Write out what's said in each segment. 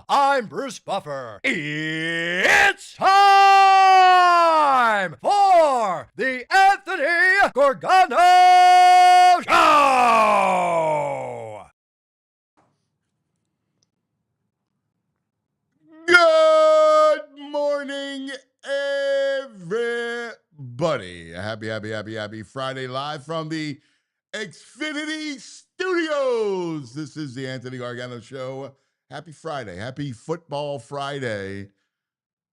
I'm Bruce Buffer. It's time for the Anthony Gorgano Show! Good morning, everybody. Happy Friday, live from the Xfinity Studios. This is the Anthony Gargano Show. Happy Friday. Happy Football Friday.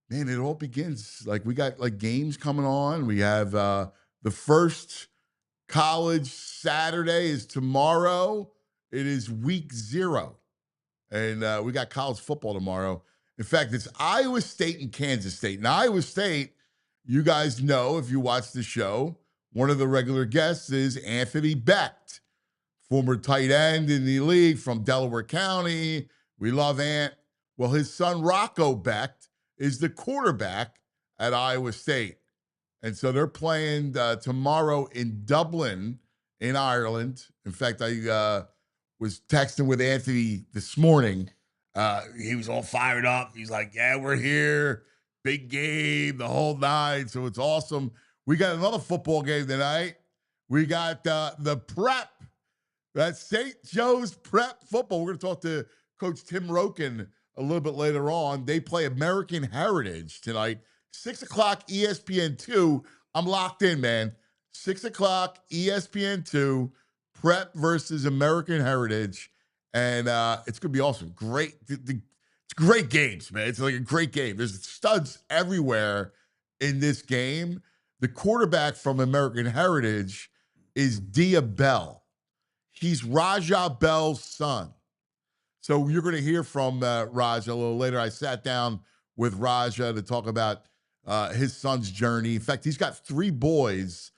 Man, it all begins. Like, we got, like, games coming on. We have the first college Saturday is tomorrow. It is week 0. And we got college football tomorrow. In fact, it's Iowa State and Kansas State. Now, Iowa State, you guys know if you watch the show, one of the regular guests is Anthony Becht, former tight end in the league from Delaware County. We love Ant. Well, his son, Rocco Becht, is the quarterback at Iowa State. And so they're playing tomorrow in Dublin, in Ireland. In fact, I was texting with Anthony this morning. He was all fired up. He's like, yeah, we're here. Big game, the whole night. So it's awesome. We got another football game tonight. We got the prep. That's St. Joe's prep football. We're going to talk to Coach Tim Roken a little bit later on. They play American Heritage tonight. 6 o'clock, ESPN2. I'm locked in, man. 6 o'clock, ESPN2. Prep versus American Heritage. And it's going to be awesome. Great. It's great games, man. It's like a great game. There's studs everywhere in this game. The quarterback from American Heritage is Dia Bell. He's Raja Bell's son. So you're going to hear from Raja a little later. I sat down with Raja to talk about his son's journey. In fact, he's got 3 boys.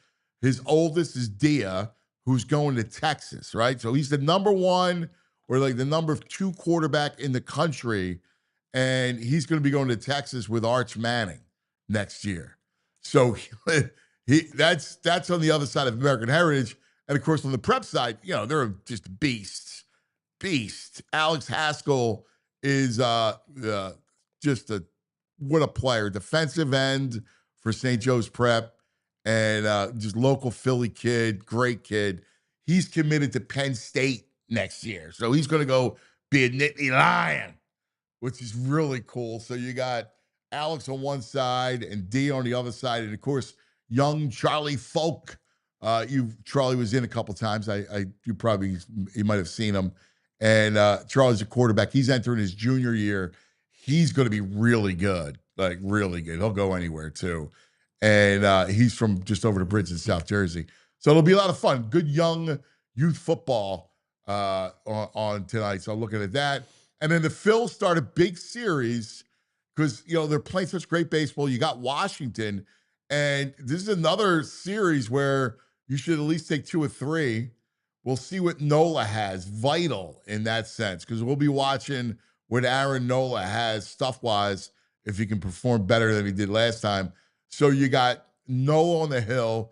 His oldest is Dia, who's going to Texas, right? So he's the number 1 or like the number 2 quarterback in the country, and he's going to be going to Texas with Arch Manning next year. So that's on the other side of American Heritage. And, of course, on the prep side, you know, they're just beasts. Alex Haskell is just what a player. Defensive end for St. Joe's Prep, and just local Philly kid, great kid. He's committed to Penn State next year. So he's going to go be a Nittany Lion, which is really cool. So you got Alex on one side and D on the other side. And, of course, young Charlie Folk. Charlie was in a couple times. You might have seen him. And Charlie's a quarterback. He's entering his junior year. He's going to be really good, like really good. He'll go anywhere, too. And he's from just over the bridge in South Jersey. So it'll be a lot of fun. Good young youth football on tonight. So I'm looking at that. And then the Phils start a big series because, you know, they're playing such great baseball. You got Washington. And this is another series where you should at least take 2 or 3. We'll see what Nola has, vital in that sense, because we'll be watching what Aaron Nola has stuff-wise if he can perform better than he did last time. So you got Nola on the hill.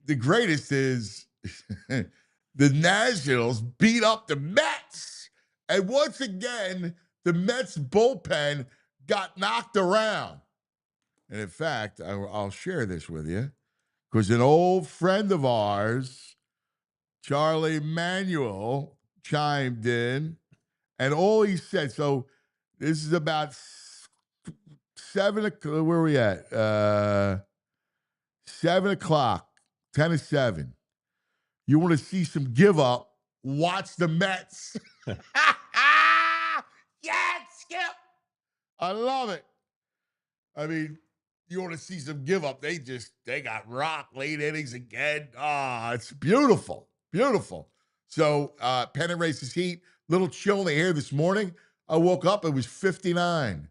The greatest is the Nationals beat up the Mets. And once again, the Mets bullpen got knocked around. And in fact, I'll share this with you because an old friend of ours, Charlie Manuel, chimed in, and all he said, so this is about 7 o'clock, where are we at? 7 o'clock, 10 to 7. You want to see some give up, watch the Mets. Yeah, Skip. I love it. I mean, you want to see some give up. They got rocked late innings again. It's beautiful. Beautiful. So pennant races heat, little chill in the air this morning. I woke up, it was 59.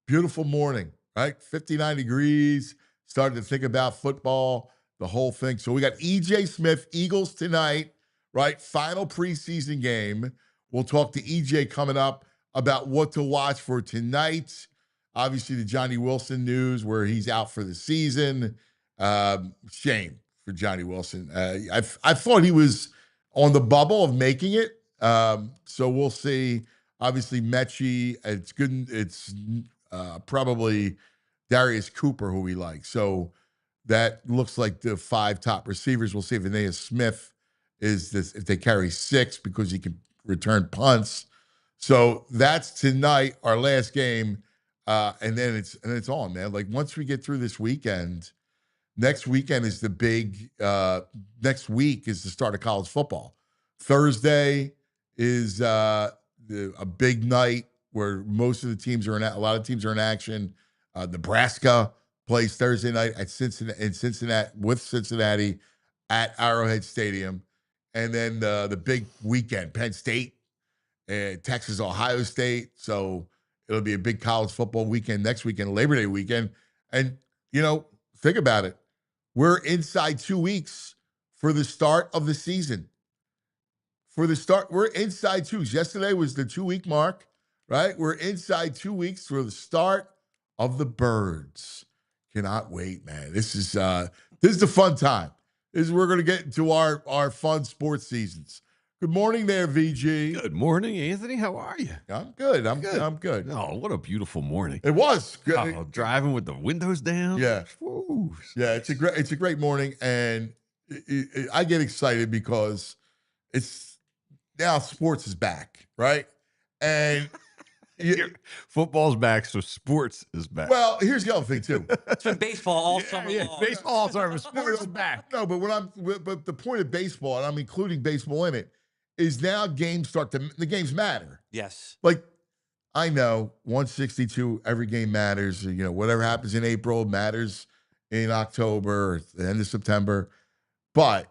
Beautiful morning, right? 59 degrees. Started to think about football, the whole thing. So we got E.J. Smith, Eagles tonight, right? Final preseason game. We'll talk to E.J. coming up about what to watch for tonight. Obviously, the Johnny Wilson news where he's out for the season. Shame for Johnny Wilson. I thought he was on the bubble of making it. So we'll see Obviously, Mechie. It's good. It's probably Darius Cooper, who we like. So that looks like the 5 top receivers. We'll see if Aeneas Smith is this, if they carry 6 because he can return punts. So that's tonight, our last game. And then it's on, man. Like once we get through this weekend, next weekend is the big, next week is the start of college football. Thursday is a big night where most of the teams are a lot of teams are in action. Nebraska plays Thursday night at Cincinnati at Arrowhead Stadium. And then the big weekend, Penn State and Texas, Ohio State. So it'll be a big college football weekend next weekend, Labor Day weekend. And, think about it. We're inside 2 weeks for the start of the season. We're inside 2 weeks. Yesterday was the 2-week mark, right? We're inside 2 weeks for the start of the Birds. Cannot wait, man. This is the fun time. We're going to get into our fun sports seasons. Good morning there, VG. Good morning, Anthony. How are you? I'm good. I'm good. Oh, what a beautiful morning. It was good. Oh, driving with the windows down. Yeah. Woo. Yeah, it's a great morning, and I get excited because it's now sports is back, right? And football's back, so sports is back. Well, here's the other thing too. It's been baseball all summer long. Baseball, sorry, but sports is back. No, but the point of baseball, and I'm including baseball in it, is now the games matter. Yes. Like, I know 162, every game matters. Whatever happens in April matters in October or the end of September. But,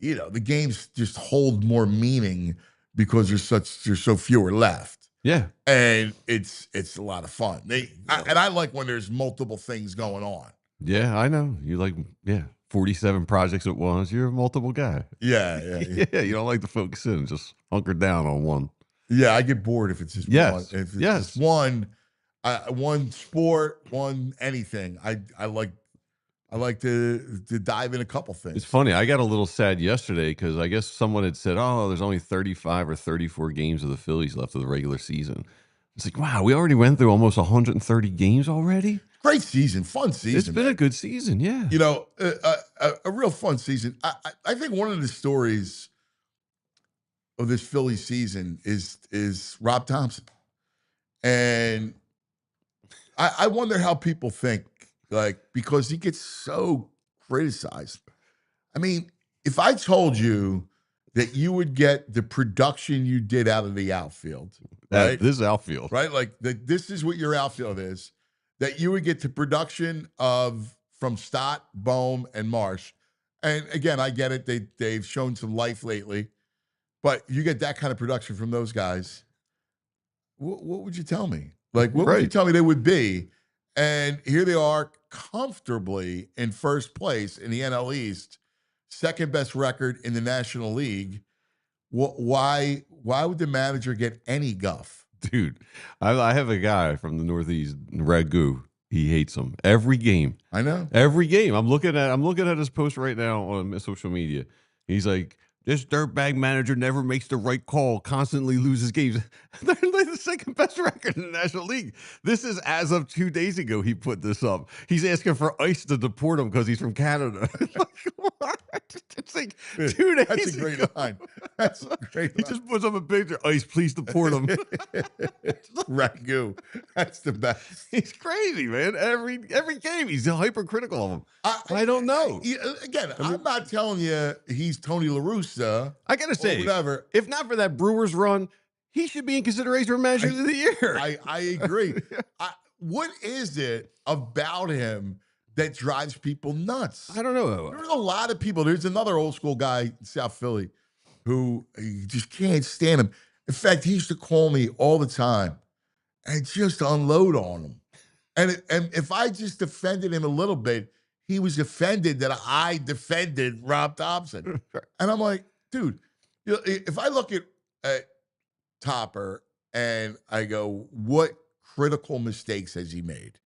the games just hold more meaning because there's so fewer left. Yeah. And it's a lot of fun. And I like when there's multiple things going on. Yeah, I know. You like, 47 projects at once. You're a multiple guy. Yeah. Yeah, you don't like to focus in, just hunker down on one. Yeah, I get bored if it's just one. If it's just one sport, one anything. I like to dive in a couple things. It's funny. I got a little sad yesterday because I guess someone had said, "Oh, there's only 35 or 34 games of the Phillies left of the regular season." It's like, wow, we already went through almost 130 games already. Great season, fun season. It's been a good season, yeah. A real fun season. I think one of the stories of this Philly season is Rob Thompson, and I wonder how people think, because he gets so criticized. I mean, if I told you that you would get the production you did out of the outfield, right? This outfield, right? Like this is what your outfield is. That you would get the production from Stott, Bohm, and Marsh. And again, I get it. They've shown some life lately, but you get that kind of production from those guys. What would you tell me? What would you tell me they would be? And here they are comfortably in first place in the NL East, second best record in the National League. Why would the manager get any guff? Dude, I have a guy from the Northeast, Ragu. He hates him every game. I know. Every game. I'm looking at his post right now on social media. He's like, this dirtbag manager never makes the right call, constantly loses games. They're like the second best record in the National League. This is as of 2 days ago he put this up. He's asking for ICE to deport him because he's from Canada. It's like 2 days ago. That's a great line. That's a great line. He just puts up a picture. ICE, please deport him. Ragu. That's the best. He's crazy, man. Every game, he's hypercritical of him. I don't know. I'm not telling you he's Tony La Russa. I gotta say, whatever. If not for that Brewers run, he should be in consideration for manager of the year. I agree. What is it about him that drives people nuts? I don't know. There's a lot of people. There's another old school guy in South Philly who you just can't stand him. In fact, he used to call me all the time and just unload on him. And if I just defended him a little bit, he was offended that I defended Rob Thompson. And I'm like, dude, if I look at Topper and I go, what critical mistakes has he made?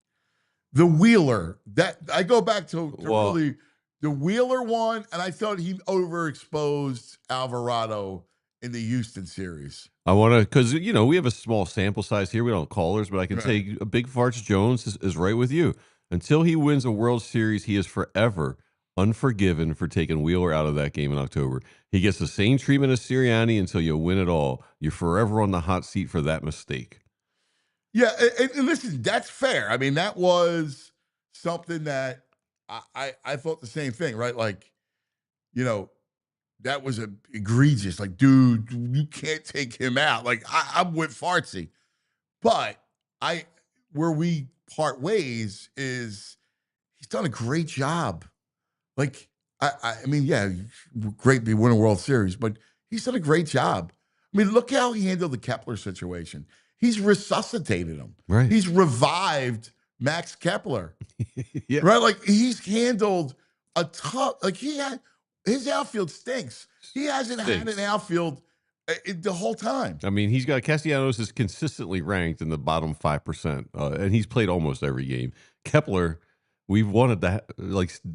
The Wheeler, that I go back to really the Wheeler one, and I thought he overexposed Alvarado in the Houston series. I want to, because, we have a small sample size here. We don't have callers, but I can Right. say Big Farts Jones is right with you. Until he wins a World Series, he is forever unforgiven for taking Wheeler out of that game in October. He gets the same treatment as Sirianni until you win it all. You're forever on the hot seat for that mistake. Yeah, and listen, that's fair. I mean, that was something that I thought the same thing, right? Like, that was egregious. Like, dude, you can't take him out. Like, I'm with Fartsy. But where we part ways is he's done a great job. Like, I mean, yeah, great to be winning a World Series, but he's done a great job. I mean, look how he handled the Kepler situation. He's resuscitated him. Right. He's revived Max Kepler. Yeah. Right? Like, he's handled a tough, like, his outfield stinks. He hasn't had an outfield the whole time. I mean, he's got Castellanos is consistently ranked in the bottom 5%, and he's played almost every game. Kepler, we've wanted to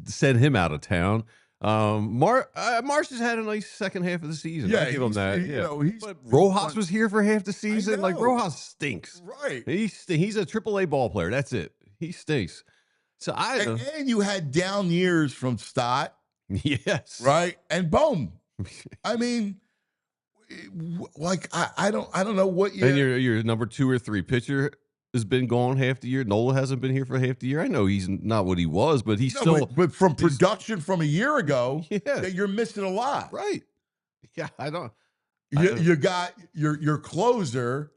send him out of town. Marsh has had a nice second half of the season. Yeah, I give him that. But Rojas was here for half the season. Like, Rojas stinks. Right. He's a AAA ball player. That's it. He stinks. So and you had down years from Stott. Yes. Right. And boom. I mean, like, I don't know what And your number 2 or 3 pitcher has been gone half the year. Nola hasn't been here for half the year. I know he's not what he was, but he's still. But from production from a year ago, yeah, you're missing a lot. Right. Yeah, I don't. You got your closer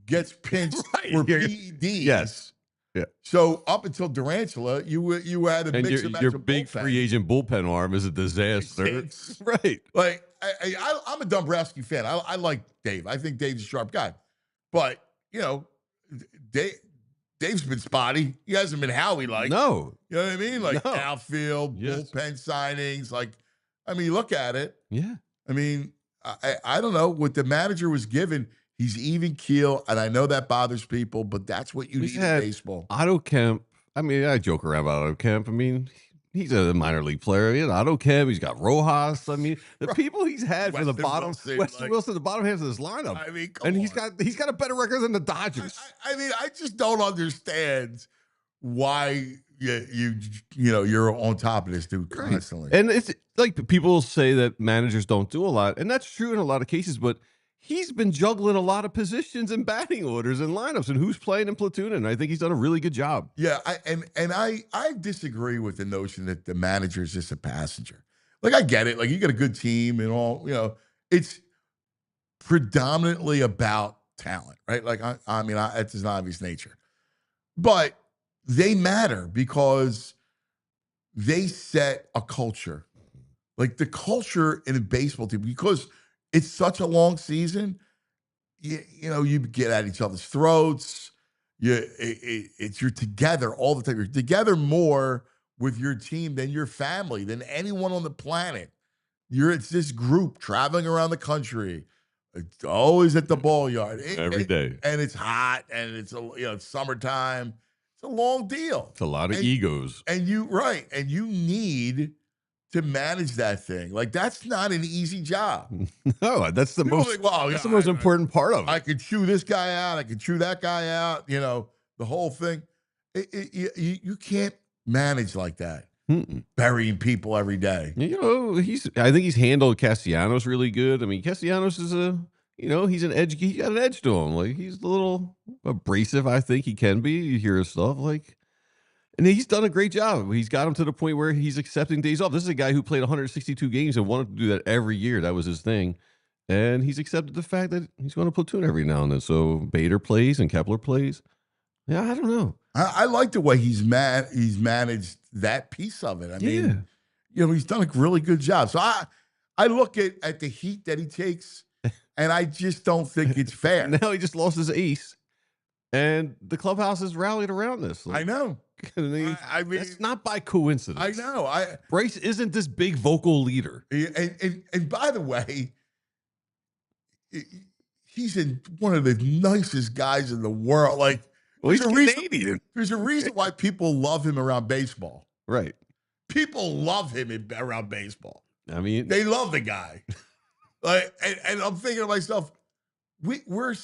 gets pinched for PEDs. Yes. Yeah. So up until Durantula, you had a mix and match your of big bullpen. free agent bullpen arm is a disaster. Right. Like, I'm a Dombrowski fan. I like Dave. I think Dave's a sharp guy. But, Dave's been spotty. He hasn't been Howie like. No. You know what I mean? Like, No. outfield, bullpen signings. Like, I mean, look at it. Yeah. I mean, I don't know. What the manager was given, he's even keel, and I know that bothers people, but that's what you need in baseball. Otto Kemp. I mean, I joke around about Otto Kemp. I mean, he's a minor league player. Otto Kemp. He's got Rojas. I mean, the people he's had for the bottom, Weston Wilson, the bottom half of this lineup. I mean, he's got a better record than the Dodgers. I mean, I just don't understand why you're on top of this dude constantly. And it's like people say that managers don't do a lot, and that's true in a lot of cases, but he's been juggling a lot of positions and batting orders and lineups and who's playing and platooning. I think he's done a really good job. Yeah, I disagree with the notion that the manager is just a passenger. Like, I get it. Like, you got a good team and all, it's predominantly about talent, right? Like, I mean, it's an obvious nature. But they matter because they set a culture. Like, the culture in a baseball team, because it's such a long season, you get at each other's throats. You're together all the time. You're together more with your team than your family, than anyone on the planet. It's this group traveling around the country. It's always at the ball yard. Every day. And it's hot, and it's it's summertime. It's a long deal. It's a lot of egos. And you need to manage that thing. Like, that's not an easy job. No, that's the most. That's the most important part of it. I could chew this guy out. I could chew that guy out. The whole thing. You can't manage like that. Burying people every day. I think he's handled Castellanos really good. I mean, Castellanos is he's an edge. He got an edge to him. Like, he's a little abrasive. I think he can be. You hear his stuff and he's done a great job. He's got him to the point where he's accepting days off. This is a guy who played 162 games and wanted to do that every year. That was his thing. And he's accepted the fact that he's going to platoon every now and then. So Bader plays and Kepler plays. Yeah, I don't know. I like the way he's managed that piece of it. I mean, he's done a really good job. So I look at the heat that he takes, and I just don't think it's fair. Now he just lost his ace, and the clubhouse has rallied around this. I know. I mean, that's not by coincidence. I know. Bryce isn't this big vocal leader. And by the way, he's one of the nicest guys in the world. Like, he's Canadian. There's a reason why people love him around baseball. Right. People love him around baseball. I mean, they love the guy. Like, and I'm thinking to myself, we're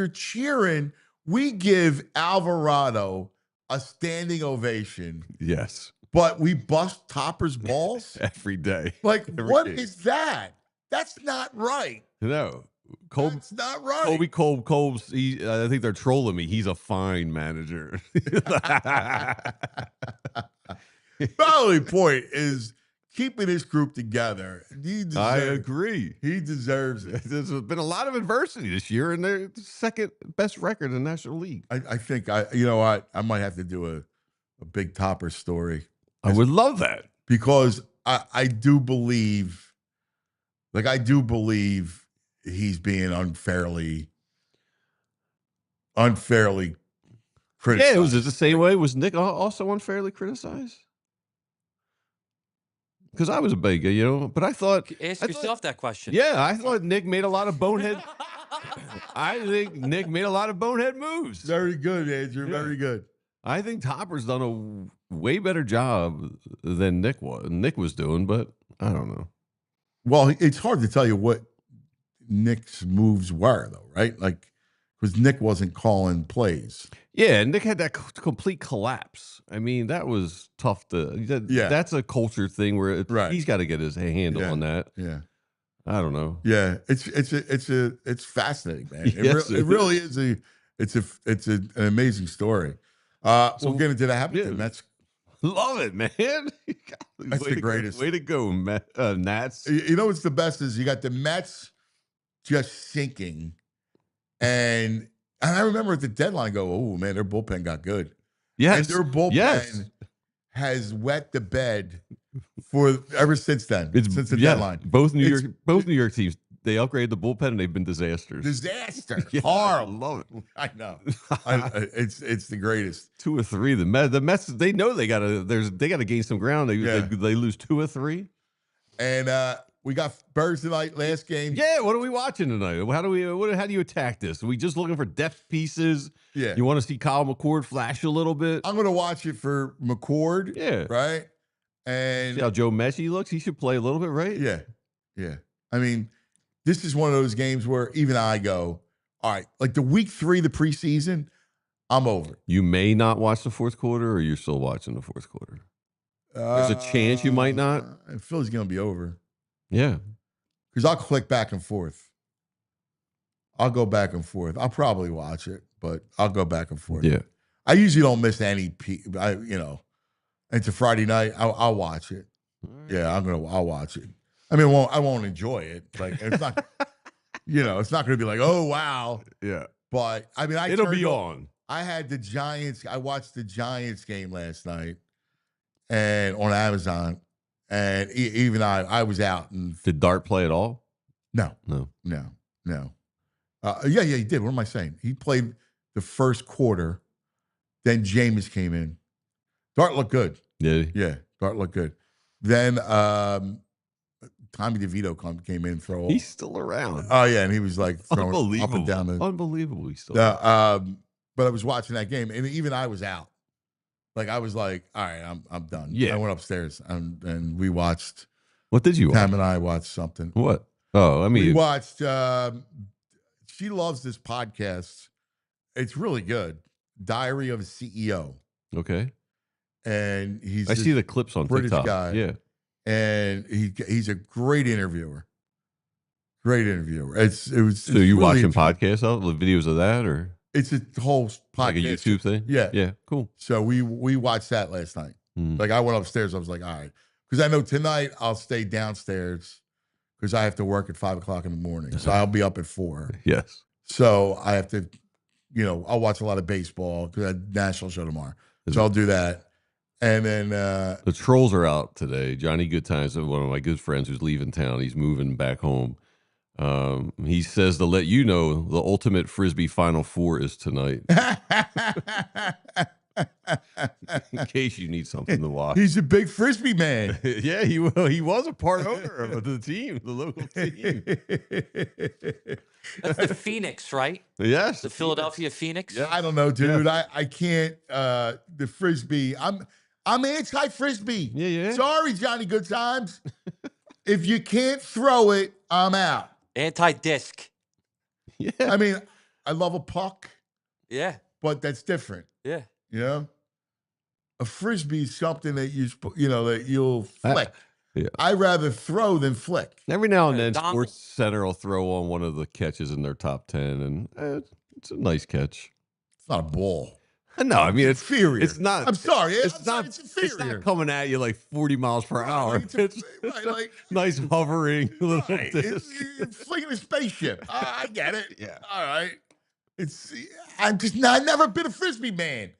cheering. We give Alvarado a standing ovation, Yes. but we bust Topper's balls Every day. Like, Every what game. is that? That's not right. No. That's not right. Colb's, I think they're trolling me. He's a fine manager. The only point is keeping this group together. I agree. He deserves it. There's been a lot of adversity this year, and they're the second best record in the National League. I think you know what? I might have to do a big Topper story. I would love that. Because I do believe he's being unfairly criticized. Yeah, it was the same way. Was Nick also unfairly criticized? Because I was a big, but I thought... Ask yourself that question. Yeah, I thought Nick made a lot of bonehead... I think Nick made a lot of bonehead moves. Very good, Andrew. Yeah. Very good. I think Topper's done a way better job than Nick was doing, but I don't know. Well, it's hard to tell you what Nick's moves were, though, right? Like, because Nick wasn't calling plays. Yeah, Nick had that complete collapse. I mean, that was tough that's a culture thing where he's got to get his handle on that. Yeah. I don't know. Yeah, it's fascinating, man. Yes, it really is an amazing story. We'll get into that. Happy Mets. Love it, man. That's the greatest. Way to go, Nats. You know what's the best is you got the Mets just sinking, and I remember at the deadline, oh man, their bullpen got good. Yes, and their bullpen has wet the bed for ever since then. Since the deadline, both New York teams. They upgraded the bullpen and they've been disasters. Horrible. I love it. I know. It's the greatest. 2 or 3. The Mets. They know they gotta gain some ground. They lose 2 or 3. And we got Birds tonight. Last game. Yeah. What are we watching tonight? How do you attack this? Are we just looking for depth pieces? Yeah. You want to see Kyle McCord flash a little bit? I'm gonna watch it for McCord. Yeah. Right. And see how Joe Messi looks. He should play a little bit, right? Yeah. Yeah. I mean, this is one of those games where even I go, all right, like the week 3 of the preseason, I'm over. You may not watch the fourth quarter, or you're still watching the fourth quarter. There's a chance you might not. I feel it's going to be over. Yeah. Because I'll click back and forth. I'll go back and forth. I'll probably watch it, but I'll go back and forth. Yeah. I usually don't miss any, it's a Friday night. I'll watch it. Yeah, I'll watch it. I mean, I won't enjoy it. Like, it's not, it's not going to be like, oh, wow. Yeah. But, I mean, it'll be on. I had the Giants. I watched the Giants game last night and on Amazon. And even I was out. And did Dart play at all? No. Yeah, he did. What am I saying? He played the first quarter. Then Jameis came in. Dart looked good. Yeah, Dart looked good. Then Tommy DeVito came in. He's still around. Oh yeah, and he was like throwing up and down. Unbelievable. He's still. But I was watching that game, and even I was out. Like I was like, all right, I'm done. Yeah. I went upstairs and we watched. What did you watch? Tam and I watched something. What? Oh, I mean, we watched. She loves this podcast. It's really good. Diary of a CEO. Okay. And I see the clips on British TikTok. guy. Yeah. And he's a great interviewer. Great interviewer. So you really watching podcasts, the videos of that, or it's a whole podcast, like a YouTube thing? Yeah. Yeah. Cool. So we watched that last night. Like I went upstairs. I was like, all right, because I know tonight I'll stay downstairs because I have to work at 5 o'clock in the morning. So I'll be up at 4. Yes. So I have to, I'll watch a lot of baseball because I have a national show tomorrow. So I'll do that. And then the trolls are out today. Johnny Goodtimes, one of my good friends who's leaving town. He's moving back home. He says to let you know the ultimate Frisbee Final Four is tonight. In case you need something to watch. He's a big Frisbee man. Yeah, he was a part owner of the team, the local team. That's the Phoenix, right? Yes. The Philadelphia Phoenix? Yeah, I don't know, dude. Yeah. I can't the Frisbee. I'm anti-Frisbee. Yeah. Sorry, Johnny Goodtimes. If you can't throw it, I'm out. Anti-disc. Yeah. I mean, I love a puck, Yeah. but that's different. Yeah. You know, a frisbee is something that that you'll flick. Yeah. I'd rather throw than flick. Every now and then, dongle. Sports Center will throw on one of the catches in their top 10, and it's a nice catch. It's not a ball. No, I mean, it's inferior. It's not. I'm sorry. It's not. It's It's inferior. not coming at you like 40 miles per hour. It's It's like nice hovering little right. disc. It's flinging a spaceship. I get it. Yeah. All right. I've never been a frisbee man.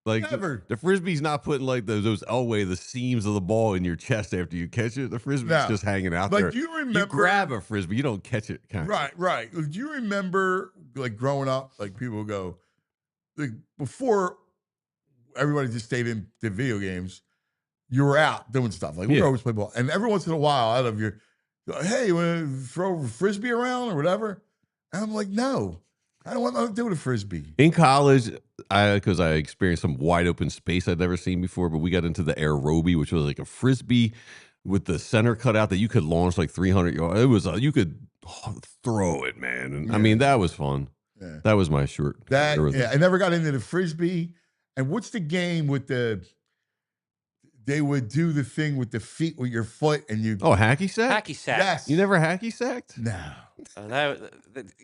Like Never. the frisbee's not putting like those Elway, the seams of the ball in your chest after you catch it. The frisbee's No. just hanging out Like, there. do you remember? You grab a frisbee, you don't catch it. Right. Do you remember, like, growing up, like, people go, like, before everybody just stayed in the video games, you were out doing stuff. Like, we Yeah. always play ball. And every once in a while, out of your, hey, you want to throw a frisbee around or whatever? And I'm like, no, I don't want nothing to do with a frisbee. In college, because I experienced some wide open space I'd never seen before, but we got into the aerobie, which was like a frisbee with the center cut out that you could launch like 300 yards. It was you could throw it, man. And I mean, that was fun. Yeah. That was my short. I never got into the frisbee. And what's the game with they would do the thing with the feet with your foot and you. Oh, hacky sack? Hacky sack. Yes. You never hacky sacked? No.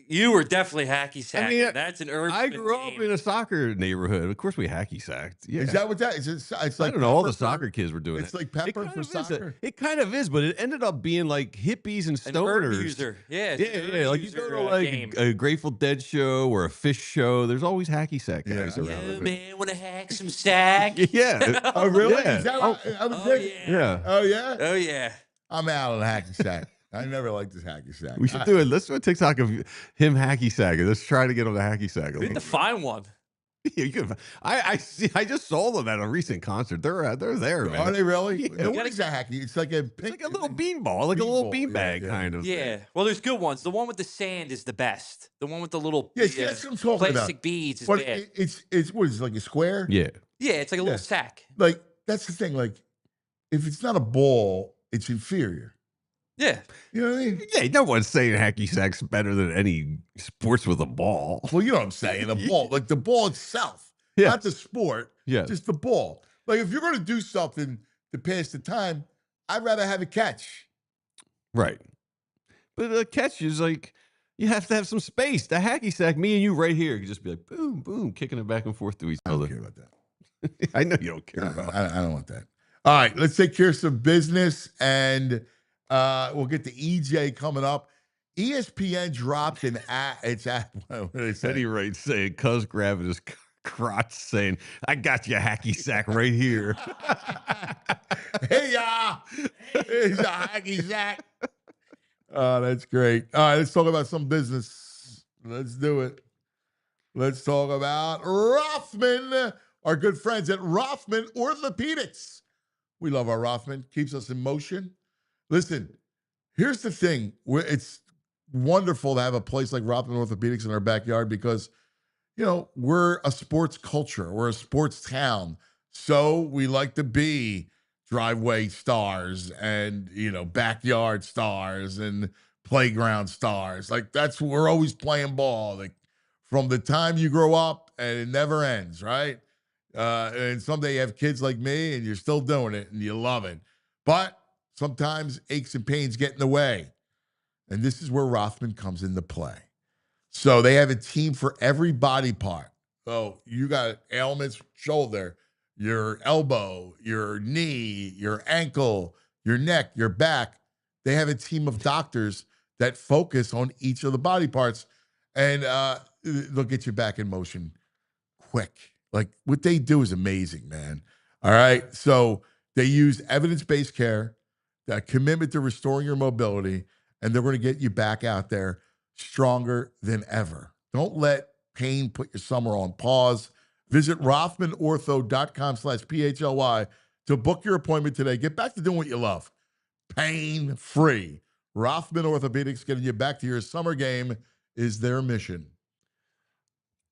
You were definitely hacky sack. I mean, That's an urban I grew up game. in a soccer neighborhood. Of course, we hacky sacked. Yeah. Is that what that is? It's like I don't know. All pepper the for- soccer kids were doing it. It's like pepper kind for of is soccer. it kind of is, but it ended up being like hippies and An herb stoners. user. Yeah. it's an herb Yeah. Like you user, go to like game. a Grateful Dead show or a Fish show. There's always hacky sack guys Yeah. around. Yo, with it. man, want to hack some sack? Yeah. Oh, really? Yeah. Is that I was Oh, thinking- yeah. Yeah. Oh, yeah? Oh, yeah. I'm out on the hacky sack. I never liked this hacky sack. We should do it. Let's do a TikTok of him hacky sacking. Let's try to get him to hacky sack. We need to find one. Yeah, you could, I see. I just saw them at a recent concert. They're there, man. Are they really? Yeah. And what is a hacky? It's like a It's pink, like a little beanball, like a little Beanball, beanbag yeah. kind of. Yeah. Well, there's good ones. The one with the sand is the best. The one with the little Yeah, see, that's what I'm talking plastic about. beads is But bad. it's what is it, like a square? Yeah. Yeah, it's like a little Yeah. sack. Like, that's the thing. Like, if it's not a ball, it's inferior. Yeah. You know what I mean? Yeah, no one's saying hacky sack's better than any sports with a ball. Well, you know what I'm saying. A ball, like the ball itself, Yeah. not the sport, Yeah. just the ball. Like, if you're going to do something to pass the time, I'd rather have a catch. Right. But the catch is like, you have to have some space. The hacky sack, me and you right here, could just be like, boom, boom, kicking it back and forth to each I don't other. care about that. I know you don't care about I don't want that. All right, let's take care of some business, and we'll get to EJ coming up. ESPN dropped an ad. It's at what did they say? Teddy Wright saying, cuz grabbing his crotch saying, I got your hacky sack right here. Hey, y'all. It's a hacky sack. Oh, that's great. All right, let's talk about some business. Let's do it. Let's talk about Rothman, our good friends at Rothman Orthopedics. We love our Rothman. Keeps us in motion. Listen, here's the thing. It's wonderful to have a place like Rothman Orthopedics in our backyard because, we're a sports culture. We're a sports town. So we like to be driveway stars and, backyard stars and playground stars. Like, we're always playing ball. Like, from the time you grow up, and it never ends, right? And someday you have kids like me and you're still doing it and you love it. But sometimes aches and pains get in the way. And this is where Rothman comes into play. So they have a team for every body part. So you got ailments, shoulder, your elbow, your knee, your ankle, your neck, your back. They have a team of doctors that focus on each of the body parts. And they'll get you back in motion quick. Like, what they do is amazing, man. All right. So they use evidence-based care, that commitment to restoring your mobility, and they're going to get you back out there stronger than ever. Don't let pain put your summer on pause. Visit RothmanOrtho.com/PHLY to book your appointment today. Get back to doing what you love. Pain-free. Rothman Orthopedics, getting you back to your summer game is their mission.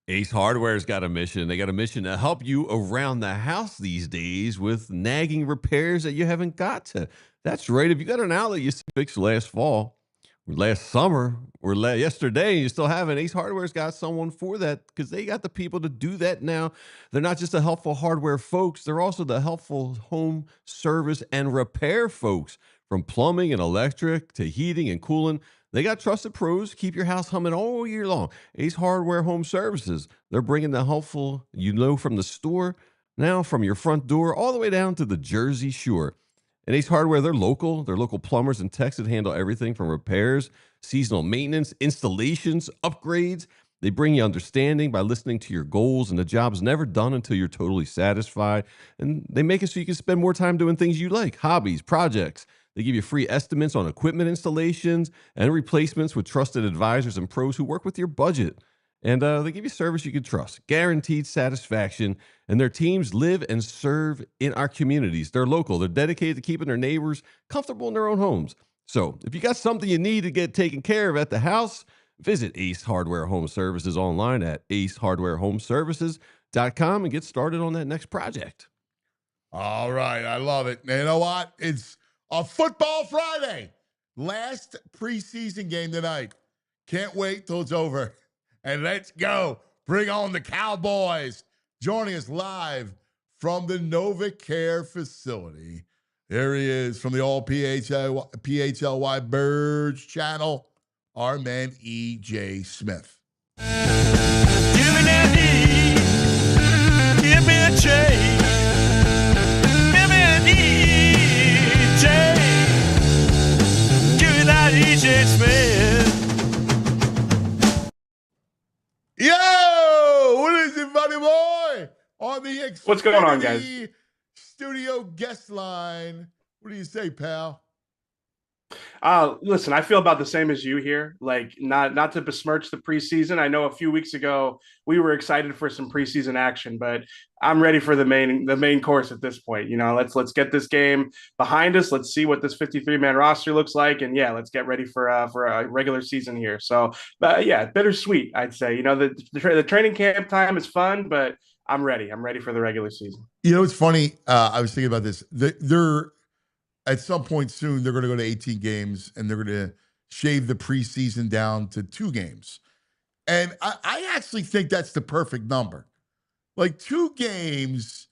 Ace Hardware's got a mission. They got a mission to help you around the house these days with nagging repairs that you haven't got to. That's right. If you got an outlet you fixed last fall, or last summer, or yesterday, you still haven't, Ace Hardware's got someone for that because they got the people to do that now. They're not just the helpful hardware folks, they're also the helpful home service and repair folks. From plumbing and electric to heating and cooling, they got trusted pros to keep your house humming all year long. Ace Hardware Home Services, they're bringing the helpful, from the store, now from your front door, all the way down to the Jersey Shore. And Ace Hardware, they're local. They're local plumbers and techs that handle everything from repairs, seasonal maintenance, installations, upgrades. They bring you understanding by listening to your goals, and the job's never done until you're totally satisfied. And they make it so you can spend more time doing things you like, hobbies, projects. They give you free estimates on equipment installations and replacements with trusted advisors and pros who work with your budget. And they give you service you can trust, guaranteed satisfaction, and their teams live and serve in our communities. They're local. They're dedicated to keeping their neighbors comfortable in their own homes. So if you got something you need to get taken care of at the house, visit Ace Hardware Home Services online at acehardwarehomeservices.com and get started on that next project. All right. I love it. You know what? It's a football Friday. Last preseason game tonight. Can't wait till it's over. And let's go. Bring on the Cowboys. Joining us live from the NovaCare facility. There he is from the all PHLY Birds channel, our man E.J. Smith. Give me that E, give me a J, give me an E.J. Give me that E.J. Smith. Yo, what is it, buddy boy? On the Xfinity What's going on, guys? Studio guest line. What do you say, pal? Listen, I feel about the same as you here. Like, not to besmirch the preseason. I know a few weeks ago we were excited for some preseason action, but I'm ready for the main course at this point. You know, let's get this game behind us. Let's see what this 53-man roster looks like, and yeah, let's get ready for a regular season here. So, but yeah, bittersweet, I'd say. You know, the training camp time is fun, but I'm ready. I'm ready for the regular season. You know, it's funny. I was thinking about this. They're at some point soon, they're going to go to 18 games and they're going to shave the preseason down to 2 games. And I actually think that's the perfect number. Like 2 games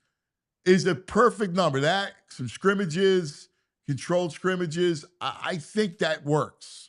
is a perfect number. That, some scrimmages, controlled scrimmages, I think that works.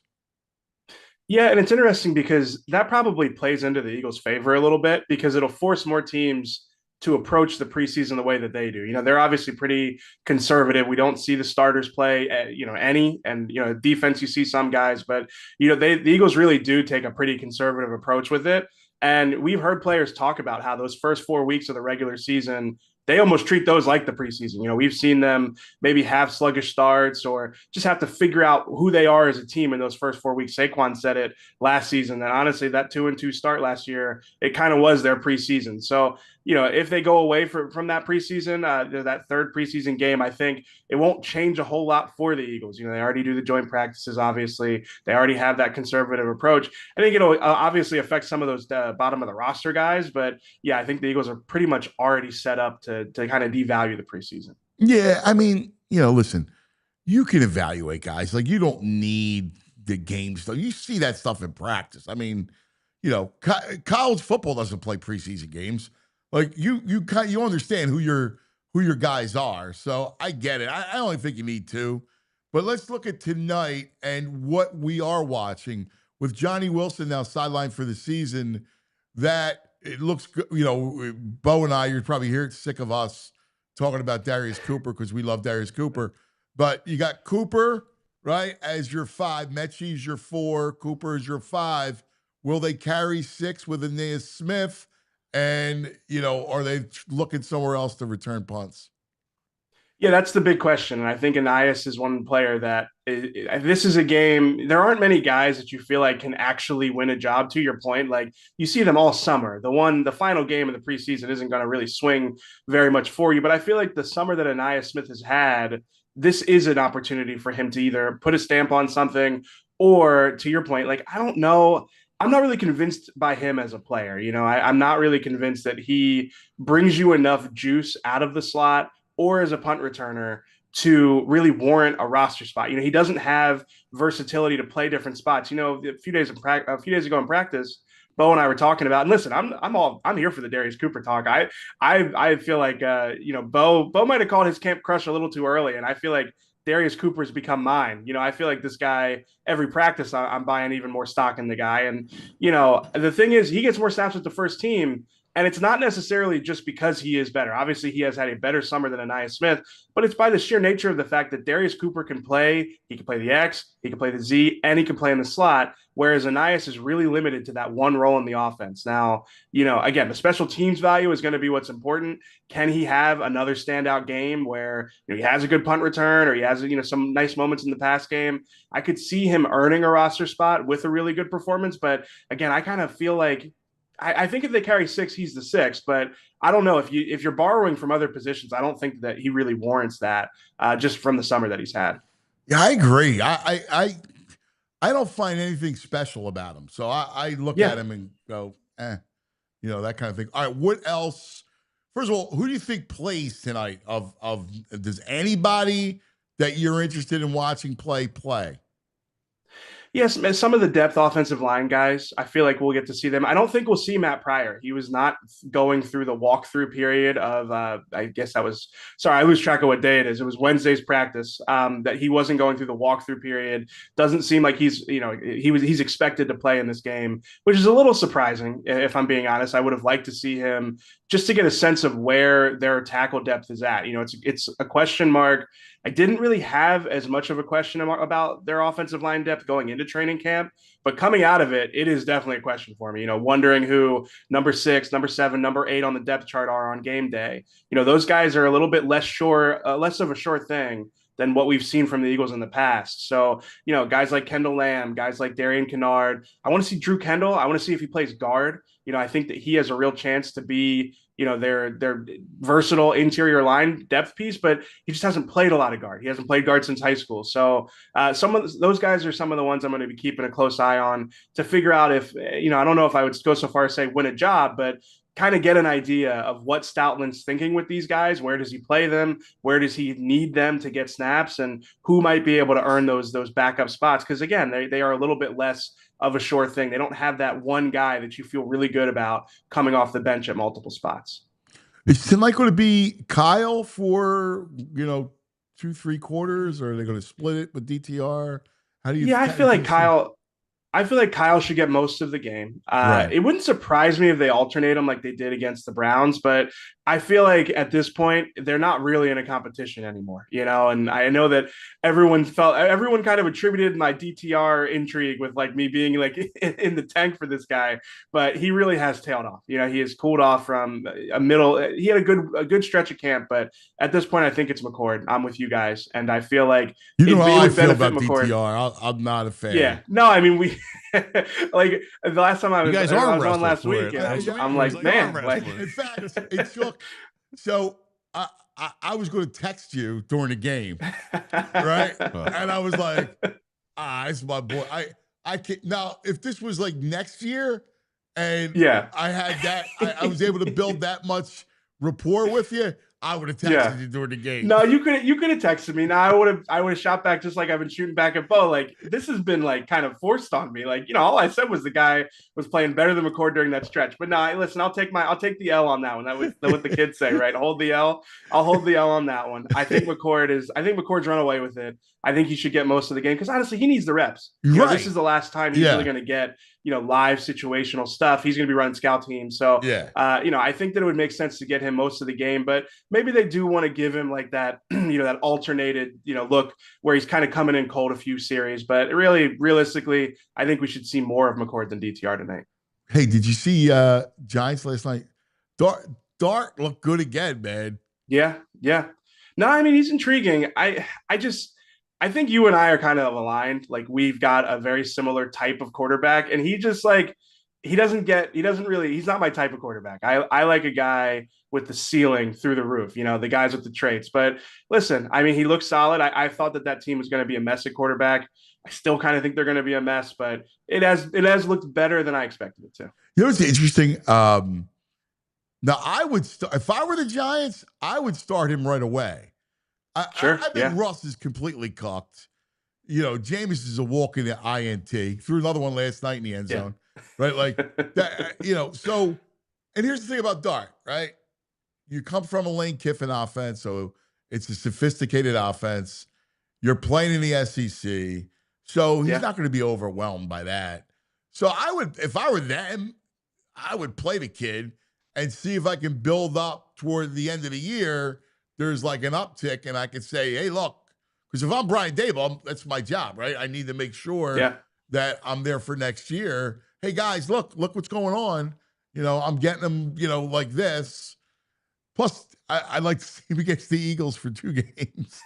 Yeah, and it's interesting because that probably plays into the Eagles' favor a little bit because it'll force more teams to approach the preseason the way that they do. You know, they're obviously pretty conservative. We don't see the starters play, any, and, defense, you see some guys, but, the Eagles really do take a pretty conservative approach with it. And we've heard players talk about how those first 4 weeks of the regular season, they almost treat those like the preseason. We've seen them maybe have sluggish starts or just have to figure out who they are as a team in those first 4 weeks. Saquon said it last season. And honestly, that 2-2 start last year, it kind of was their preseason. So, if they go away from that preseason, that third preseason game, I think it won't change a whole lot for the Eagles. They already do the joint practices, obviously. They already have that conservative approach. I think it'll obviously affect some of those bottom of the roster guys. But, yeah, I think the Eagles are pretty much already set up to kind of devalue the preseason. Yeah, I mean, listen, you can evaluate guys. Like, you don't need the game stuff. You see that stuff in practice. I mean, college football doesn't play preseason games. Like you understand who your guys are. So I get it. I only think you need 2. But let's look at tonight and what we are watching with Johnny Wilson now sidelined for the season. That it looks good. Bo and I, you're probably sick of us talking about Darius Cooper because we love Darius Cooper. But you got Cooper, right, as your 5. Mechie's your 4. Cooper is your 5. Will they carry 6 with Aeneas Smith? And, are they looking somewhere else to return punts? Yeah, that's the big question. And I think Aeneas is one player that this is a game. There aren't many guys that you feel like can actually win a job, to your point. Like, you see them all summer. The final game of the preseason isn't going to really swing very much for you. But I feel like the summer that Aeneas Smith has had, this is an opportunity for him to either put a stamp on something or, to your point, like, I don't know. I'm not really convinced by him as a player. I'm not really convinced that he brings you enough juice out of the slot or as a punt returner to really warrant a roster spot. He doesn't have versatility to play different spots. A few days ago in practice, Bo and I were talking about. And listen, I'm here for the Darius Cooper talk. I feel like Bo might have called his camp crush a little too early, and I feel like Darius Cooper's become mine. I feel like this guy, every practice, I'm buying even more stock in the guy. And, the thing is, he gets more snaps with the first team. And it's not necessarily just because he is better. Obviously, he has had a better summer than Ainias Smith, but it's by the sheer nature of the fact that Darius Cooper can play. He can play the X, he can play the Z, and he can play in the slot, whereas Ainias is really limited to that one role in the offense. Now, again, the special teams value is going to be what's important. Can he have another standout game where he has a good punt return or he has some nice moments in the pass game? I could see him earning a roster spot with a really good performance, but again, I kind of feel like I think if they carry 6, he's the 6th, but I don't know if you're borrowing from other positions. I don't think that he really warrants that just from the summer that he's had. Yeah, I agree. I don't find anything special about him. So I look at him and go, that kind of thing. All right, what else? First of all, who do you think plays tonight? Does anybody that you're interested in watching play? Yes, some of the depth offensive line guys, I feel like we'll get to see them. I don't think we'll see Matt Pryor. He was not going through the walkthrough period of, I guess that was, sorry, I lose track of what day it is. It was Wednesday's practice that he wasn't going through the walkthrough period. Doesn't seem like he's expected to play in this game, which is a little surprising, if I'm being honest. I would have liked to see him just to get a sense of where their tackle depth is at. It's a question mark. I didn't really have as much of a question about their offensive line depth going into training camp, but coming out of it, it is definitely a question for me. Wondering who number 6, number 7, number 8 on the depth chart are on game day. Those guys are a little bit less of a sure thing than what we've seen from the Eagles in the past. So, guys like Kendall Lamb, guys like Darian Kennard. I want to see Drew Kendall. I want to see if he plays guard. I think that he has a real chance to be, their versatile interior line depth piece, but he just hasn't played a lot of guard. He hasn't played guard since high school. So some of those guys are some of the ones I'm going to be keeping a close eye on to figure out if, I don't know if I would go so far as say win a job, but kind of get an idea of what Stoutland's thinking with these guys. Where does he play them? Where does he need them to get snaps? And who might be able to earn those backup spots? Because again, they are a little bit less of a sure thing. They don't have that one guy that you feel really good about coming off the bench at multiple spots. Is tonight going to be Kyle for 2-3 quarters, or are they going to split it with DTR? How do you? Yeah, I feel like Kyle should get most of the game. Right. It wouldn't surprise me if they alternate them like they did against the Browns, but I feel like at this point, they're not really in a competition anymore, and I know that everyone kind of attributed my DTR intrigue with like me being like in the tank for this guy, but he really has tailed off. He has cooled off from he had a good stretch of camp, but at this point, I think it's McCord. I'm with you guys. And I feel like how I feel about McCord. DTR. I'm not a fan. Yeah, no, I mean, we like the last time I was on last week, I'm like, man, like in fact, it's so I was going to text you during the game, right? And I was like, it's my boy. I can't now. If this was like next year, and I had that, I was able to build that much rapport with you, I would have texted you during the game. No, you could have texted me. Now I would have shot back just like I've been shooting back at Bo. Like this has been like kind of forced on me. Like, all I said was the guy was playing better than McCord during that stretch. But no, listen, I'll take the L on that one. That was what the kids say, right? Hold the L. I'll hold the L on that one. I think McCord's run away with it. I think he should get most of the game because honestly, he needs the reps. This is the last time he's really going to get live situational stuff. He's going to be running scout teams. So, I think that it would make sense to get him most of the game, but maybe they do want to give him like that, that alternated, look where he's kind of coming in cold a few series. But really, realistically, I think we should see more of McCord than DTR tonight. Hey, did you see Giants last night? Dart looked good again, man. Yeah. No, I mean, he's intriguing. I think you and I are kind of aligned. Like we've got a very similar type of quarterback, and he just like he's not my type of quarterback. I like a guy with the ceiling through the roof, the guys with the traits. But listen, I mean, he looks solid. I thought that team was going to be a mess at quarterback. I still kind of think they're going to be a mess, but it has looked better than I expected it to. You know what's interesting? Now, if I were the Giants, I would start him right away. I think Russ is completely cooked. Jameis is a walking INT. Threw another one last night in the end zone, right? Like that, So, and here's the thing about Dart, right? You come from a Lane Kiffin offense, so it's a sophisticated offense. You're playing in the SEC, so he's not going to be overwhelmed by that. So if I were them, I would play the kid and see if I can build up toward the end of the year. There's like an uptick, and I could say, hey, look, because if I'm Brian Dable, that's my job, right? I need to make sure that I'm there for next year. Hey, guys, look what's going on. I'm getting them, like this. Plus, I'd like to see him against the Eagles for 2 games.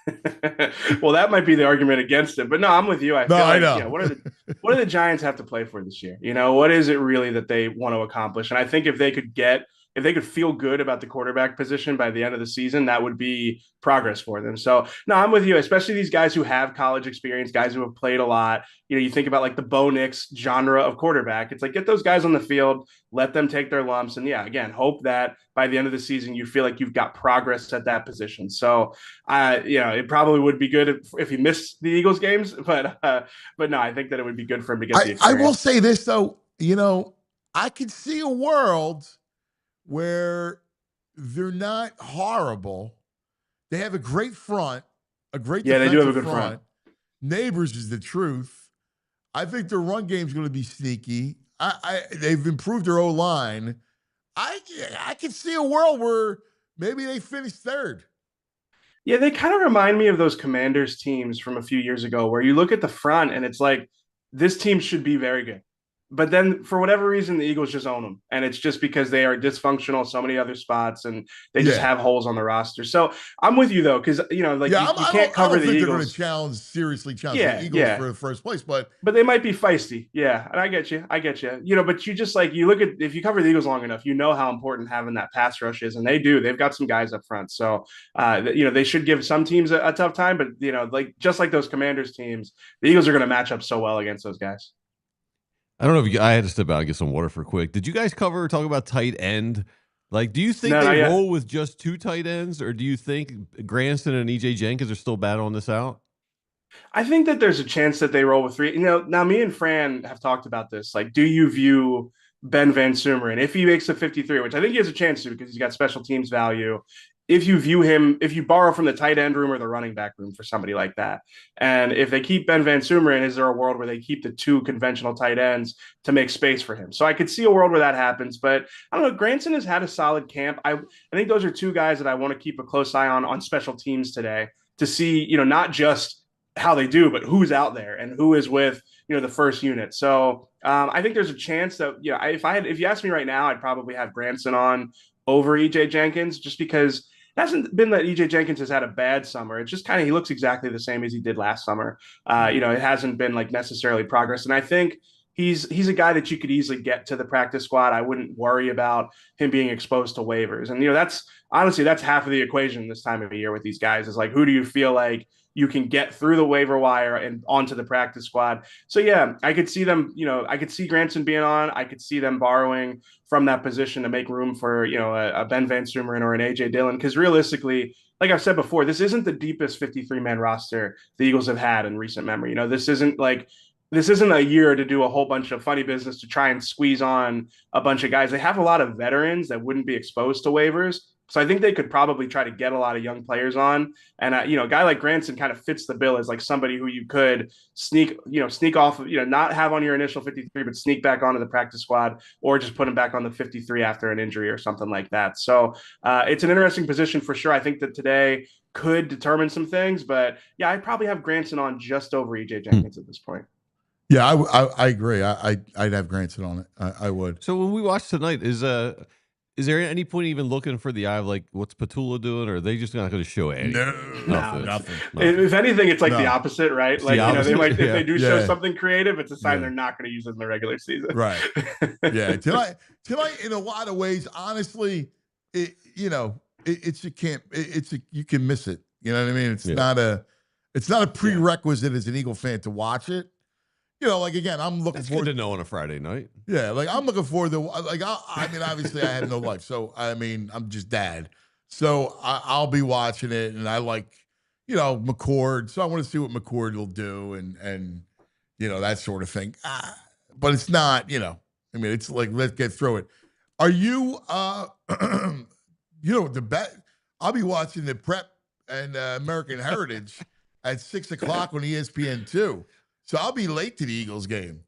Well, that might be the argument against it. But no, I'm with you. I feel like, I know. what do the Giants have to play for this year? What is it really that they want to accomplish? And I think if they could feel good about the quarterback position by the end of the season, that would be progress for them. So, no, I'm with you, especially these guys who have college experience, guys who have played a lot. You think about like the Bo Nix genre of quarterback. It's like, get those guys on the field, let them take their lumps. And again, hope that by the end of the season, you feel like you've got progress at that position. So, it probably would be good if he missed the Eagles games, but no, I think that it would be good for him to get the experience. I will say this though, I could see a world where they're not horrible. They have a great front, a great defensive they do have a good front. Neighbors is the truth. I think their run game is going to be sneaky. They've improved their O-line. I can see a world where maybe they finish third. Yeah, they kind of remind me of those Commanders teams from a few years ago where you look at the front and it's like, this team should be very good. But then for whatever reason, the Eagles just own them. And it's just because they are dysfunctional so many other spots and they just have holes on the roster. So I'm with you, though, because, you can't cover the Eagles. They're going to seriously challenge the Eagles for the first place. But they might be feisty. Yeah, and I get you. But you just you look at, if you cover the Eagles long enough, how important having that pass rush is. And they do. They've got some guys up front. So, they should give some teams a tough time. But, just like those Commanders teams, the Eagles are going to match up so well against those guys. I don't know if I had to step out and get some water for quick. Did you guys talk about tight end? Like, do you think they roll with just 2 tight ends, or do you think Granson and EJ Jenkins are still battling this out? I think that there's a chance that they roll with 3. Now me and Fran have talked about this. Like, do you view Ben Van Sumeren, if he makes the 53, which I think he has a chance to because he's got special teams value, if you view him, if you borrow from the tight end room or the running back room for somebody like that. And if they keep Ben Van Sumeren, is there a world where they keep the 2 conventional tight ends to make space for him? So I could see a world where that happens, but I don't know. Granson has had a solid camp. I think those are 2 guys that I want to keep a close eye on special teams today to see, not just how they do, but who's out there and who is with, the first unit. So I think there's a chance that, if you ask me right now, I'd probably have Granson on over EJ Jenkins, just because it hasn't been that EJ Jenkins has had a bad summer. It's just kind of, he looks exactly the same as he did last summer. It hasn't been like necessarily progress. And I think he's a guy that you could easily get to the practice squad. I wouldn't worry about him being exposed to waivers. And, that's half of the equation this time of the year with these guys is like, who do you feel like you can get through the waiver wire and onto the practice squad? So I could see them, I could see Granson being on. I could see them borrowing from that position to make room for, a Ben Van Sumeren or an AJ Dillon. Because realistically, like I've said before, this isn't the deepest 53-man roster the Eagles have had in recent memory. This isn't a year to do a whole bunch of funny business to try and squeeze on a bunch of guys. They have a lot of veterans that wouldn't be exposed to waivers. So I think they could probably try to get a lot of young players on. And, a guy like Granson kind of fits the bill as like somebody who you could sneak off, not have on your initial 53, but sneak back onto the practice squad or just put him back on the 53 after an injury or something like that. So it's an interesting position for sure. I think that today could determine some things, but I'd probably have Granson on just over EJ Jenkins at this point. Yeah, I agree. I'd have Granson on it. I would. So when we watch tonight, is there at any point even looking for the eye of like what's Petula doing, or are they just not going to show anything? Nothing. If anything, it's like the opposite, right? It's like the they might if they do show Yeah. something creative, it's a sign they're not going to use it in the regular season. Right. Yeah. Tonight, in a lot of ways, honestly, you can miss it. You know what I mean? It's It's not a prerequisite as an Eagle fan to watch it. You know, like, again, I'm looking That's forward good to know on a Friday night. Yeah, like, I'm looking forward to, like, I mean, obviously I have no life. So, I mean, I'm just dad. So I'll be watching it, and I like, you know, McCord. So I want to see what McCord will do and you know, that sort of thing. But it's not, you know, I mean, it's like, let's get through it. Are you, you know, I'll be watching the Prep and American Heritage at 6 o'clock on ESPN2. So I'll be late to the Eagles game.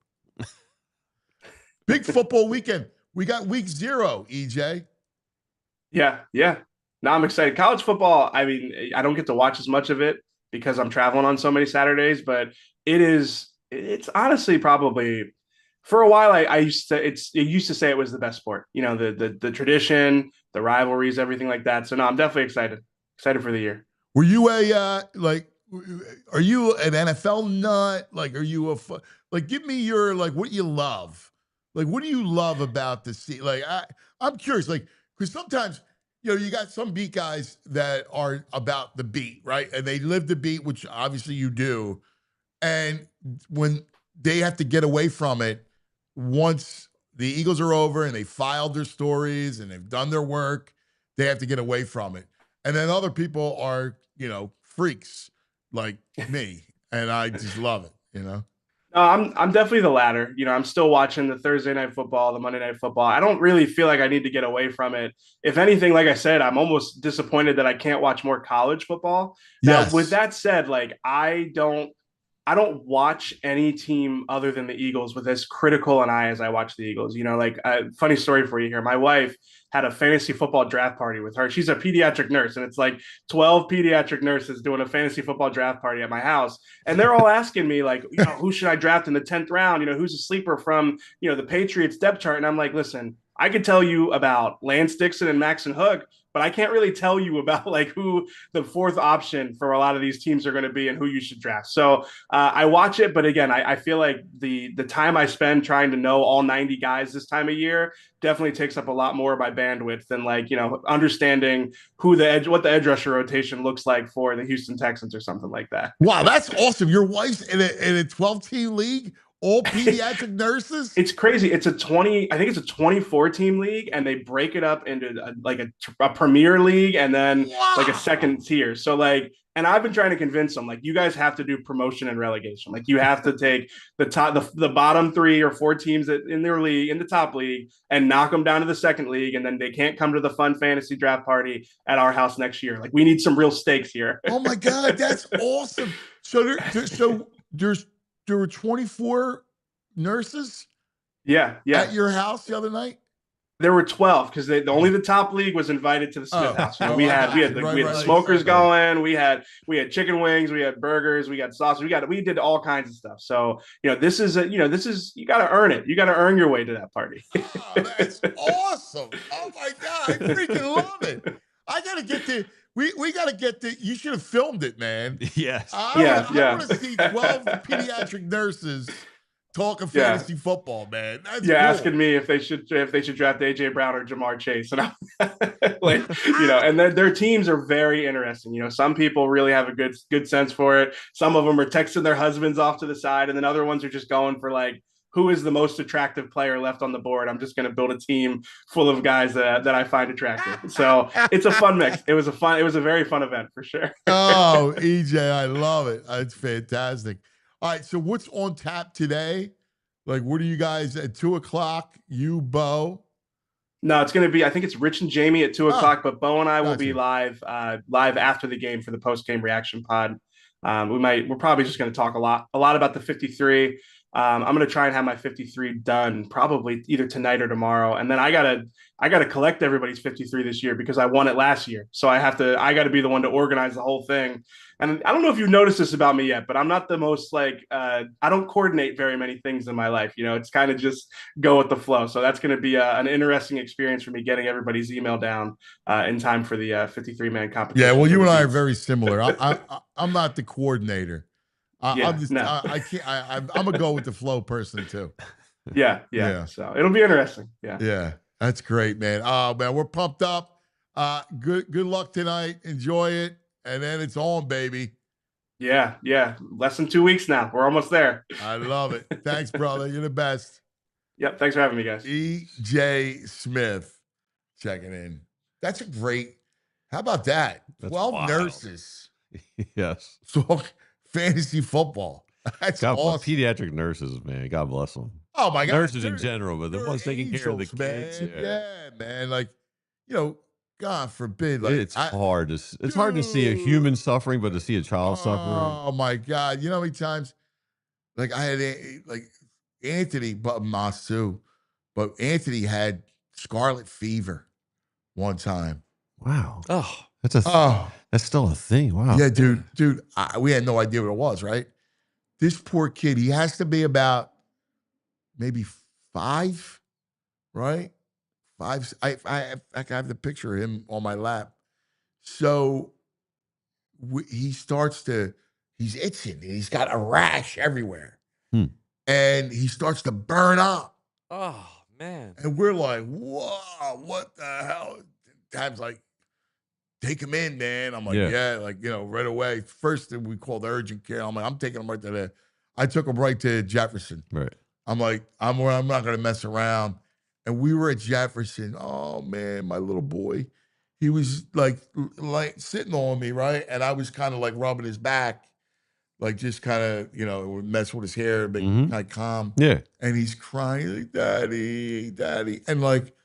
Big football weekend. We got week 0, EJ. Yeah. No, I'm excited. College football, I mean, I don't get to watch as much of it because I'm traveling on so many Saturdays, but it's honestly probably, for a while, I used to say it was the best sport. You know, the tradition, the rivalries, everything like that. So no, I'm definitely excited for the year. Were you are you an NFL nut? Like, are you give me your, like, what you love? Like, what do you love about the scene? Like, I'm curious, like, because sometimes, you know, you got some beat guys that are about the beat, right? And they live the beat, which obviously you do. And when they have to get away from it, once the Eagles are over and they filed their stories and they've done their work, they have to get away from it. And then other people are, you know, freaks like me, and I just love it, you know? No, I'm definitely the latter. You know, I'm still watching the Thursday night football, the Monday night football. I don't really feel like I need to get away from it. If anything, like I said, I'm almost disappointed that I can't watch more college football. Yes. Now, with that said, like, I don't watch any team other than the Eagles with as critical an eye as I watch the Eagles. You know, like, funny story for you here. My wife had a fantasy football draft party with her. She's a pediatric nurse, and it's like 12 pediatric nurses doing a fantasy football draft party at my house. And they're all asking me, like, you know, who should I draft in the 10th round? You know, who's a sleeper from, you know, the Patriots depth chart? And I'm like, listen, I could tell you about Lance Dixon and Maxon Hook, but I can't really tell you about, like, who the fourth option for a lot of these teams are going to be and who you should draft. So I watch it, but again, I feel like the time I spend trying to know all 90 guys this time of year definitely takes up a lot more of my bandwidth than, like, you know, understanding what the edge rusher rotation looks like for the Houston Texans or something like that. Wow, that's awesome. Your wife's in a 12-team league, all pediatric nurses? It's crazy. I think it's a 24-team league, and they break it up into a premier league and then like a second tier. So, like, and I've been trying to convince them, like, you guys have to do promotion and relegation. Like, you have to take the bottom 3 or 4 teams in their league, in the top league, and knock them down to the second league, and then they can't come to the fun fantasy draft party at our house next year. Like, we need some real stakes here. Oh my God, that's awesome. So there were 24 nurses? Yeah. At your house the other night? There were 12 because only the top league was invited to the Smith House. You know, we had smokers going, we had chicken wings, we had burgers, we got sausage, we did all kinds of stuff. So, you know, this is you got to earn it. You got to earn your way to that party. Oh, that's awesome. Oh my God, I freaking love it. I got to get to. We got to get the. You should have filmed it, man. Yes. I want to see 12 pediatric nurses talking fantasy football, man. That's cool. Asking me if they should draft AJ Brown or Jamar Chase, and I'm like, you know, and their teams are very interesting. You know, some people really have a good sense for it. Some of them are texting their husbands off to the side, and then other ones are just going for, like, who is the most attractive player left on the board? I'm just going to build a team full of guys that I find attractive. So it's a fun mix. It was a very fun event for sure. Oh, EJ, I love it. It's fantastic. All right, so what's on tap today? Like, what are you guys at 2 o'clock? You, Bo? No, it's going to be, I think it's Rich and Jamie at 2 o'clock, but Bo and I will be live after the game for the post-game reaction pod. We're probably just going to talk a lot about the 53. I'm going to try and have my 53 done probably either tonight or tomorrow. And then I gotta collect everybody's 53 this year because I won it last year. So I got to be the one to organize the whole thing. And I don't know if you've noticed this about me yet, but I'm not the most, like, I don't coordinate very many things in my life. You know, it's kind of just go with the flow. So that's going to be an interesting experience for me, getting everybody's email down in time for the 53-man competition. Yeah, well, you and I are very similar. I'm not the coordinator. I'm gonna go with the flow person too. Yeah. So it'll be interesting. Yeah, that's great, man. Oh man, we're pumped up. Good luck tonight. Enjoy it, and then it's on, baby. Yeah, yeah. Less than 2 weeks now. We're almost there. I love it. Thanks, brother. You're the best. Yep. Thanks for having me, guys. E.J. Smith checking in. That's a great. How about that? That's 12 wild. nurses. Yes. So fantasy football. That's God, awesome. Pediatric nurses, man. God bless them. Oh my God. Nurses in They're- general, but the they're ones taking care of the angels, kids. man. Yeah, man. Like, God forbid. Like, It's hard to hard to see a human suffering, but to see a child suffering. Oh my God. You know how many times, like I had Anthony, but Moss too, but Anthony had scarlet fever one time. Wow. Oh, That's that's still a thing. Wow. Yeah, dude, we had no idea what it was, right? This poor kid, he has to be about maybe 5, right? 5. I have the picture of him on my lap. So he's itching and he's got a rash everywhere. And he starts to burn up. oh man. And we're like, whoa, what the hell? Dad's like, take him in, man. I'm like, yeah, right away. First, we called urgent care. I'm like, I'm taking him right to I took him right to Jefferson. Right. I'm like, I'm not going to mess around. And we were at Jefferson. Oh, man, my little boy. He was like sitting on me, right? And I was kind of like rubbing his back, like just kind of, mess with his hair, but kind of calm. Yeah. And he's crying, like, Daddy, Daddy. And like,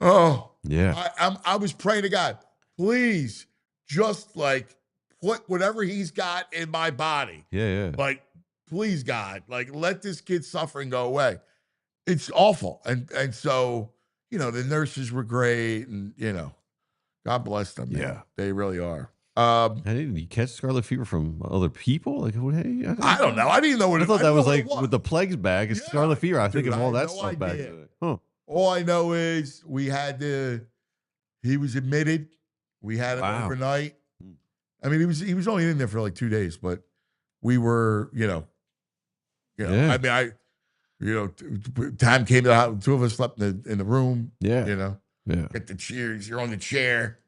oh, yeah. I was praying to God, please just like put whatever he's got in my body. Yeah. Like, please, God, like let this kid's suffering go away. It's awful. And so, the nurses were great and, God bless them. Man. Yeah. They really are. Did you catch scarlet fever from other people? Like, hey, I don't know. I didn't even know what I it thought that was like was. with the plagues back. It's scarlet fever. I think of all that stuff back then. Huh. All I know is he was admitted. We had him overnight. I mean, he was only in there for like 2 days, but we were, Yeah. I mean, time came to the house. 2 of us slept in the room. Yeah. Yeah. Get the chairs. You're on the chair,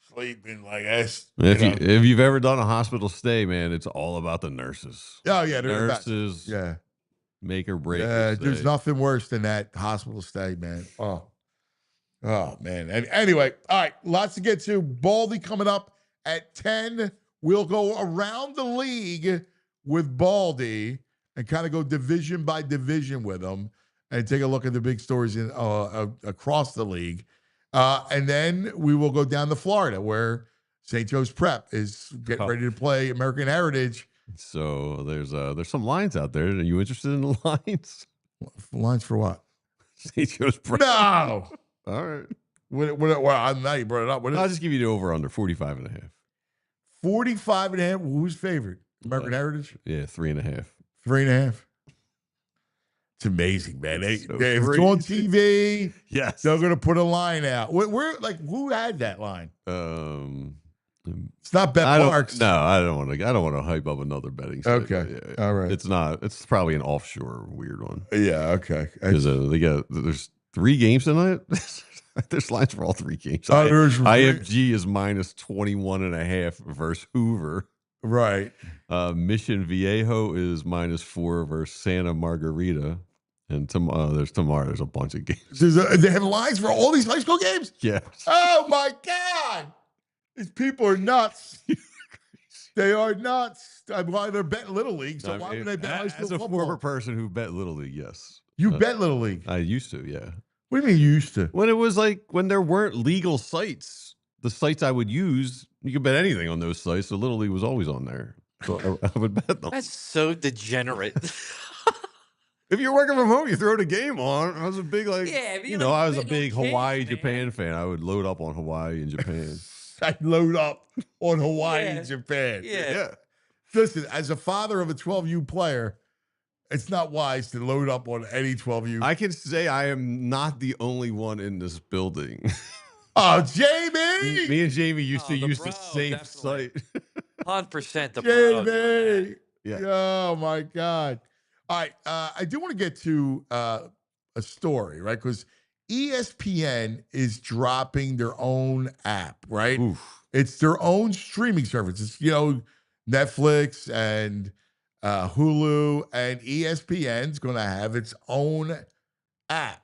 sleeping like this. If you've ever done a hospital stay, man, it's all about the nurses. Oh yeah, they're nurses. Yeah. Make or break. Yeah, there's nothing worse than that hospital stay, man. Oh man. And anyway, all right, lots to get to. Baldy coming up at 10. We'll go around the league with Baldy and kind of go division by division with him and take a look at the big stories in across the league. And then we will go down to Florida where St. Joe's Prep is getting ready to play American Heritage. So there's some lines out there. Are you interested in the lines? Lines for what? St. Joe's Prep. No. All right. Well, now you brought it up. I'll just give you the over under 45.5. 45.5. Who's favorite? American Heritage? Yeah, 3.5. 3.5. It's amazing, man. If it's on TV, yes, they're gonna put a line out. Where who had that line? It's not Bet Parks. No, I don't want to hype up another betting site. Okay, Yeah, all right. It's not. It's probably an offshore weird one. Yeah, okay. Because there's 3 games tonight. There's lines for all 3 games. Oh, IFG is minus 21.5 versus Hoover. Right. Mission Viejo is minus 4 versus Santa Margarita. And there's a bunch of games. They have lines for all these high school games? Yeah. Oh, my God. These people are nuts. They are nuts. Why they're betting Little League, so why would they bet high school football? As a former person who bet Little League, yes. You bet Little League? I used to, yeah. What do you mean you used to? When it was when there weren't legal sites, the sites I would use, you could bet anything on those sites. So Little League was always on there. So I would bet them. That's so degenerate. If you're working from home, you throw the game on. I was a big I was a big Hawaii, Japan fan. I would load up on Hawaii and Japan. I'd load up on Hawaii and Japan. Yeah. Listen, as a father of a 12U player, it's not wise to load up on any 12U. I can say I am not the only one in this building. Oh, Jamie! Me and Jamie used to use the same site. 100% the Jamie! Yeah. Oh, my God. All right. I do want to get to a story, right? Because ESPN is dropping their own app, right? Oof. It's their own streaming service. It's, Netflix and Hulu and ESPN's going to have its own app,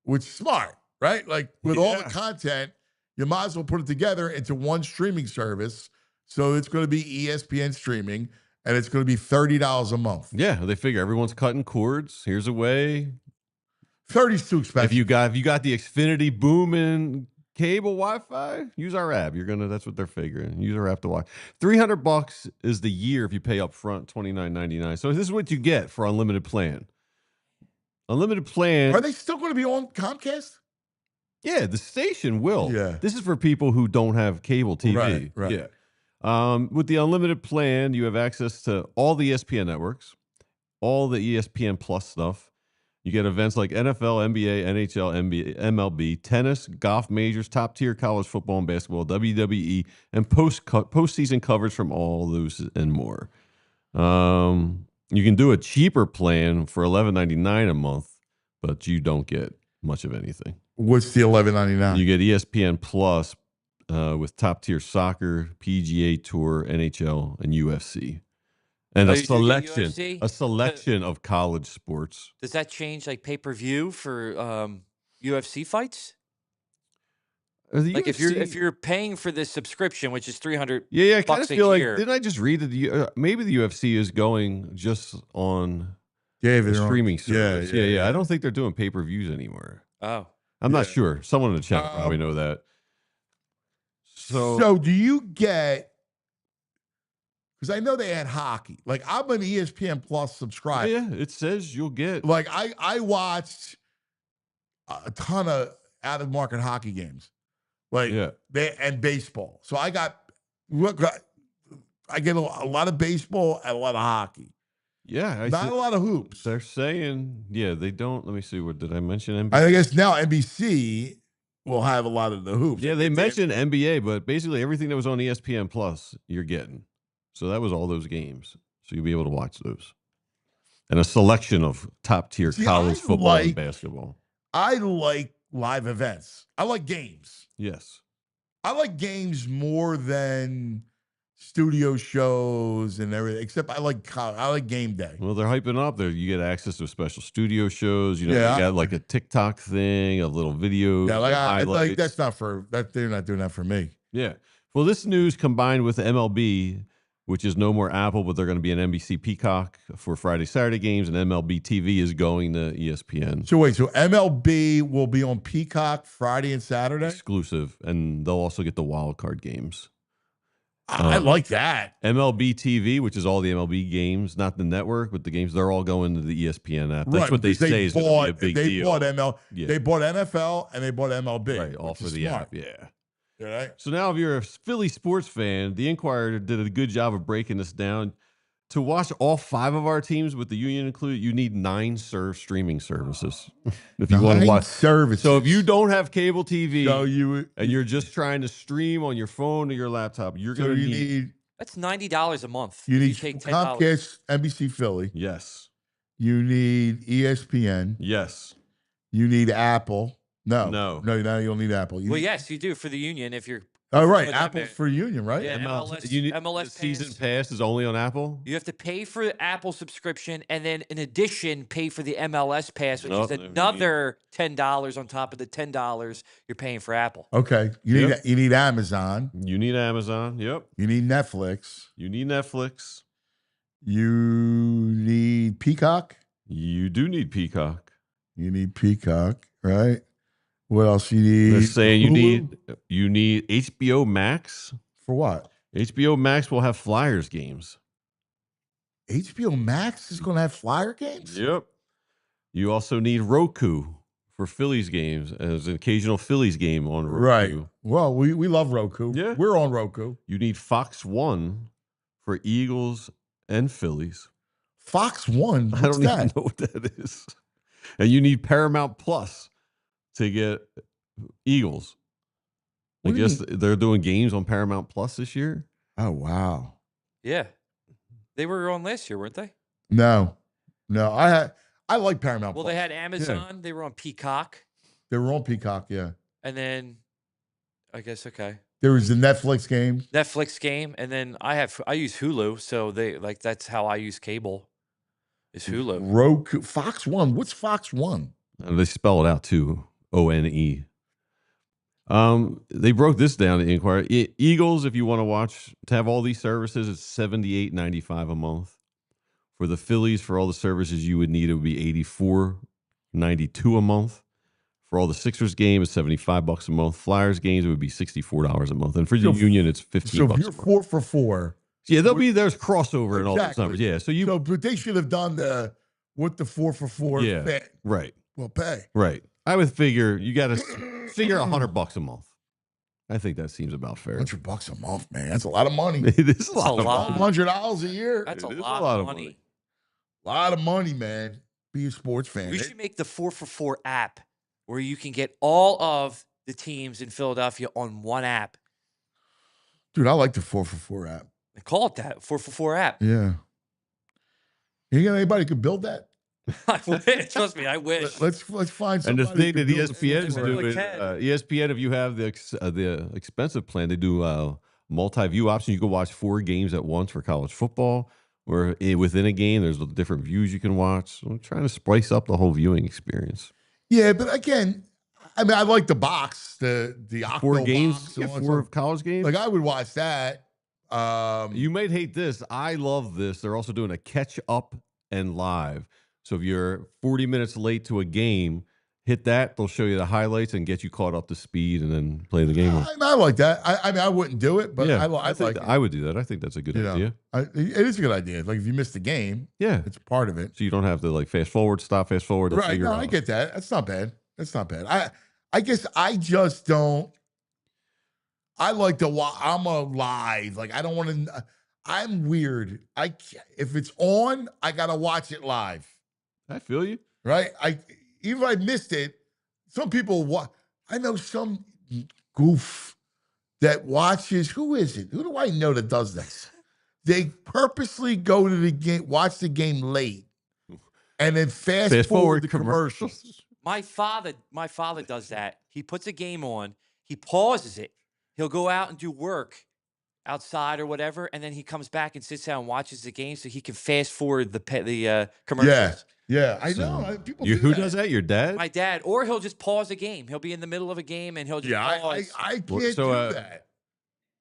which is smart, right? Like with all the content, you might as well put it together into one streaming service. So it's going to be ESPN streaming, and it's going to be $30 a month. Yeah, they figure everyone's cutting cords. Here's a way. 30's too expensive. If you got the Xfinity booming cable Wi-Fi, use our app. That's what they're figuring. Use our app to watch. $300 is the year if you pay up front, $29.99. So this is what you get for unlimited plan. Unlimited plan. Are they still going to be on Comcast? Yeah, the station will. Yeah. This is for people who don't have cable TV. Right. Yeah. With the unlimited plan, you have access to all the ESPN networks, all the ESPN Plus stuff. You get events like NFL, NBA, NHL, MLB, tennis, golf majors, top-tier college football and basketball, WWE, and postseason coverage from all those and more. You can do a cheaper plan for $11.99 a month, but you don't get much of anything. What's the $11.99? You get ESPN Plus with top-tier soccer, PGA Tour, NHL, and UFC. And a selection of college sports. Does that change like pay-per-view for UFC fights? Like if you're paying for this subscription, which is $300, I kind of feel like year. didn't I just read that maybe the UFC is going just on the streaming service? Yeah. I don't think they're doing pay-per-views anymore. Oh, I'm not sure. Someone in the chat probably know that. So do you get? Because I know they had hockey. Like I'm an ESPN Plus subscriber. Yeah, it says you'll get. Like I watched a ton of out of market hockey games, and baseball. So I get a lot of baseball and a lot of hockey. Yeah, not a lot of hoops. They're saying they don't. Let me see. What did I mention? NBC? I guess now NBC will have a lot of the hoops. Yeah, they mentioned NBA, but basically everything that was on ESPN Plus, you're getting. So that was all those games. So you'll be able to watch those. And a selection of top-tier college football and basketball. I like live events. I like games. Yes. I like games more than studio shows and everything, except I like game day. Well, they're hyping up there. You get access to special studio shows. You got like a TikTok thing, a little video. Yeah, like that's not for that. They're not doing that for me. Yeah. Well, this news combined with MLB, which is no more Apple, but they're going to be an NBC Peacock for Friday, Saturday games, and MLB TV is going to ESPN. So MLB will be on Peacock Friday and Saturday? Exclusive, and they'll also get the wild card games. I like that. MLB TV, which is all the MLB games, not the network, but the games, they're all going to the ESPN app. That's what they say is going to be a big deal. They bought NFL and they bought MLB. Right, all for the app, yeah. Right. So now if you're a Philly sports fan, the Inquirer did a good job of breaking this down. To watch all 5 of our teams with the union included, you need 9 streaming services. If you want to watch services. So if you don't have cable TV and you're just trying to stream on your phone or your laptop, you're going to need that's $90 a month. You need take Comcast, NBC Philly. Yes. You need ESPN. Yes. You need Apple. No, you don't need Apple. Yes, you do for the union if you're. Oh, right. Apple's for union, right? Yeah, MLS season pass is only on Apple? You have to pay for the Apple subscription and then, in addition, pay for the MLS pass, which is another $10 on top of the $10 you're paying for Apple. Okay. You need Amazon. You need Amazon. Yep. You need Netflix. You need Netflix. You need Peacock. You do need Peacock. You need Peacock, right? What else you need? They're saying you need HBO Max. For what? HBO Max will have Flyers games. HBO Max is going to have Flyer games? Yep. You also need Roku for Phillies games as an occasional Phillies game on Roku. Right. Well, we love Roku. Yeah. We're on Roku. You need Fox One for Eagles and Phillies. Fox One? I don't even know what that is. And you need Paramount Plus to get Eagles. I guess they're doing games on Paramount Plus this year. Oh, wow. Yeah. They were on last year, weren't they? No. I like Paramount Plus. Well, they had Amazon. Yeah. They were on Peacock. They were on Peacock, yeah. And then, I guess, okay. There was the Netflix game. Netflix game, and then I use Hulu, so that's how I use cable. Is Hulu. Roku, Fox One. What's Fox One? They spell it out too. ONE. They broke this down in Inquirer. Eagles, if you want to have all these services, it's $78.95 a month. For the Phillies, for all the services you would need, it would be $84.92 a month. For all the Sixers games, it's $75 a month. Flyers games, it would be $64 a month. And for the Union, it's $15. So if you're 4 for 4. Yeah, there's crossover in all those numbers. Yeah, but they should have done what the 4 for 4. Yeah, right. Will pay. Right. I would figure you got to figure $100 a month. I think that seems about fair. $100 a month, man. That's a lot of money. It is a lot. $100 a year. That's a lot of money. A lot of money, man. Be a sports fan. We should make the 4 for 4 app where you can get all of the teams in Philadelphia on one app. Dude, I like the 4 for 4 app. They call it that, 4 for 4 app. Yeah. You got anybody who could build that? I wish. Trust me, I wish. Let's find somebody. And the thing that ESPN is doing, doing, ESPN, if you have the expensive plan, they do multi-view option. You can watch 4 games at once for college football, or within a game, there's different views you can watch. So I'm trying to spice up the whole viewing experience. Yeah, but again, I mean, I like the box, the Octo 4 games, box, 4 college games. Like I would watch that. You might hate this. I love this. They're also doing a catch up and live. So if you're 40 minutes late to a game, hit that. They'll show you the highlights and get you caught up to speed and then play the game. I like that. I mean, I wouldn't do it, but yeah, I would do that. I think that's a good idea. It is a good idea. Like if you miss the game, yeah, it's part of it. So you don't have to fast forward. Right. No, I get that. That's not bad. I guess I just don't. I like to watch. I'm alive. Like I don't want to. I'm weird. If it's on, I gotta watch it live. I feel you. Right? Even if I missed it, some people I know some goof that watches. Who is it? Who do I know that does this? They purposely go to the game, watch the game late, and then fast forward the commercials. My father does that. He puts a game on, he pauses it. He'll go out and do work outside or whatever, and then he comes back and sits down and watches the game so he can fast forward the commercials. Yeah, I know. People who does that? Your dad? My dad. Or he'll just pause a game. He'll be in the middle of a game and he'll just pause. I can't do that.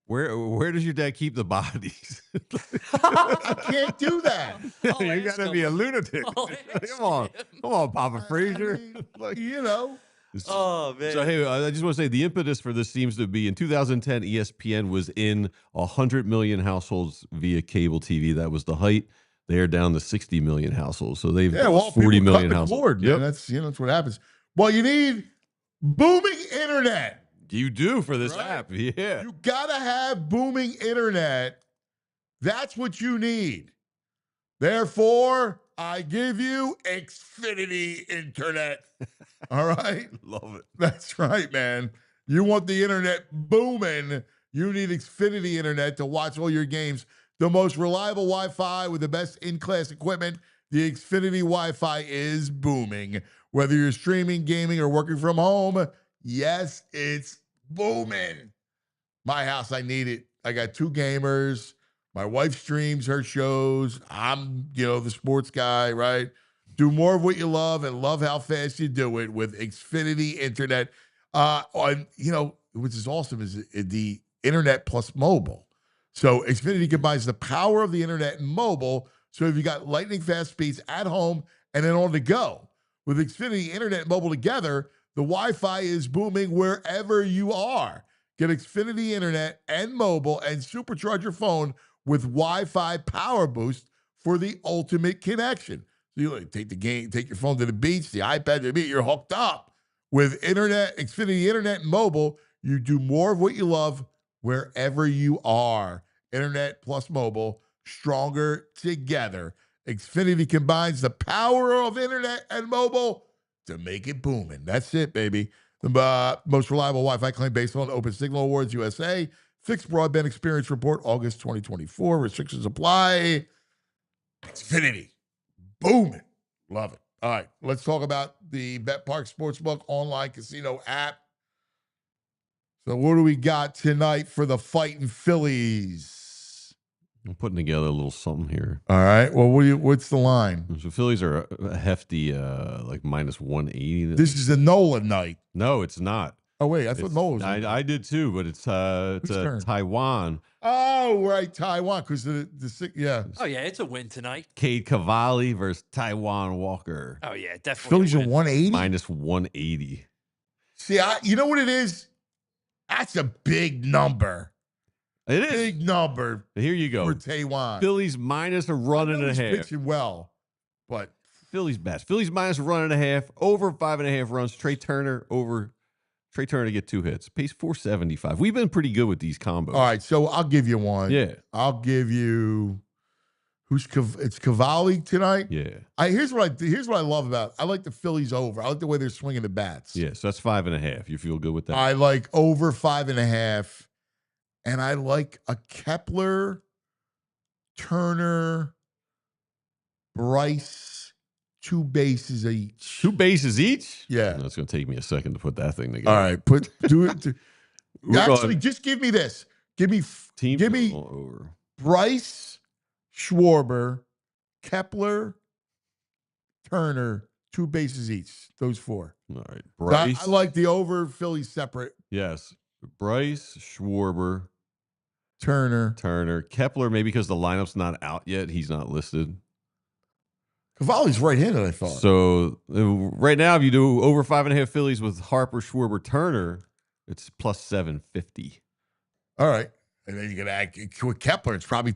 Where does your dad keep the bodies? I can't do that. You got to be a lunatic. Come on, Papa Frazier. Oh, man. So, hey, I just want to say the impetus for this seems to be in 2010, ESPN was in 100 million households via cable TV. That was the height. They're down to 60 million households. So they've 40 million households. Cord, yep. That's what happens. Well, you need booming internet. You do for this app. Yeah. You got to have booming internet. That's what you need. Therefore, I give you Xfinity Internet. All right? Love it. That's right, man. You want the internet booming. You need Xfinity Internet to watch all your games. The most reliable Wi-Fi with the best in-class equipment. The Xfinity Wi-Fi is booming. Whether you're streaming, gaming, or working from home, yes, it's booming. My house, I need it. I got 2 gamers. My wife streams her shows. I'm, the sports guy, right? Do more of what you love and love how fast you do it with Xfinity Internet. Which is awesome is the internet plus mobile. So Xfinity combines the power of the internet and mobile. So if you got lightning fast speeds at home and then on the go, with Xfinity Internet and mobile together, the Wi-Fi is booming wherever you are. Get Xfinity Internet and mobile and supercharge your phone with Wi-Fi Power Boost for the ultimate connection. So you take your phone to the beach, the iPad to the beach, you're hooked up. With Xfinity Internet and mobile, you do more of what you love wherever you are. Internet plus mobile, stronger together. Xfinity combines the power of internet and mobile to make it booming. That's it, baby. The most reliable Wi-Fi claim based on Open Signal Awards USA. Fixed Broadband Experience Report, August 2024. Restrictions apply. Xfinity. Booming. Love it. All right, let's talk about the Bet Park Sportsbook online casino app. So what do we got tonight for the Fighting Phillies? I'm putting together a little something here. All right. Well, what's the line? So Phillies are a hefty, like minus 180. This is a Nolan night. No, it's not. Oh wait, I thought Nolan was. I did too, but it's turn? Taiwan. Oh right, Taiwan because the yeah. Oh yeah, it's a win tonight. Cade Cavalli versus Taiwan Walker. Oh yeah, definitely. Phillies a are win. 180. Minus 180. See, you know what it is? That's a big number. It is. Big number Here you go. for Taiwan. Phillies minus a run and a He's half. pitching well, but Phillies best. Phillies minus a run and a half. Over 5.5 runs. Trey Turner to get 2 hits. Pays 475. We've been pretty good with these combos. all right. So I'll give you one. Yeah. I'll give you. It's Cavalli tonight. Yeah. Here's what I love about it. I like the Phillies over. I like the way they're swinging the bats. Yeah. So that's 5.5. You feel good with that? I like over 5.5, and I like a Kepler, Turner, Bryce, 2 bases each. 2 bases each? Yeah. That's going to take me a second to put that thing together. All right, do it. We're Actually, going just give me this. Give me over. Bryce, Schwarber, Kepler, Turner, 2 bases each. Those 4. All right. Bryce. I like the over. Phillies separate. Yes. Bryce, Schwarber, Turner. Kepler, maybe because the lineup's not out yet. He's not listed. Cavalli's right-handed, I thought. So right now, if you do over 5.5 Phillies with Harper, Schwarber, Turner, it's plus 750. All right. And then you can add with Kepler, it's probably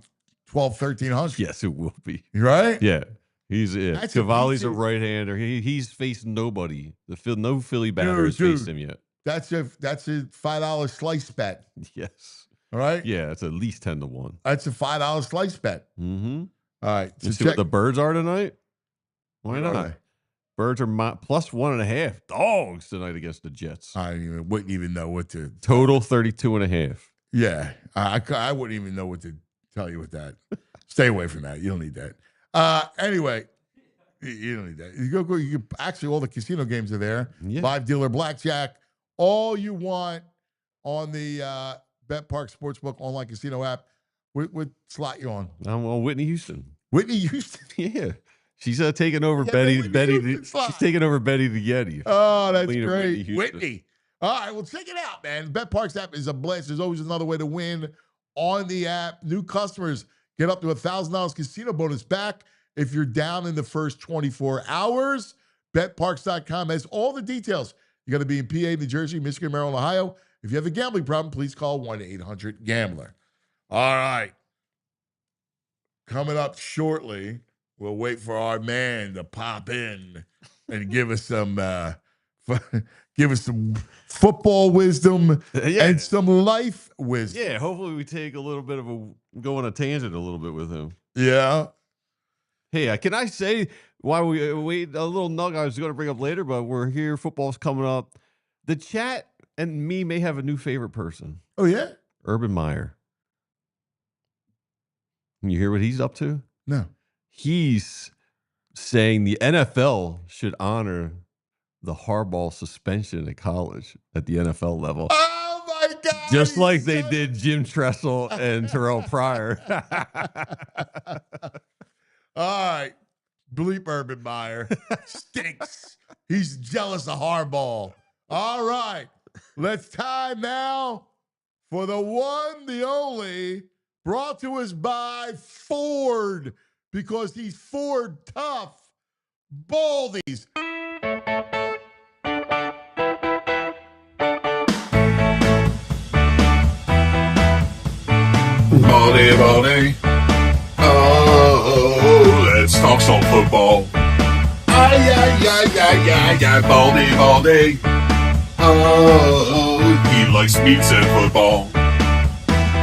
1,200-1,300. Yes, it will be. Right? Yeah. Cavalli's a decent- right-hander. He's faced nobody. No Philly batter has faced him yet. That's a $5 slice bet. Yes. All right? Yeah, it's at least 10 to 1. That's a $5 slice bet. Mm-hmm. All right. So Let's see what the Birds are tonight. Why What are not? they? Birds are plus 1.5 dogs tonight against the Jets. I wouldn't even know what to. Total 32.5. Yeah. I wouldn't even know what to tell you with that. Stay away from that. You don't need that. Anyway, you don't need that. Actually, all the casino games are there. Yeah. Live dealer blackjack. All you want on the Bet Park Sportsbook online casino app. What slot you on? I'm on Whitney Houston. Whitney Houston. Yeah. She's taking over Yeah, Betty. Whitney Betty. Houston slot. She's taking over Betty the Yeti. Oh, that's Clean of great. Whitney Whitney. All right, well, check it out, man. Bet Parks app is a blast. There's always another way to win on the app. New customers get up to $1,000 casino bonus back if you're down in the first 24 hours. BetParks.com has all the details. You got to be in PA, New Jersey, Michigan, Maryland, Ohio. If you have a gambling problem, please call 1-800-GAMBLER. All right. Coming up shortly, we'll wait for our man to pop in and give us some football wisdom and some life wisdom. Yeah, hopefully we take a little bit of go on a tangent a little bit with him. Yeah. Hey, can I say why we wait a little nugget I was going to bring up later, but we're here. Football's coming up. The chat and me may have a new favorite person. Oh, yeah? Urban Meyer. You hear what he's up to? No. He's saying the NFL should honor the Harbaugh suspension at college at the NFL level. Oh, my God. Just like they did Jim Tressel and Terrell Pryor. All right. Bleep Urban Meyer. Stinks. He's jealous of Harbaugh. All right. Let's time now for the one, the only, brought to us by Ford, because he's Ford tough. Baldies. Baldy. Oh, let's talk some football. Ay, Baldy. Oh, he likes pizza and football.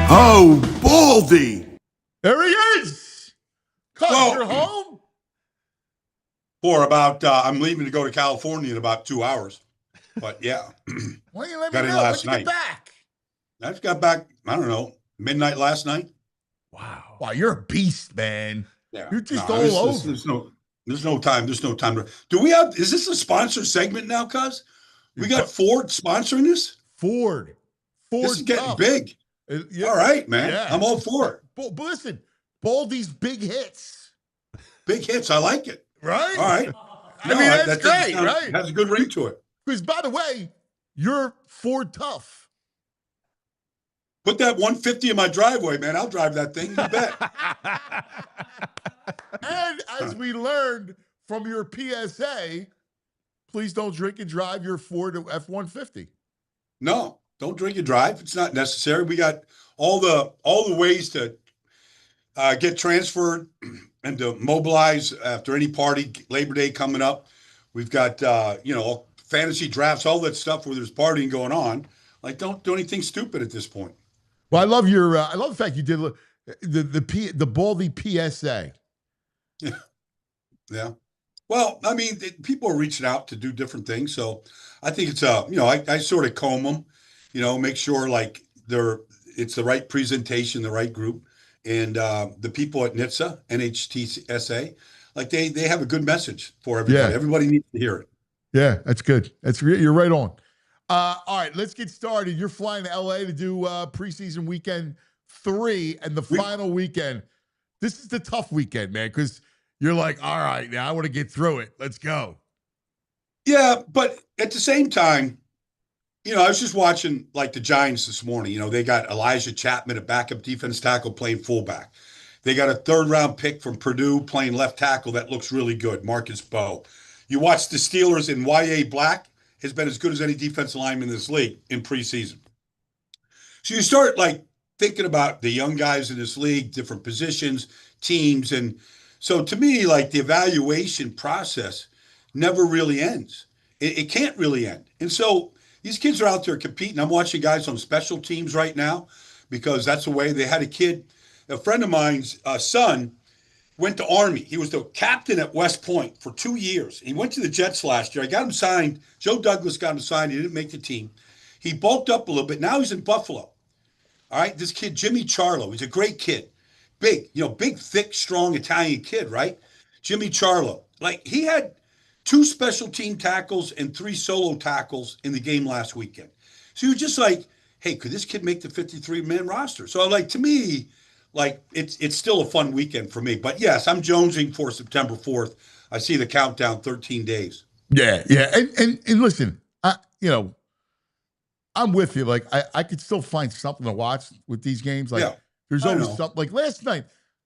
Oh, Baldy. There he is. Cuz, Well- you're home? For about, I'm leaving to go to California in about 2 hours. But yeah, Why didn't you let Got me in know? last When'd you get night. back? I just got back, I don't know, midnight last night. Wow. Wow, you're a beast, man. Yeah. You're just No, all there's- over. There's no time. There's no time. Do we have, is this a sponsor segment now, cuz? We got Ford sponsoring this? Ford. Ford This is getting tough. big. Yeah, All right, man. yeah. I'm all for it. But listen, Baldy's big hits, Big hits. I like it. right? All right. I mean, that's that doesn't great, sound- right? Has a good ring to it. Because, by the way, you're Ford tough. Put that 150 in my driveway, man. I'll drive that thing. You bet. And as we learned from your PSA, please don't drink and drive your Ford F-150. No, don't drink and drive. It's not necessary. We got all the ways to get transferred and to mobilize after any party. Labor Day coming up. We've got fantasy drafts, all that stuff where there's partying going on. Like, don't do anything stupid at this point. Well, I love your. I love the fact you did the Baldy PSA. Yeah. Well, I mean, people are reaching out to do different things, so I think it's I sort of comb them, make sure like it's the right presentation, the right group, and the people at NHTSA, like they have a good message for everybody. Yeah. Everybody needs to hear it. Yeah, that's good. You're right on. All right, let's get started. You're flying to LA to do preseason weekend 3 and the final weekend. This is the tough weekend, man, because you're like, all right, now I want to get through it. Let's go. Yeah, but at the same time, I was just watching like the Giants this morning. They got Elijah Chapman, a backup defense tackle, playing fullback. They got a 3rd-round pick from Purdue playing left tackle that looks really good, Marcus Bowe. You watch the Steelers, and Y.A. Black has been as good as any defensive lineman in this league in preseason. So you start like thinking about the young guys in this league, different positions, teams. And so to me, like the evaluation process never really ends. It can't really end. And so these kids are out there competing. I'm watching guys on special teams right now because that's the way. They had a friend of mine's son went to Army. He was the captain at West Point for 2 years. He went to the Jets last year. I got him signed. Joe Douglas got him signed. He didn't make the team. He bulked up a little bit. Now he's in Buffalo. All right, this kid, Jimmy Charlo, he's a great kid. Big, big, thick, strong Italian kid, right? Jimmy Charlo. Like, he had 2 special team tackles and 3 solo tackles in the game last weekend. So you're just like, hey, could this kid make the 53-man roster? So, like, to me, like, it's still a fun weekend for me. But, yes, I'm jonesing for September 4th. I see the countdown, 13 days. Yeah. And listen, I'm with you. Like, I could still find something to watch with these games. Like, there's always something. Like, last night,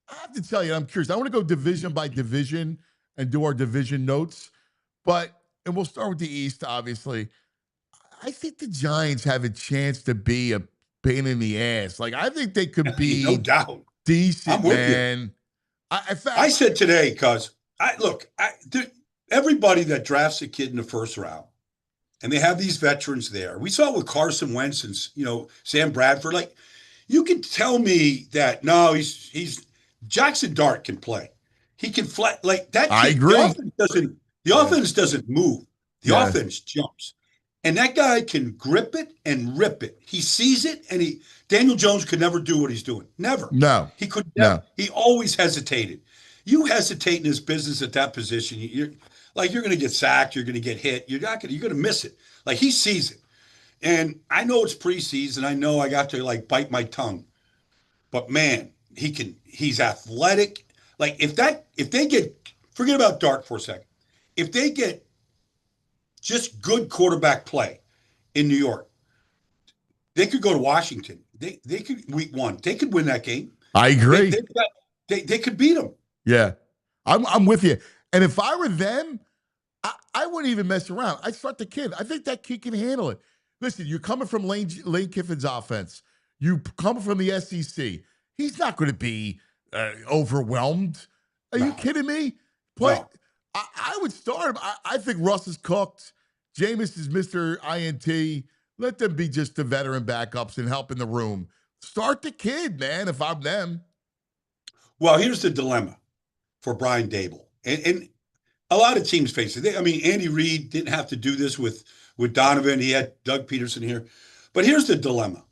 I have to tell you, I'm curious. I want to go division by division and do our division notes. And we'll start with the East, obviously. I think the Giants have a chance to be a pain in the ass. Like, I think they could be no doubt decent, I'm with man. You. I said today, cuz everybody that drafts a kid in the 1st round, and they have these veterans there. We saw it with Carson Wentz and Sam Bradford. Like, you can tell me that no, he's Jackson Dart can play. He can flat like that. I agree. The offense doesn't move. The offense jumps. And that guy can grip it and rip it. He sees it, and Daniel Jones could never do what he's doing. Never. No. He could never. No. He always hesitated. You hesitate in this business at that position, you're going to get sacked, you're going to get hit, you're going to miss it. Like, he sees it. And I know it's preseason. I know I got to like bite my tongue. But man, he's athletic. Like, if they get, forget about Dart for a second. If they get just good quarterback play in New York, they could go to Washington. They could week 1. They could win that game. I agree. They could beat them. Yeah, I'm with you. And if I were them, I wouldn't even mess around. I'd start the kid. I think that kid can handle it. Listen, you're coming from Lane Kiffin's offense. You come from the SEC. He's not going to be overwhelmed. Are you kidding me? But I would start him. I think Russ is cooked. Jameis is Mr. INT. Let them be just the veteran backups and help in the room. Start the kid, man, if I'm them. Well, here's the dilemma for Brian Dable. And a lot of teams face it. Andy Reid didn't have to do this with Donovan. He had Doug Peterson here. But here's the dilemma.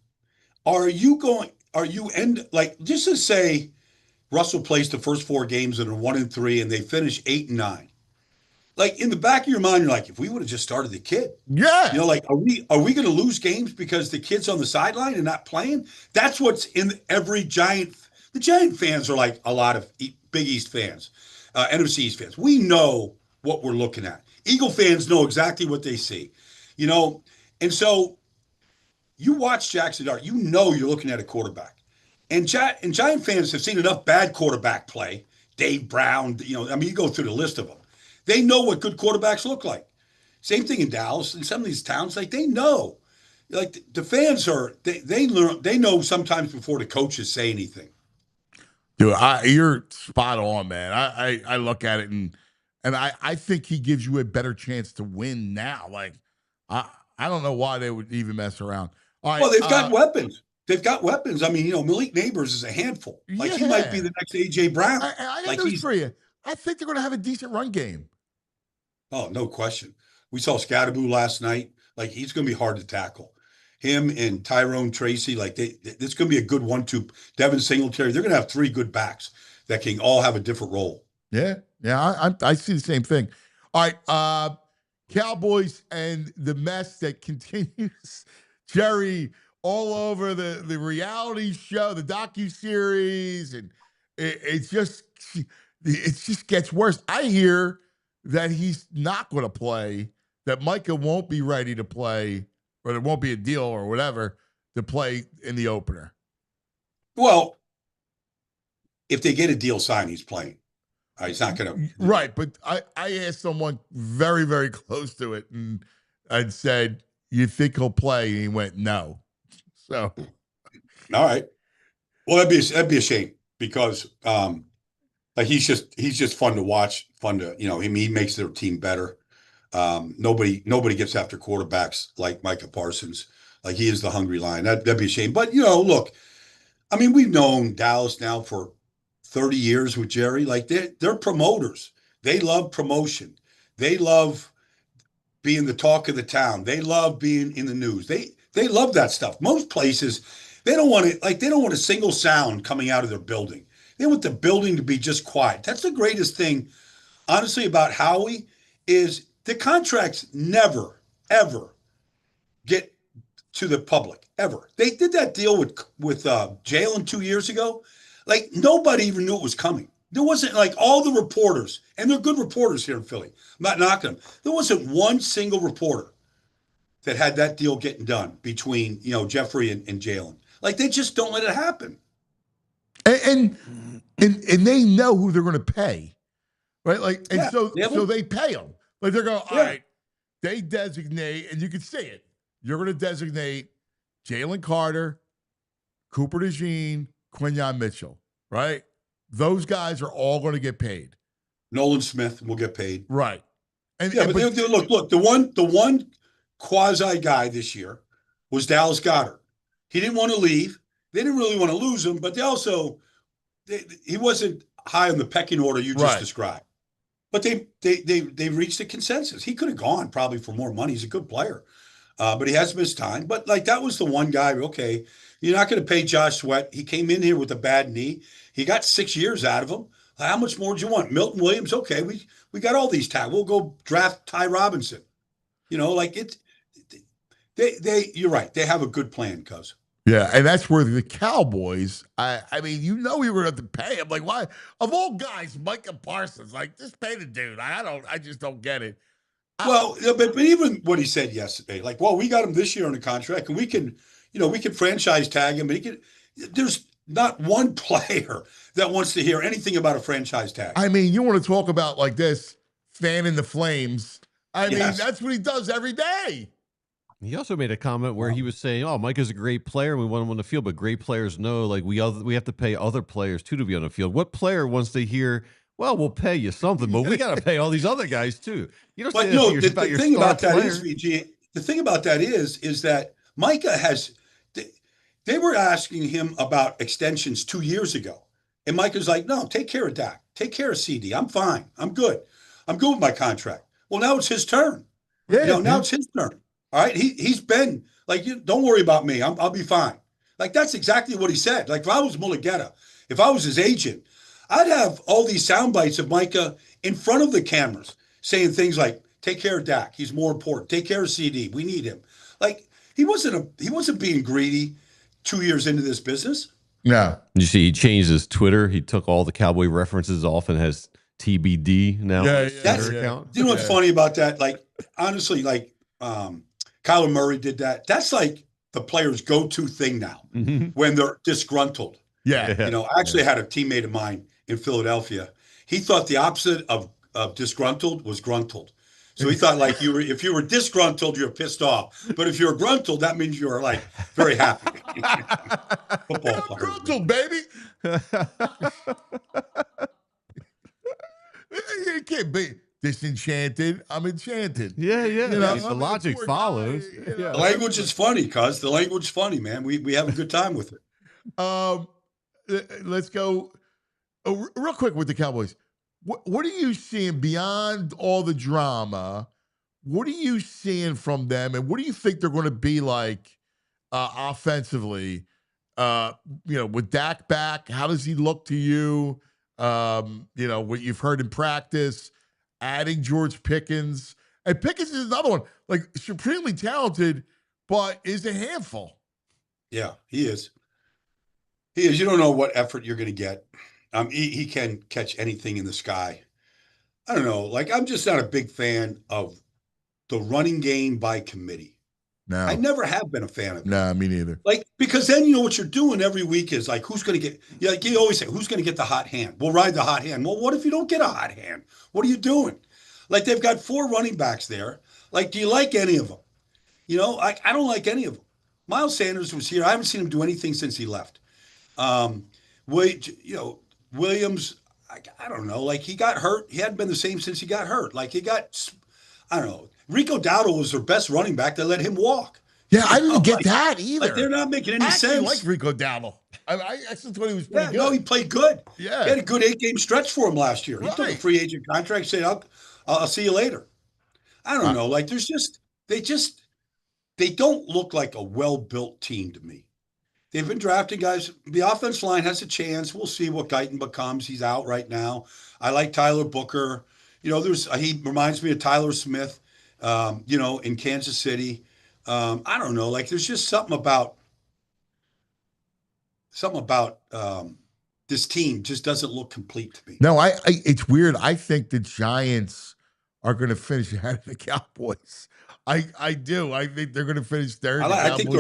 Just to say Russell plays the first 4 games and are 1-3 and they finish 8-9. like in the back of your mind, you're like, if we would have just started the kid, Yeah. you know, like, are we going to lose games because the kid's on the sideline and not playing? That's what's in every Giant. The Giant fans are like a lot of Big East fans, NFC East fans. We know what we're looking at. Eagle fans know exactly what they see, you know, and so you watch Jackson Dart, you know you're looking at a quarterback. And Giant fans have seen enough bad quarterback play. Dave Brown, you know, I mean, you go through the list of them. They know what good quarterbacks look like. Same thing in Dallas and some of these towns, like they know. Like the fans are, they learn, they know sometimes before the coaches say anything. Dude, you're spot on, man. I look at it and I think he gives you a better chance to win now. Like I don't know why they would even mess around. All right, Well, they've got weapons. They've got weapons. I mean, you know, Malik Neighbors is a handful. Like he might be the next AJ Brown. I got like news for you. I think they're going to have a decent run game. Oh, no question. We saw Scatterboo last night. Like he's going to be hard to tackle. Him and Tyrone Tracy, like it's going to be a good 1-2. Devin Singletary, they're going to have 3 good backs that can all have a different role. Yeah, I see the same thing. All right, Cowboys and the mess that continues. Jerry, all over the reality show, the docuseries, and it just gets worse. I hear that he's not going to play, that Micah won't be ready to play, or there won't be a deal or whatever to play in the opener. Well, if they get a deal signed, he's playing. He's not going to. Right, but I asked someone very, very close to it and said, you think he'll play? And he went, no. So, all right. Well, that'd be a shame because like he's just fun to watch, fun to, you know, he makes their team better. Nobody gets after quarterbacks like Micah Parsons. Like he is the hungry lion. That'd be a shame. But you know, look, I mean, we've known Dallas now for 30 years with Jerry. Like they're promoters. They love promotion. They love being the talk of the town. They love being in the news. They love that stuff. Most places, they don't want a single sound coming out of their building. They want the building to be just quiet. That's the greatest thing, honestly, about Howie is the contracts never, ever get to the public, ever. They did that deal with Jalen 2 years ago. Like nobody even knew it was coming. There wasn't like all the reporters, and they're good reporters here in Philly. I'm not knocking them. There wasn't one single reporter that had that deal getting done between, you know, Jeffrey and Jalen. Like they just don't let it happen. And they know who they're going to pay, right? Like, and Yeah, so yeah. they pay them. Like they're going, all Yeah. right, they designate, and you can see it. You're going to designate Jalen Carter, Cooper DeJean, Quinyon Mitchell, right? Those guys are all going to get paid. Nolan Smith will get paid. Right. And Yeah, but look, the one quasi guy this year was Dallas Goedert. He didn't want to leave. They didn't really want to lose him, but he wasn't high on the pecking order you just described. But they reached a consensus. He could have gone probably for more money. He's a good player, but he has missed time. But like that was the one guy. Okay, you're not going to pay Josh Sweat. He came in here with a bad knee. He got 6 years out of him. How much more do you want? Milton Williams. Okay, we got all these tags. We'll go draft Ty Robinson. You know, like it. You're right. They have a good plan, cuz. Yeah, and that's where the Cowboys, I mean, you know we were going to have to pay him. Like, why? Of all guys, Micah Parsons, like, just pay the dude. I just don't get it. Well, but even what he said yesterday, like, well, we got him this year on a contract, and we can franchise tag him. There's not one player that wants to hear anything about a franchise tag. I mean, you want to talk about like this, fanning the flames. I mean, that's what he does every day. He also made a comment where he was saying, "Oh, Mike is a great player, and we want him on the field, but great players know, like we have to pay other players too to be on the field." What player wants to hear, "Well, we'll pay you something, but we got to pay all these other guys too"? You don't say the thing about that player. is, VG, the thing about that is that Micah has. They were asking him about extensions 2 years ago, and Micah's like, "No, take care of Dak, take care of CD. I'm fine. I'm good. I'm good with my contract." Well, now it's his turn. Yeah, now it's his turn. All right, he's been like, don't worry about me. I'll be fine. Like that's exactly what he said. Like if I was Mulugeta, if I was his agent, I'd have all these sound bites of Micah in front of the cameras saying things like, take care of Dak. He's more important. Take care of CD. We need him. Like, he wasn't being greedy 2 years into this business. No. You see, he changed his Twitter. He took all the Cowboy references off and has TBD now. Yeah, on his Twitter account. You know what's funny about that? Like, honestly, like Kyler Murray did that. That's like the player's go-to thing now when they're disgruntled. Yeah. You know, I actually had a teammate of mine in Philadelphia. He thought the opposite of disgruntled was gruntled. So he thought like if you were disgruntled, you're pissed off. But if you're gruntled, that means you're like very happy. Football players. Gruntled, baby. You can't be disenchanted. I'm enchanted. Yeah. You know, the logic follows. The language is funny, cuz. The language is funny, man. We have a good time with it. Let's go real quick with the Cowboys. What are you seeing beyond all the drama? What are you seeing from them, and what do you think they're going to be like offensively? With Dak back, how does he look to you? What you've heard in practice, adding George Pickens, and Pickens is another one, like supremely talented, but is a handful. Yeah, he is. He is. You don't know what effort you're going to get. He can catch anything in the sky. I don't know. Like, I'm just not a big fan of the running game by committee. No. I never have been a fan of it. No, me neither. Like, because then you know what you're doing every week is like, who's going to get, like you always say, who's going to get the hot hand? We'll ride the hot hand. Well, what if you don't get a hot hand? What are you doing? Like, they've got 4 running backs there. Like, do you like any of them? You know, I don't like any of them. Miles Sanders was here. I haven't seen him do anything since he left. Williams, I don't know. Like, he got hurt. He hadn't been the same since he got hurt. Like, I don't know. Rico Dowdle was their best running back. They let him walk. Yeah, I didn't get that either. Like, they're not making any sense. I like Rico Dowdle. I actually thought he was pretty good. No, he played good. Yeah. He had a good 8-game stretch for him last year. He took a Right. free agent contract, said, I'll see you later. I don't know. Like, they don't look like a well-built team to me. They've been drafting guys. The offense line has a chance. We'll see what Guyton becomes. He's out right now. I like Tyler Booker. You know, he reminds me of Tyler Smith, in Kansas City. I don't know. Like, there's just something about this team just doesn't look complete to me. No, it's weird. I think the Giants are going to finish ahead of the Cowboys. I do. I think they're going to finish third. I think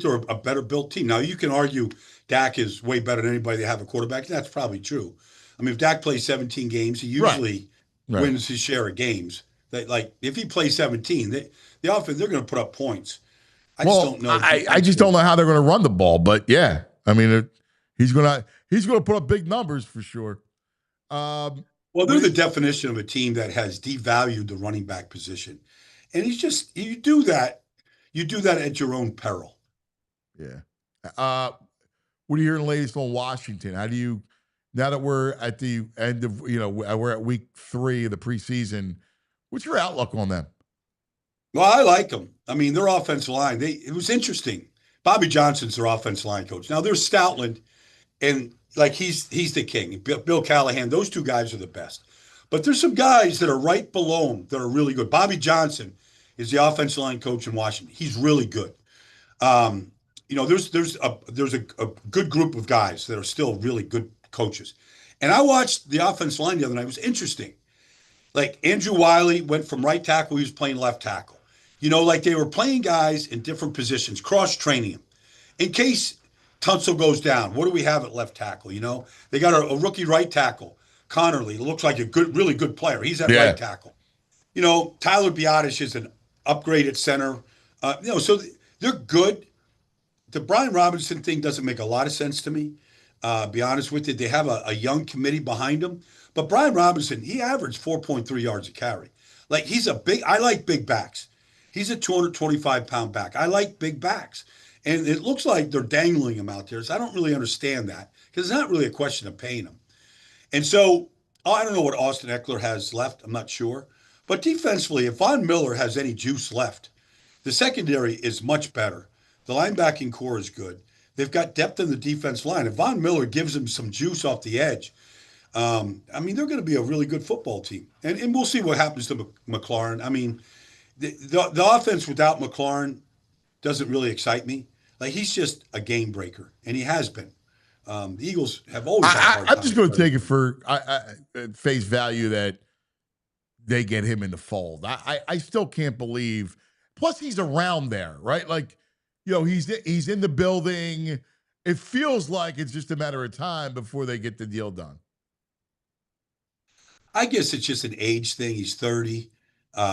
they're a better built team. Now, you can argue Dak is way better than anybody that have a quarterback. That's probably true. I mean, if Dak plays 17 games, he usually wins his share of games. If he plays 17, the offense, they're going to put up points. I just don't know. I just don't know how they're going to run the ball. But yeah, I mean, he's going to put up big numbers for sure. Well, they're the definition of a team that has devalued the running back position. And you do that at your own peril. Yeah. What are you hearing latest on Washington? How do you, now that we're at the end of, we're at week 3 of the preseason, what's your outlook on them? Well, I like them. I mean, their offensive line, it was interesting. Bobby Johnson's their offensive line coach. Now, there's Stoutland, and like he's the king. Bill Callahan, those 2 guys are the best. But there's some guys that are right below him that are really good. Bobby Johnson is the offensive line coach in Washington. He's really good. There's a good group of guys that are still really good coaches. And I watched the offensive line the other night. It was interesting. Like, Andrew Wiley went from right tackle. He was playing left tackle. Like they were playing guys in different positions, cross-training them. In case Tunsil goes down, what do we have at left tackle? They got a rookie right tackle. Connerly looks like a really good player. He's at right tackle. Tyler Biotish is an upgraded center. So they're good. The Brian Robinson thing doesn't make a lot of sense to me. Be honest with you, they have a young committee behind him. But Brian Robinson, he averaged 4.3 yards a carry. Like, I like big backs. He's a 225-pound back. I like big backs. And it looks like they're dangling him out there. So I don't really understand that, because it's not really a question of paying him. And so I don't know what Austin Eckler has left. I'm not sure. But defensively, if Von Miller has any juice left, the secondary is much better. The linebacking core is good. They've got depth in the defense line. If Von Miller gives him some juice off the edge, I mean, they're going to be a really good football team, and we'll see what happens to McLaurin. I mean, the offense without McLaurin doesn't really excite me. Like he's just a game breaker, and he has been. The Eagles have always had a hard time. I'm just going to take it for face value that they get him in the fold. I still can't believe. Plus, he's around there, right? Like, he's in the building. It feels like it's just a matter of time before they get the deal done. I guess it's just an age thing. He's 30.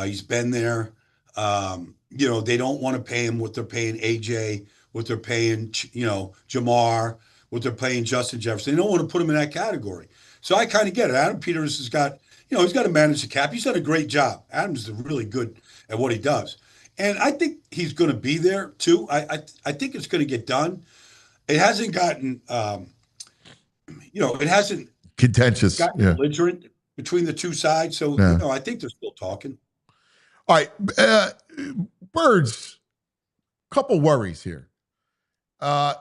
He's been there. They don't want to pay him what they're paying AJ, what they're paying, Jamar, what they're paying Justin Jefferson. They don't want to put him in that category. So I kind of get it. Adam Peters has got, he's got to manage the cap. He's done a great job. Adam's really good at what he does. And I think he's going to be there too. I think it's going to get done. It hasn't gotten, it hasn't contentious, gotten belligerent between the two sides. So, I think they're still talking. All right. Birds, couple worries here. I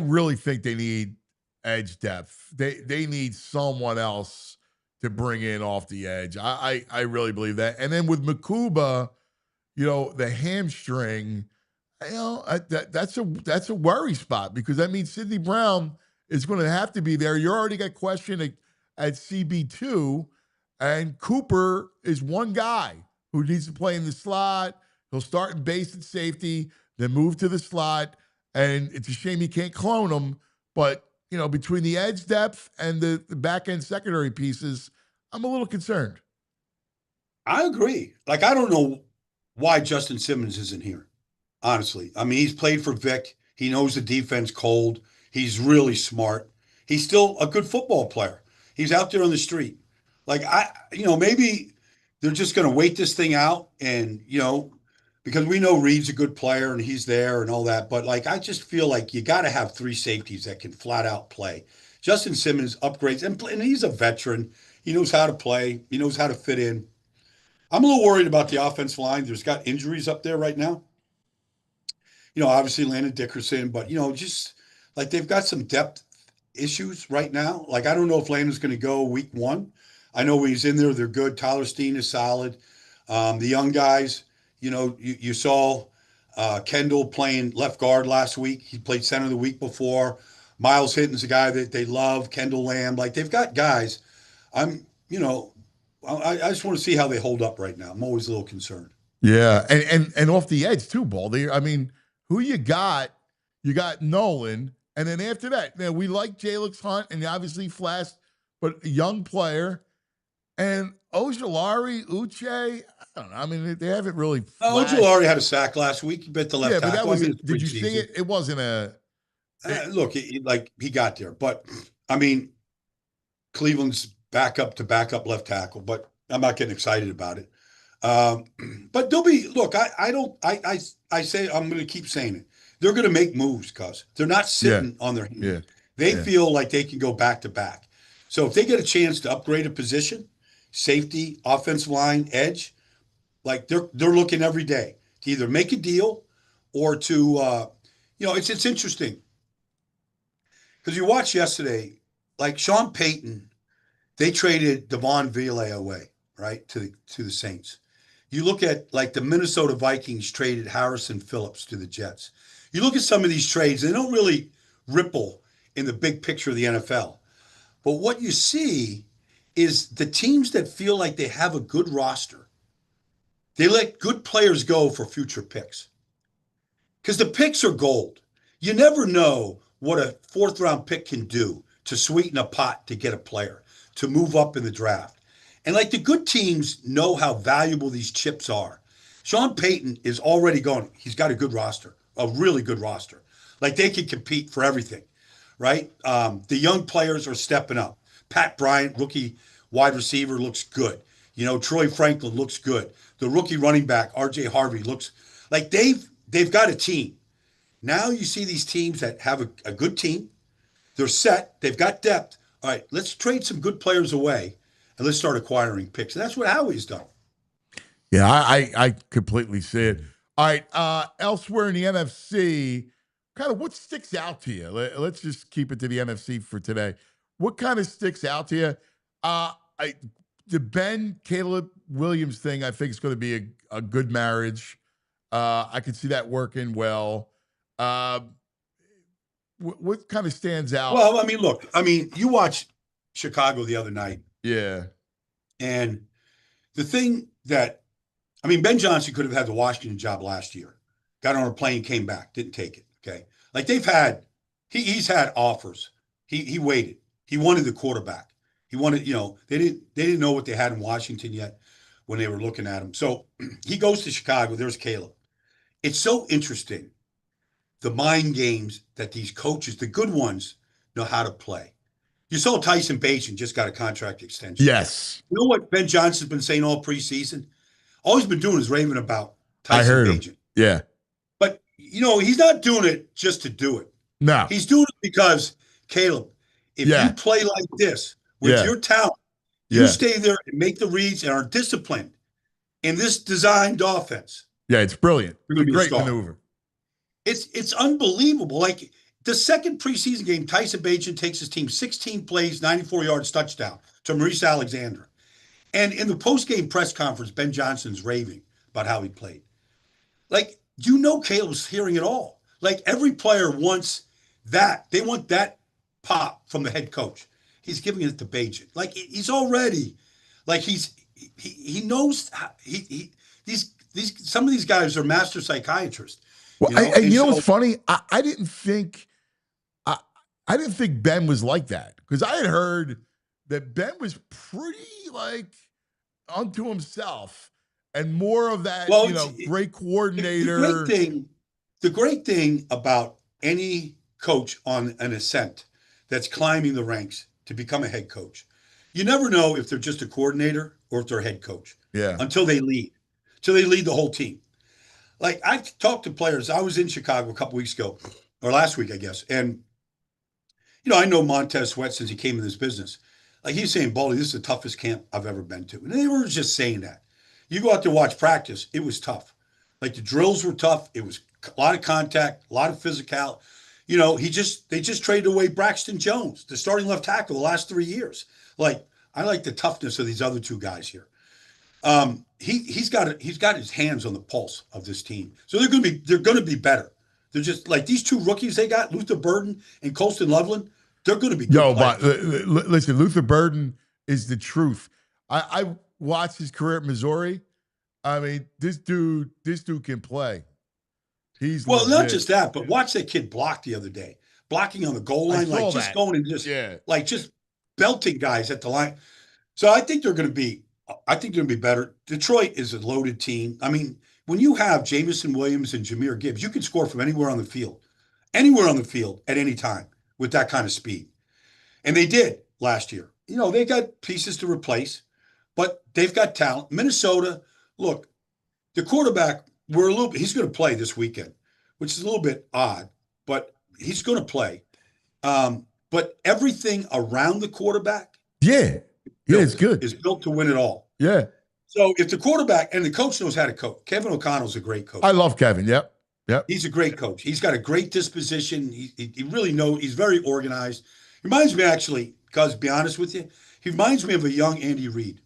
really think they need edge depth. They need someone else to bring in off the edge. I really believe that. And then with Makuba, the hamstring, that's a worry spot because that means Sidney Brown is going to have to be there. You already got questioned at CB2, and Cooper is one guy who needs to play in the slot. He'll start in base at safety, then move to the slot, and it's a shame he can't clone him. But, between the edge depth and the back-end secondary pieces, I'm a little concerned. I agree. Like, I don't know why Justin Simmons isn't here, honestly. I mean, he's played for Vic. He knows the defense cold. He's really smart. He's still a good football player. He's out there on the street. Like, maybe they're just going to wait this thing out and, because we know Reed's a good player and he's there and all that. But, like, I just feel like you got to have three safeties that can flat out play. Justin Simmons upgrades, and he's a veteran. He knows how to play. He knows how to fit in. I'm a little worried about the offensive line. There's got injuries up there right now. Obviously Landon Dickerson, but, just like they've got some depth issues right now. Like, I don't know if Landon's going to go week 1. I know when he's in there, they're good. Tyler Steen is solid. The young guys, you saw Kendall playing left guard last week. He played center the week before. Miles Hinton's a guy that they love. Kendall Lamb. Like, they've got guys. I just want to see how they hold up right now. I'm always a little concerned. Yeah, and off the edge too, Baldy. I mean, who you got? You got Nolan, and then after that, we like Jalix Hunt, and obviously Flash, but a young player. And Ojulari, Uche, I don't know. I mean, they haven't really. Ojulari had a sack last week. He bit the left tackle. But that wasn't. Did you see it? It wasn't a. Look, he got there, but I mean, Cleveland's backup left tackle, but I'm not getting excited about it. But they'll be. Look, I say I'm going to keep saying it. They're going to make moves because they're not sitting on their hands. Yeah. They feel like they can go back to back. So if they get a chance to upgrade a position, safety, offensive line, edge, like they're looking every day to either make a deal or to it's interesting because you watched yesterday, like Sean Payton, they traded Devon Vile away, right, to the Saints. You look at like the Minnesota Vikings traded Harrison Phillips to the Jets. You look at some of these trades, they don't really ripple in the big picture of the NFL. But what you see is the teams that feel like they have a good roster, they let good players go for future picks. Because the picks are gold. You never know what a 4th-round pick can do to sweeten a pot to get a player, to move up in the draft. And like the good teams know how valuable these chips are. Sean Payton is already going, he's got a good roster, a really good roster. Like they can compete for everything, right? The young players are stepping up. Pat Bryant, rookie wide receiver, looks good. Troy Franklin looks good. The rookie running back, R.J. Harvey, looks like they've got a team. Now you see these teams that have a good team. They're set. They've got depth. All right, let's trade some good players away and let's start acquiring picks. And that's what Howie's done. Yeah, I completely see it. All right, elsewhere in the NFC, kind of what sticks out to you? Let's just keep it to the NFC for today. what kind of sticks out to you? The Ben Caleb Williams thing, I think is going to be a good marriage. I could see that working well. What kind of stands out? Well, I mean, look, you watched Chicago the other night. Yeah. And the thing that, Ben Johnson could have had the Washington job last year. Got on a plane, came back, didn't take it. Okay. Like he's had offers. He waited. He wanted the quarterback. He wanted, they didn't know what they had in Washington yet when they were looking at him. So he goes to Chicago. There's Caleb. It's so interesting, the mind games that these coaches, the good ones, know how to play. You saw Tyson Bagent just got a contract extension. Yes. You know what Ben Johnson's been saying all preseason? All he's been doing is raving about Tyson Bagent. Yeah. But, he's not doing it just to do it. No. He's doing it because, Caleb, if you play like this with your talent, you stay there and make the reads and are disciplined in this designed offense. Yeah, it's brilliant. You're going to be Great a star. maneuver. It's unbelievable. Like the second preseason game, Tyson Bagent takes his team 16 plays, 94 yards, touchdown to Maurice Alexander. And in the post-game press conference, Ben Johnson's raving about how he played. Like, Caleb's hearing it all. Like, every player wants that. They want that pop from the head coach. He's giving it to Bagent. Like, he's already, like, he knows how, some of these guys are master psychiatrists. Well, what's funny? I didn't think Ben was like that, because I had heard that Ben was pretty like unto himself and more of that, great coordinator. The great thing about any coach on an ascent that's climbing the ranks to become a head coach, you never know if they're just a coordinator or if they're a head coach. Yeah. Until they lead the whole team. Like, I talked to players. I was in Chicago a couple weeks ago, or last week, I guess. And, I know Montez Sweat since he came in this business. Like, he's saying, Baldy, this is the toughest camp I've ever been to. And they were just saying that. You go out there watch practice, it was tough. Like, the drills were tough. It was a lot of contact, a lot of physical. They just traded away Braxton Jones, the starting left tackle, the last 3 years. Like, I like the toughness of these other two guys here. He's got his hands on the pulse of this team. So they're gonna be better. They're just like these two rookies they got, Luther Burden and Colston Loveland. They're gonna be good players. But listen, Luther Burden is the truth. I watched his career at Missouri. I mean, this dude can play. He's legit. Not just that, but watch that kid block the other day, blocking on the goal line, like just going and just belting guys at the line. So I think they're going to be better. Detroit is a loaded team. I mean, when you have Jamison Williams and Jahmyr Gibbs, you can score from anywhere on the field at any time with that kind of speed. And they did last year. They got pieces to replace, but they've got talent. Minnesota, look, the quarterback, he's going to play this weekend, which is a little bit odd, but he's going to play. But everything around the quarterback, it's good. Is built to win it all. Yeah. So if the quarterback and the coach knows how to coach, Kevin O'Connell's a great coach. I love Kevin. Yep. He's a great coach. He's got a great disposition. He really knows. He's very organized. Reminds me, actually, because to be honest with you, he reminds me of a young Andy Reid.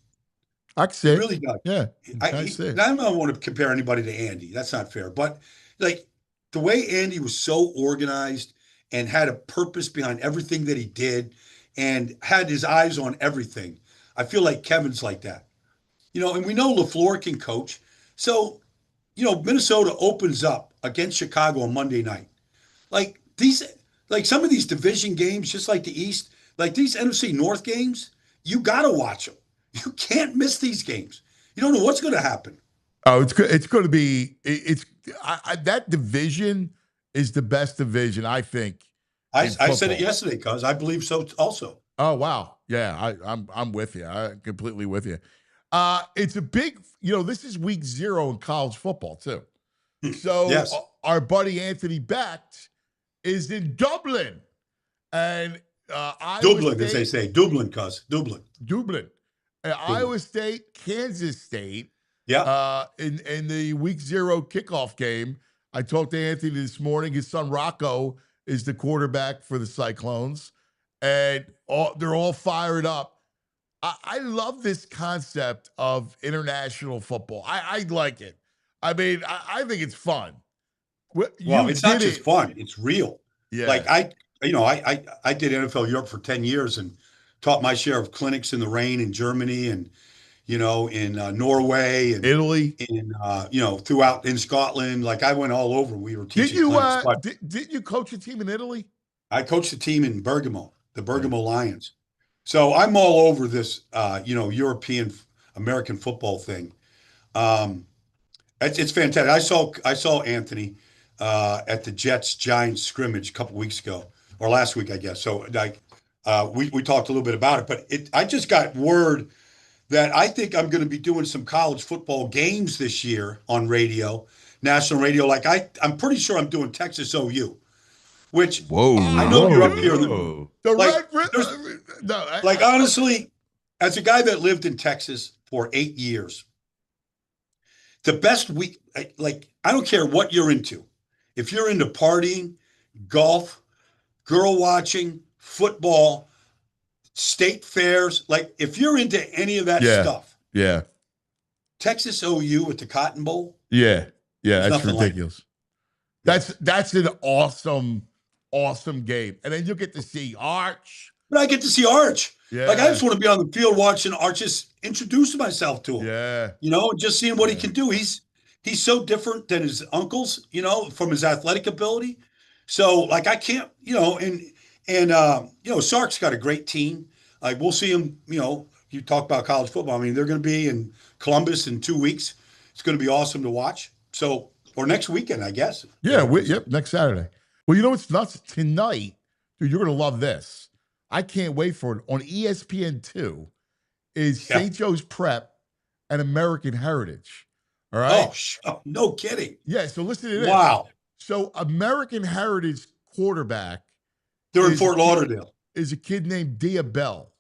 I can say he really does. Yeah. I don't want to compare anybody to Andy. That's not fair. But like the way Andy was so organized and had a purpose behind everything that he did and had his eyes on everything. I feel like Kevin's like that. And we know LaFleur can coach. So, Minnesota opens up against Chicago on Monday night. Like some of these division games, just like the East, like these NFC North games, you got to watch them. You can't miss these games. You don't know what's going to happen. Oh, it's good. It's going to be. That division is the best division, I think. I said it yesterday, cuz I believe so also. Oh wow, yeah, I'm with you. I'm completely with you. It's a big. This is week 0 in college football too. So yes. Our buddy Anthony Becht is in Dublin, and Dublin, as they say, Dublin, cuz Dublin. Iowa State, Kansas State. Yeah. In the week 0 kickoff game, I talked to Anthony this morning. His son Rocco is the quarterback for the Cyclones, and they're all fired up. I love this concept of international football. I like it. I mean, I think it's fun. Well, You it's not did just it. fun; it's real. Yeah. Like I did NFL Europe for 10 years and taught my share of clinics in the rain in Germany and in Norway and Italy. in throughout in Scotland. Like I went all over. We were Did teaching you clinics, but did you coach a team in Italy? I coached a team in Bergamo, the Yeah. Bergamo Lions. So I'm all over this, European American football thing. It's fantastic. I saw Anthony at the Jets Giants scrimmage a couple weeks ago or last week, I guess. So like we talked a little bit about it, but I just got word that I think I'm going to be doing some college football games this year on radio, national radio. Like I'm pretty sure I'm doing Texas OU, which Whoa. I know you're up here in the Whoa. honestly, as a guy that lived in Texas for 8 years, the best week, like I don't care what you're into. If you're into partying, golf, girl watching, football, state fairs, like if you're into any of that stuff, Yeah. Texas OU at the Cotton Bowl. Yeah. There's That's nothing like it. ridiculous. That's an awesome game. And then you'll get to see Arch. But I get to see Arch. Yeah. Like I just want to be on the field watching Arch, just introduce myself to him. Yeah. And just seeing what he can do. He's so different than his uncles, from his athletic ability. So like I can't, Sark's got a great team. Like we'll see him, you talk about college football. I mean, they're going to be in Columbus in 2 weeks. It's going to be awesome to watch. So, or next weekend, I guess. Yeah. Next Saturday. Well, you know what's nuts? Tonight, dude, you're going to love this. I can't wait for it. On ESPN2 is St. Joe's Prep and American Heritage. All right? Oh, no kidding. Yeah, so listen to this. Wow. So American Heritage quarterback. They're in Fort Lauderdale. Is a kid named Dia Bell.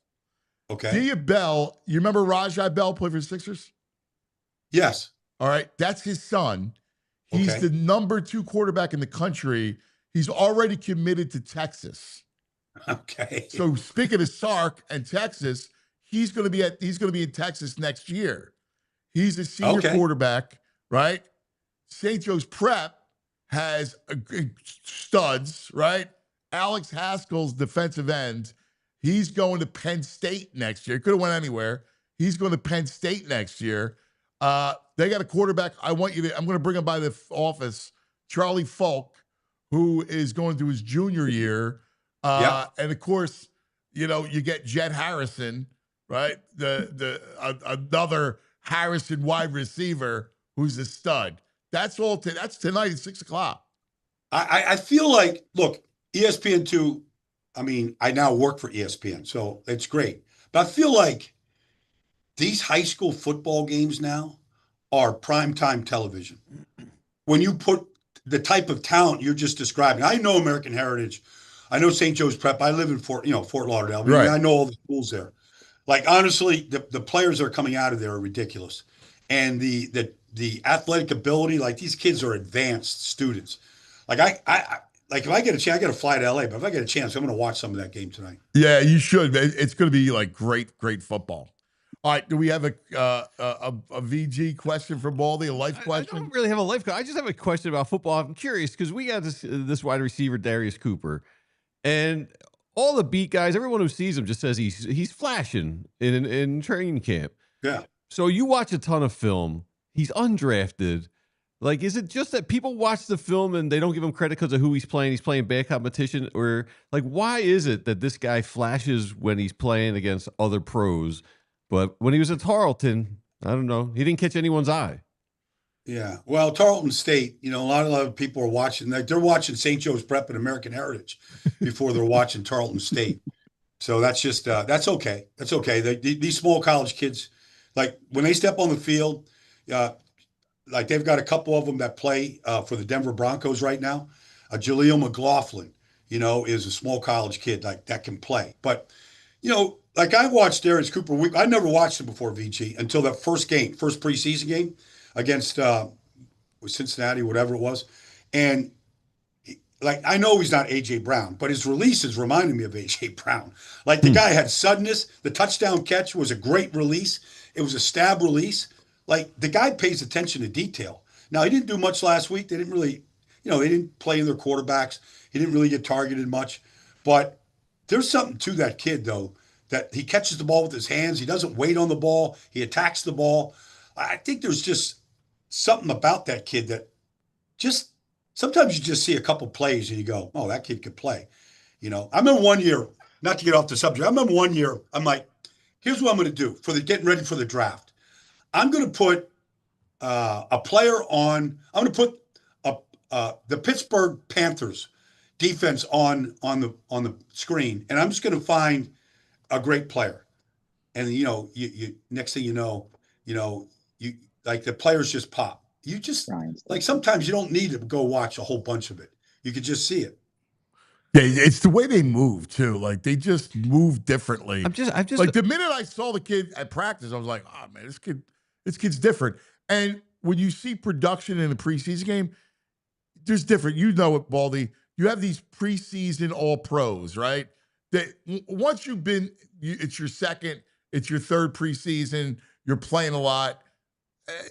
Okay. Dia Bell, you remember Rajai Bell played for the Sixers? Yes. All right, that's his son. He's the number 2 quarterback in the country. He's already committed to Texas. Okay. So speaking of Sark and Texas, he's going to be in Texas next year. He's a senior quarterback, right? St. Joe's Prep has studs, right? Alex Haskell's defensive end. He's going to Penn State next year. Could have went anywhere. He's going to Penn State next year. They got a quarterback. I'm going to bring him by the office, Charlie Falk, who is going through his junior year. And of course, you get Jet Harrison, right? Another Harrison wide receiver who's a stud. That's tonight at 6:00. I feel like, look, ESPN2, I mean, I now work for ESPN, so it's great. But I feel like these high school football games now are primetime television. When you put the type of talent you're just describing, I know American Heritage, I know St. Joe's Prep, I live in Fort Lauderdale. Right. I know all the schools there. Like, honestly, the players that are coming out of there are ridiculous. And the athletic ability, like these kids are advanced students. Like if I get a chance, I got to fly to LA, but if I get a chance, I'm going to watch some of that game tonight. Yeah, you should. It's going to be like great football. All right, do we have a VG question from Baldy, a life question? I don't really have a life question. I just have a question about football. I'm curious because we got this wide receiver, Darius Cooper, and all the beat guys, everyone who sees him just says he's flashing in training camp. Yeah. So you watch a ton of film. He's undrafted. Like, is it just that people watch the film and they don't give him credit because of who he's playing? He's playing bad competition, or like, why is it that this guy flashes when he's playing against other pros, but when he was at Tarleton, I don't know, he didn't catch anyone's eye? Yeah. Well, Tarleton State, a lot of people are watching. They're watching St. Joe's Prep and American Heritage before they're watching Tarleton State. So that's just that's okay. That's okay. These small college kids, like when they step on the field, like they've got a couple of them that play for the Denver Broncos right now. Jaleel McLaughlin, is a small college kid like that can play. But, like I watched Darius Cooper. I never watched him before, VG, until that first preseason game against Cincinnati, whatever it was. And like, I know he's not A.J. Brown, but his releases reminded me of A.J. Brown. Like, the guy had suddenness. The touchdown catch was a great release. It was a stab release. Like, the guy pays attention to detail. Now, he didn't do much last week. They didn't really, they didn't play their quarterbacks. He didn't really get targeted much. But there's something to that kid, though, that he catches the ball with his hands. He doesn't wait on the ball. He attacks the ball. I think there's just something about that kid that just sometimes you just see a couple plays and you go, oh, that kid could play. I remember one year, not to get off the subject, I remember one year, I'm like, here's what I'm going to do for the getting ready for the draft. I'm going to put a player on, I'm going to put the Pittsburgh Panthers defense on the screen, and I'm just going to find a great player. And, you next thing you know, you like the players just pop. You just like sometimes you don't need to go watch a whole bunch of it. You could just see it. Yeah, it's the way they move too. Like they just move differently. I'm just like the minute I saw the kid at practice, I was like, oh man, this kid's different. And when you see production in a preseason game, there's different. You know it, Baldy. You have these preseason all pros, right? That once you've been, it's your second, it's your third preseason. You're playing a lot.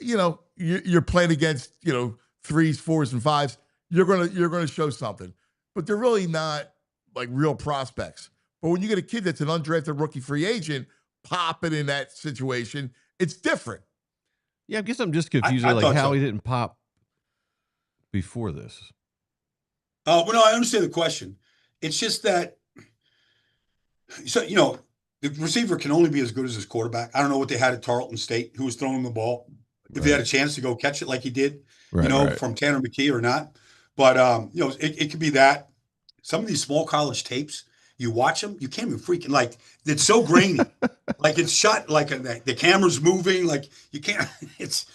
You're playing against, 3s, 4s, and 5s. You're gonna show something, but they're really not like real prospects. But when you get a kid that's an undrafted rookie free agent popping in that situation, it's different. Yeah, I guess I'm just confused how he didn't pop before this. Well, no, I understand the question. It's just that, the receiver can only be as good as his quarterback. I don't know what they had at Tarleton State, who was throwing the ball. If they had a chance to go catch it like he did, from Tanner McKee or not. But, it could be that. Some of these small college tapes, you watch them, you can't even freaking, like, it's so grainy. Like, it's shot, like, the camera's moving, like, you can't, it's,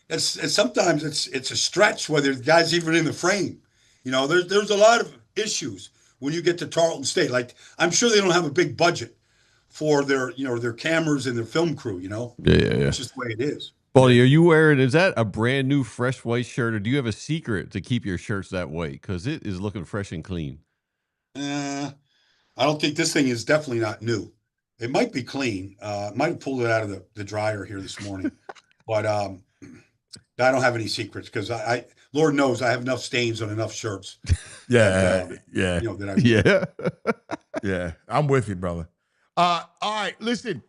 sometimes it's a stretch whether the guy's even in the frame. There's a lot of issues when you get to Tarleton State. Like, I'm sure they don't have a big budget for their cameras and their film crew, Yeah. It's just the way it is. Baldy, are you wearing, is that a brand new fresh white shirt, or do you have a secret to keep your shirts that way? Because it is looking fresh and clean. I don't think this thing is definitely not new. It might be clean. Might have pulled it out of the dryer here this morning. But I don't have any secrets because I Lord knows I have enough stains on enough shirts. Yeah. Yeah. I'm with you, brother. All right, listen.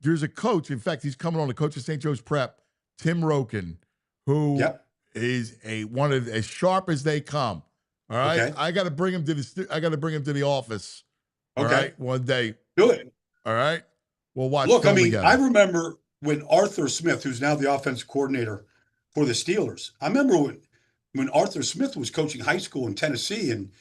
There's a coach. In fact, he's coming on, the coach of St. Joe's Prep, Tim Roken, who is one of as sharp as they come. All right, okay. I got to bring him to the office. All right, one day. Do it. All right, we'll watch. Look, I remember when Arthur Smith, who's now the offensive coordinator for the Steelers, I remember when Arthur Smith was coaching high school in Tennessee, and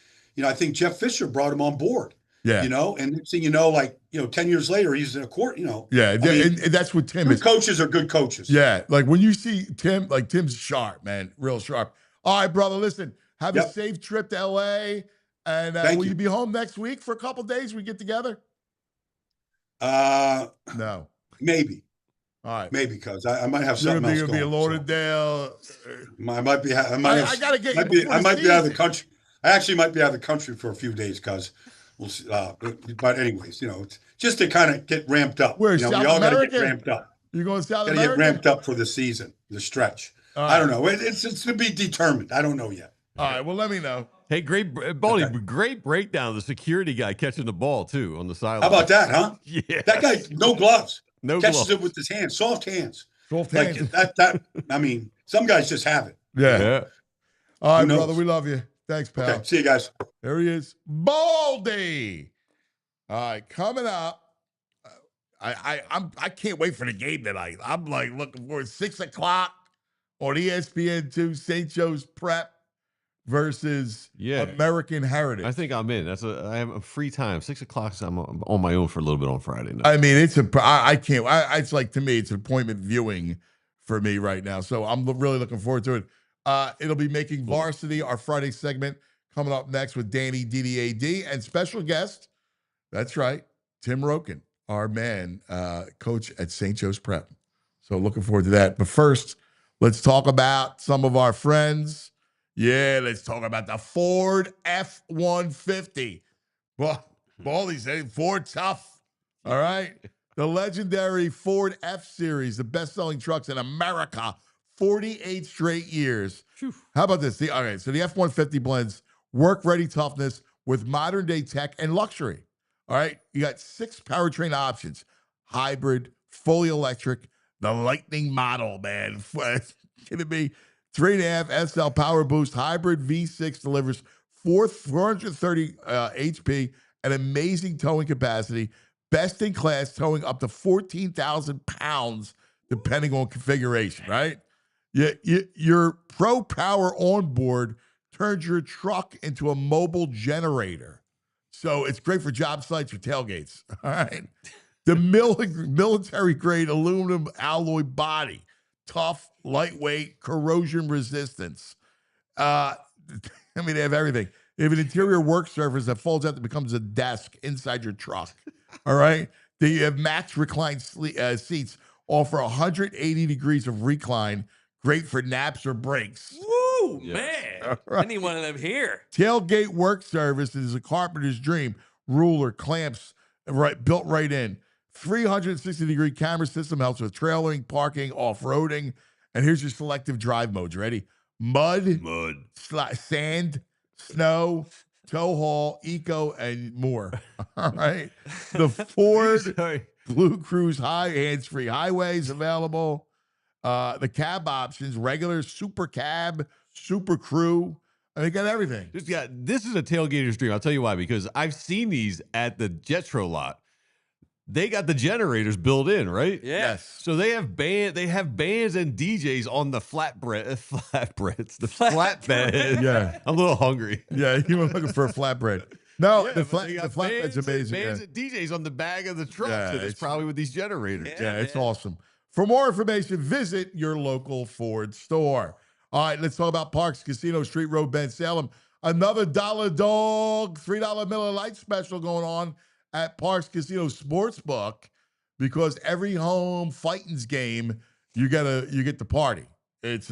I think Jeff Fisher brought him on board. Yeah. And next thing you know, 10 years later, he's in a court, Yeah, and that's what Tim is. Good coaches are good coaches. Yeah, like when you see Tim, like Tim's sharp, man, real sharp. All right, brother, listen, have a safe trip to L.A., and will you be home next week for a couple of days? We get together? No. Maybe. All right. Maybe, because I might have something else going. Be in Lauderdale. I might be. I got to get you. I might be out of the country. I actually might be out of the country for a few days because we'll see. But anyways, it's just to kind of get ramped up. Where, South we all got to America? get ramped up. You're going to South America? Got to get ramped up for the season, the stretch. I don't know. It's to be determined. I don't know yet. All right. Well, let me know. Hey, great, Baldy, great breakdown. The security guy catching the ball too on the sideline. How about that, huh? Yeah. That guy, no gloves. Catches gloves. it with his hands, soft hands. Soft hands. That. I mean, some guys just have it. Yeah. All right, brother. We love you. Thanks, pal. Okay. See you guys. There he is, Baldy. All right, coming up. I can't wait for the game tonight. I'm like looking for 6:00 on ESPN2, St. Joe's Prep versus American Heritage. I think I'm in. I have a free time. 6:00. I'm on my own for a little bit on Friday night. I mean, I can't. It's like, to me, it's appointment viewing for me right now. So I'm really looking forward to it. It'll be Making Varsity, our Friday segment, coming up next with Danny DDAD and special guest. That's right, Tim Roken, our man, coach at St. Joe's Prep. So looking forward to that. But first, let's talk about some of our friends. Yeah, let's talk about the Ford F-150. Well, Baldy said Ford tough. All right. The legendary Ford F-Series, the best-selling trucks in America, 48 straight years. How about this? So the F-150 blends work-ready toughness with modern-day tech and luxury. All right. You got 6 powertrain options: hybrid, fully electric, the Lightning model, man. Kidding me? 3.5 SL Power Boost hybrid V6 delivers 430 HP and amazing towing capacity. Best in class, towing up to 14,000 pounds, depending on configuration, right? Your Pro Power onboard turns your truck into a mobile generator. So it's great for job sites or tailgates, all right? The military-grade aluminum alloy body, tough, lightweight, corrosion resistance. They have everything. They have an interior work surface that folds out that becomes a desk inside your truck. All right? They have max recline seats, offer 180 degrees of recline, great for naps or breaks. Woo, man. Right. I need one of them here. Tailgate work service is a carpenter's dream. Ruler, clamps, built right in. 360-degree camera system helps with trailering, parking, off-roading. And here's your selective drive modes. Ready? Mud, sand, snow, tow haul, eco, and more. All right. The Ford Blue Cruise high hands-free highways available. The cab options: regular, super cab, super crew. They got everything. This is a tailgater's dream. I'll tell you why. Because I've seen these at the Jetro lot. They got the generators built in, right? Yeah. Yes. So they have bands and DJs on the flatbreads, the flatbed. Yeah. I'm a little hungry. Yeah, you were looking for a flatbread. No, the but they got flatbed's amazing. Bands and DJs on the back of the truck. Yeah, So it's it's- probably with these generators. Yeah, it's awesome. For more information, visit your local Ford store. All right, let's talk about Parks Casino, Street Road, Bend, Salem. Another $1 dog, $3 Miller Lite special going on at Parks Casino Sportsbook, because every home Fightins game, you get the party. It's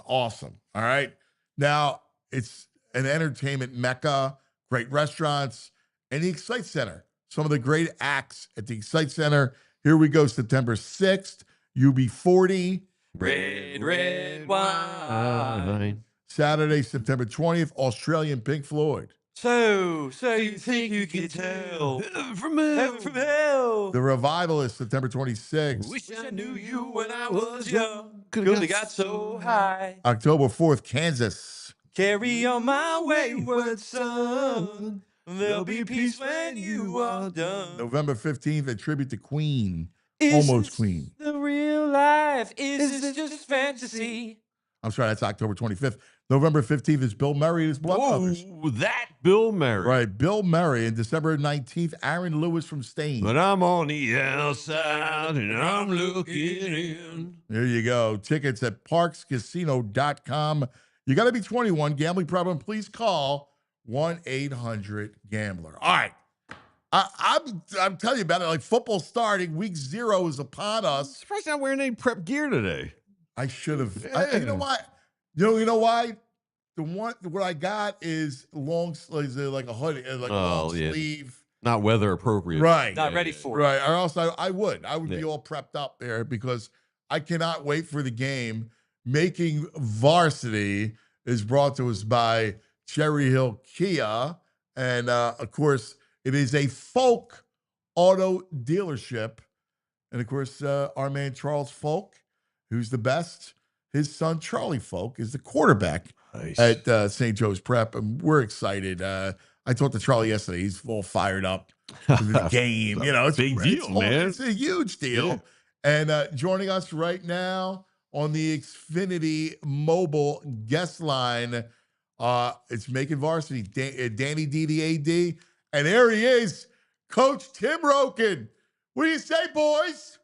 awesome. All right. Now, it's an entertainment mecca, great restaurants, and the Excite Center. Some of the great acts at the Excite Center. Here we go, September 6th, UB40. Red wine. Saturday, September 20th, Australian Pink Floyd. So you think you can tell From hell. from hell? The Revival is September 26th. Wish I knew you when I was young. Could have got so high. October 4th, Kansas. Carry on my wayward son. There'll be peace when you are done. November 15th, a tribute to Queen. Is Almost this Queen. the real life? Is this just fantasy? I'm sorry, that's October 25th. November 15th is Bill Murray and his Blood Brothers. Oh, that Bill Murray. Right, Bill Murray. And December 19th, Aaron Lewis from Stain. But I'm on the outside and I'm looking in. There you go. Tickets at parkscasino.com. You got to be 21. Gambling problem, please call 1-800-GAMBLER. All right. I'm telling you about it. Like, football starting, week 0 is upon us. Surprised you're not wearing any prep gear today. I should have. Yeah. You know what? You know why? What I got is like a hoodie, like a long sleeve. Not weather appropriate. Right. Not ready for it. Right. Or else I would be Yeah. all prepped up there, because I cannot wait for the game. Making Varsity is brought to us by Cherry Hill Kia. And of course, it is a Folk auto dealership. And of course, our man Charles Folk, who's the best. His son, Charlie Folk, is the quarterback at St. Joe's Prep, and we're excited. I talked to Charlie yesterday. He's all fired up for the game. It's a big deal, man. It's a huge deal. Yeah. And joining us right now on the Xfinity mobile guest line, it's Making Varsity, Danny D, the AD. And there he is, Coach Tim Roken. What do you say, boys?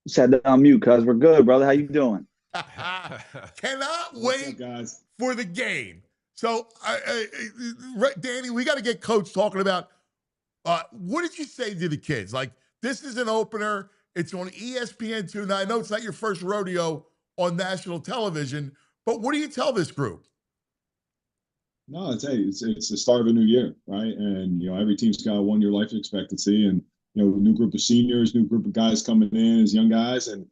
Said that on mute, cuz we're good, brother. How you doing? Cannot wait guys? for the game. So, Danny, we got to get Coach talking about what did you say to the kids? Like, this is an opener. It's on ESPN2. Now, I know it's not your first rodeo on national television. But what do you tell this group? No, it's the start of a new year, right? And every team's got a 1 year life expectancy, and new group of seniors, new group of guys coming in as young guys, and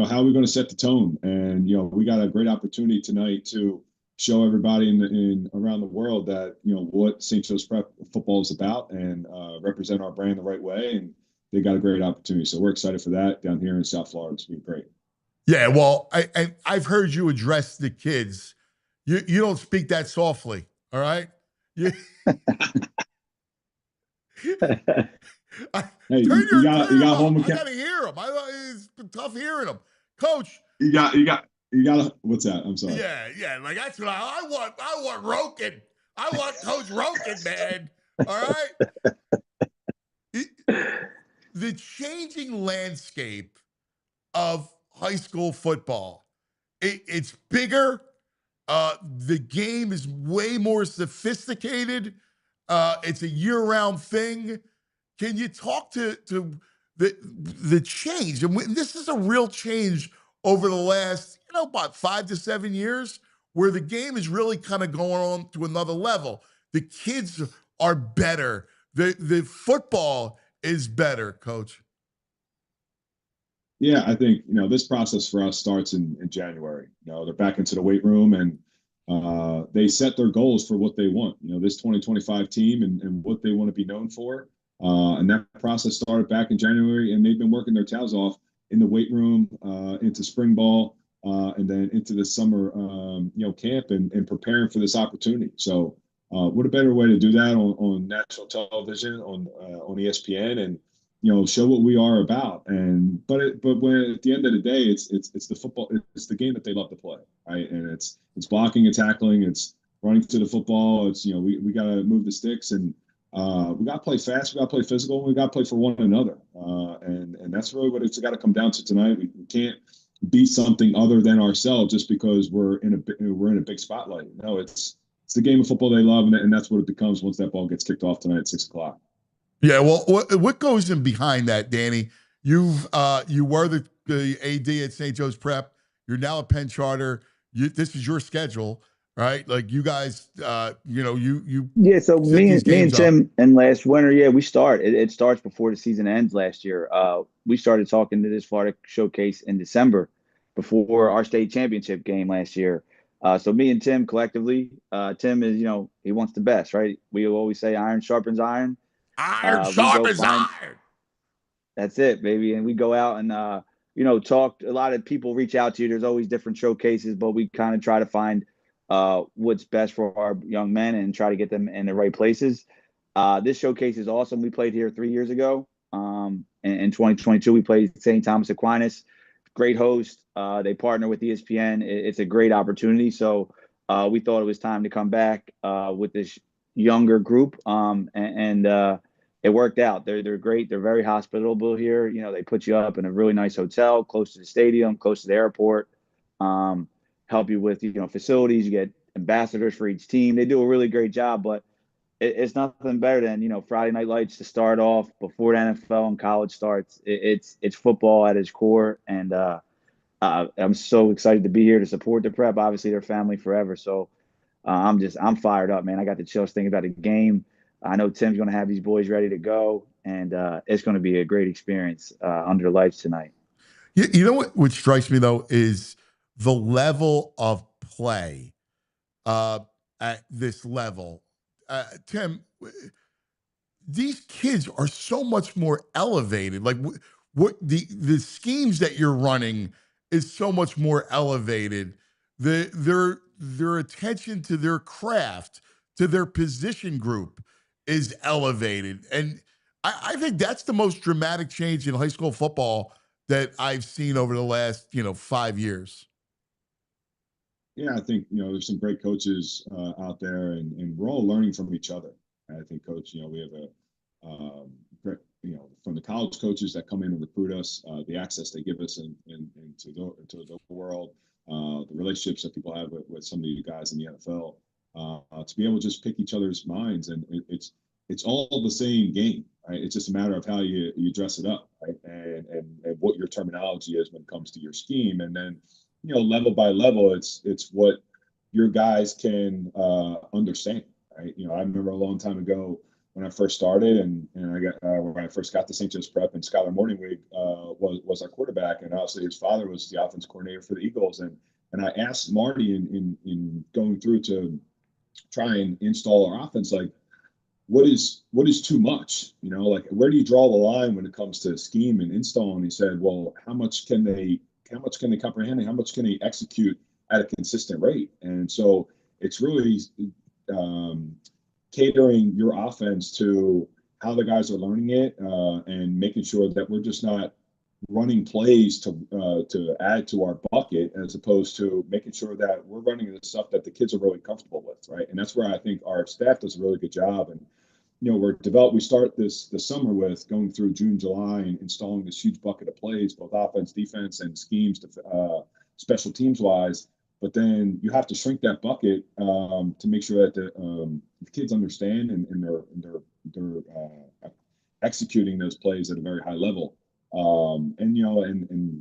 how are we going to set the tone? And we got a great opportunity tonight to show everybody in around the world that what St. Joe's Prep football is about, and represent our brand the right way. And they got a great opportunity, so we're excited for that down here in South Florida. It's been great. Yeah, well, I've heard you address the kids. You don't speak that softly, all right? Hey, Turn you got them up. home I account. gotta hear them. It's been tough hearing them, Coach. You got what's that? I'm sorry. Yeah. Like that's what I want. I want Roken. I want Coach Roken, man. All right. The changing landscape of high school football. It's bigger. The game is way more sophisticated. It's a year-round thing. Can you talk to the change? And this is a real change over the last, about 5 to 7 years, where the game is really kind of going on to another level. The kids are better. The football is better, Coach. Yeah, I think this process for us starts in January. They're back into the weight room, and they set their goals for what they want. This 2025 team and what they want to be known for. And that process started back in January, and they've been working their tails off in the weight room, into spring ball, and then into the summer, camp and preparing for this opportunity. So, what a better way to do that on national television, on ESPN, and show what we are about. And but when at the end of the day, it's the football, it's the game that they love to play, right? And it's blocking and tackling, it's running to the football. It's we got to move the sticks, and we got to play fast, we got to play physical, and we got to play for one another. And that's really what it's got to come down to tonight. We can't be something other than ourselves just because we're in a big spotlight. No, it's the game of football they love, and that's what it becomes once that ball gets kicked off tonight at 6:00. Yeah, well, what goes in behind that, Danny? You were the AD at St. Joe's Prep. You're now at Penn Charter. This is your schedule, right? Like you guys, you. Yeah, so me and Tim and last winter, we start. It starts before the season ends last year. We started talking to this Florida showcase in December before our state championship game last year. So me and Tim collectively, Tim is, he wants the best, right? We always say iron sharpens iron. Iron sharpens iron. That's it, baby. And we go out and, talk. A lot of people reach out to you. There's always different showcases, but we kind of try to find what's best for our young men and try to get them in the right places. This showcase is awesome. We played here 3 years ago. In 2022, we played St. Thomas Aquinas. Great host. They partner with ESPN. It's a great opportunity. So we thought it was time to come back with this younger group. It worked out. They're great. They're very hospitable here. They put you up in a really nice hotel, close to the stadium, close to the airport. Help you with facilities. You get ambassadors for each team. They do a really great job, but it's nothing better than Friday night lights to start off before the NFL and college starts. It's football at its core, and I'm so excited to be here to support the Prep. Obviously, they're family forever, so I'm fired up, man. I got the chills thinking about the game. I know Tim's going to have these boys ready to go, and it's going to be a great experience under the lights tonight. You know what strikes me though is the level of play at this level. Tim, these kids are so much more elevated. Like what the schemes that you're running is so much more elevated. Their attention to their craft, to their position group is elevated. And I think that's the most dramatic change in high school football that I've seen over the last, 5 years. Yeah, I think, there's some great coaches out there, and we're all learning from each other. I think, Coach, we have great, from the college coaches that come in and recruit us, the access they give us into the world, the relationships that people have with some of you guys in the NFL, to be able to just pick each other's minds. And it's all the same game, right? It's just a matter of how you dress it up, right? And what your terminology is when it comes to your scheme. And then, level by level, it's what your guys can understand, right? I remember a long time ago when I first started, and I got when I first got to St. Joe's Prep, and Skylar Morningwig was our quarterback, and obviously his father was the offense coordinator for the Eagles, and I asked Marty in going through to try and install our offense, like, what is too much? Like, where do you draw the line when it comes to scheme and install? And he said, well, how much can they comprehend, and how much can they execute at a consistent rate? And so it's really catering your offense to how the guys are learning it, and making sure that we're just not running plays to add to our bucket, as opposed to making sure that we're running the stuff that the kids are really comfortable with, right? And that's where I think our staff does a really good job. And we start this summer with going through June, July, and installing this huge bucket of plays, both offense, defense, and schemes to special teams wise. But then you have to shrink that bucket to make sure that the kids understand and they're executing those plays at a very high level. And